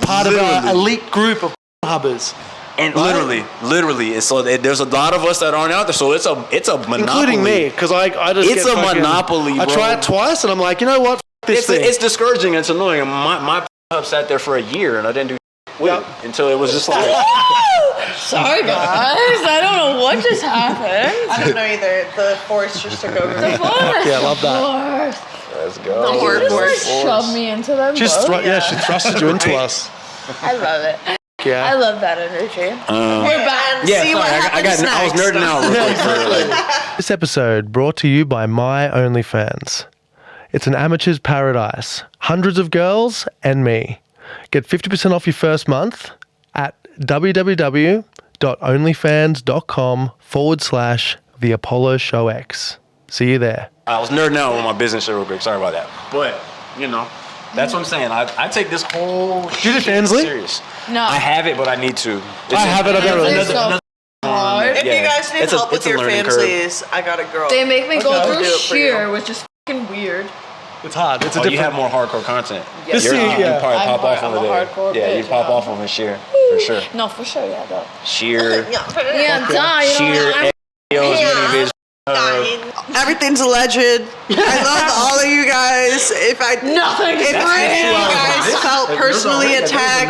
part of an elite group of hubbers. And literally, so there's a lot of us that aren't out there. So it's a monopoly, including me, because I just it's a monopoly. Bro. I tried it twice, and I'm like, you know what? It's discouraging. It's annoying. My hub sat there for a year, and I didn't do with it until it was just like. Sorry, guys. I don't know what just happened. I don't know either. The force just took over me. Yeah, I love that. Let's go. Lord, Just like force. shove me into them. She both. thrusted you into us. I love it. Yeah. I love that energy. We're back. Yeah, See sorry, what I happens was next. nerding out real quick. This episode brought to you by My OnlyFans. It's an amateur's paradise. Hundreds of girls and me. Get 50% off your first month at www.onlyfans.com/theapolloshow.aus. See you there. I was nerding out on my business shit real quick. Sorry about that. But, you know, that's what I'm saying. I take this whole Do the shit Fansly? serious. No. I have it, but I need to. I have it. I don't really. It's so hard. If you guys need It's a- help with it's a your learning curve. Fansleys, I got a girl. They make me go I'll through do it for sheer, you. which is fucking weird. It's hard. It's a Oh, different. you have more hardcore content. Yeah. This You're, is- you yeah. probably I'm pop off I'm over a there. hardcore Yeah, you bitch, pop yeah. off on sheer, for sure. No, for sure, yeah, though. Sheer, Yeah, duh, you sheer, know, videos, Everything's alleged. I love all of you guys. If Nothing is any of you guys felt personally attacked,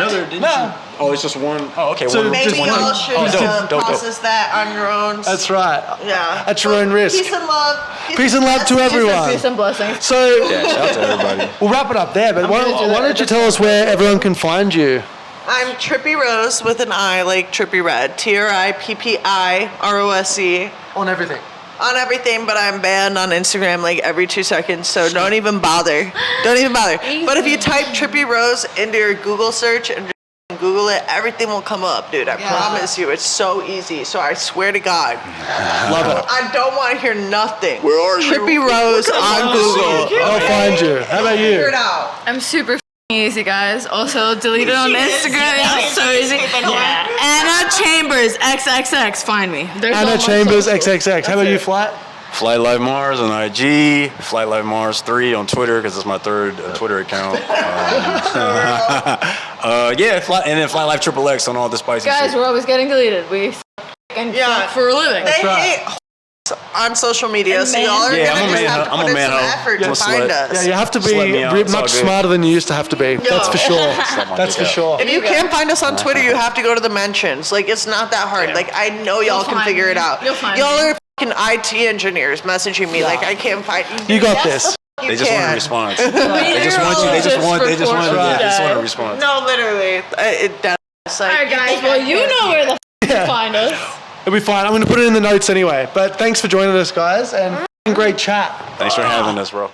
Oh, it's just one. Oh, okay. So one, maybe just one y'all thing. should Oh, dope. process that on your own. That's right. Yeah. At your own risk. Peace and love. Peace and love to everyone. Peace and blessings. So Yeah, shout out to everybody. we'll wrap it up there. But why gonna do that don't you at tell us where everyone can find you? I'm Trippy Rose with an I, like Trippy Red. TRIPPIROSE. On everything. On everything, but I'm banned on Instagram like every 2 seconds, so don't even bother. Don't even bother. But if you type Trippy Rose into your Google search and just Google it, everything will come up, dude. I promise you. It's so easy. So I swear to God. Love it. I don't want to hear nothing. Where are you? Trippy Rose on Google. I'll find you. How about Figure you? it out. I'm super easy, guys. Also, delete it on Instagram. It's so easy. Anna Chambers, XXX. Find me. There's all Anna my Chambers, socials. XXX. How about you, Flat? Flight Life Mars on IG, Flight Life Mars 3 on Twitter because it's my third Twitter account. Yeah, and then Flight Life XXX on all the spicy Guys, shit. we're always getting deleted. We and Yeah. for a living. They right. hate on social media, And so y'all are Yeah, gonna I'm a just man have hoe. to I'm put a in man some hoe. effort I'm to a find slut. us. Yeah, you have to Just let me be out. It's all much good. smarter than you used to have to be. That's for sure. That's for sure. If you can't find us on Twitter, you have to go to the mentions. Like, it's not that hard. Yeah. Like, I know y'all You'll can find figure me. it out. You'll find y'all me. are fucking IT engineers messaging me. Like, I can't find You got Yes, this. you They just want a can. response. They They just want a response. No, literally. It's like, Alright, guys. Well, you know where the to find us. It'll be fine. I'm going to put it in the notes anyway. But thanks for joining us, guys, and great chat. Thanks for having us, bro.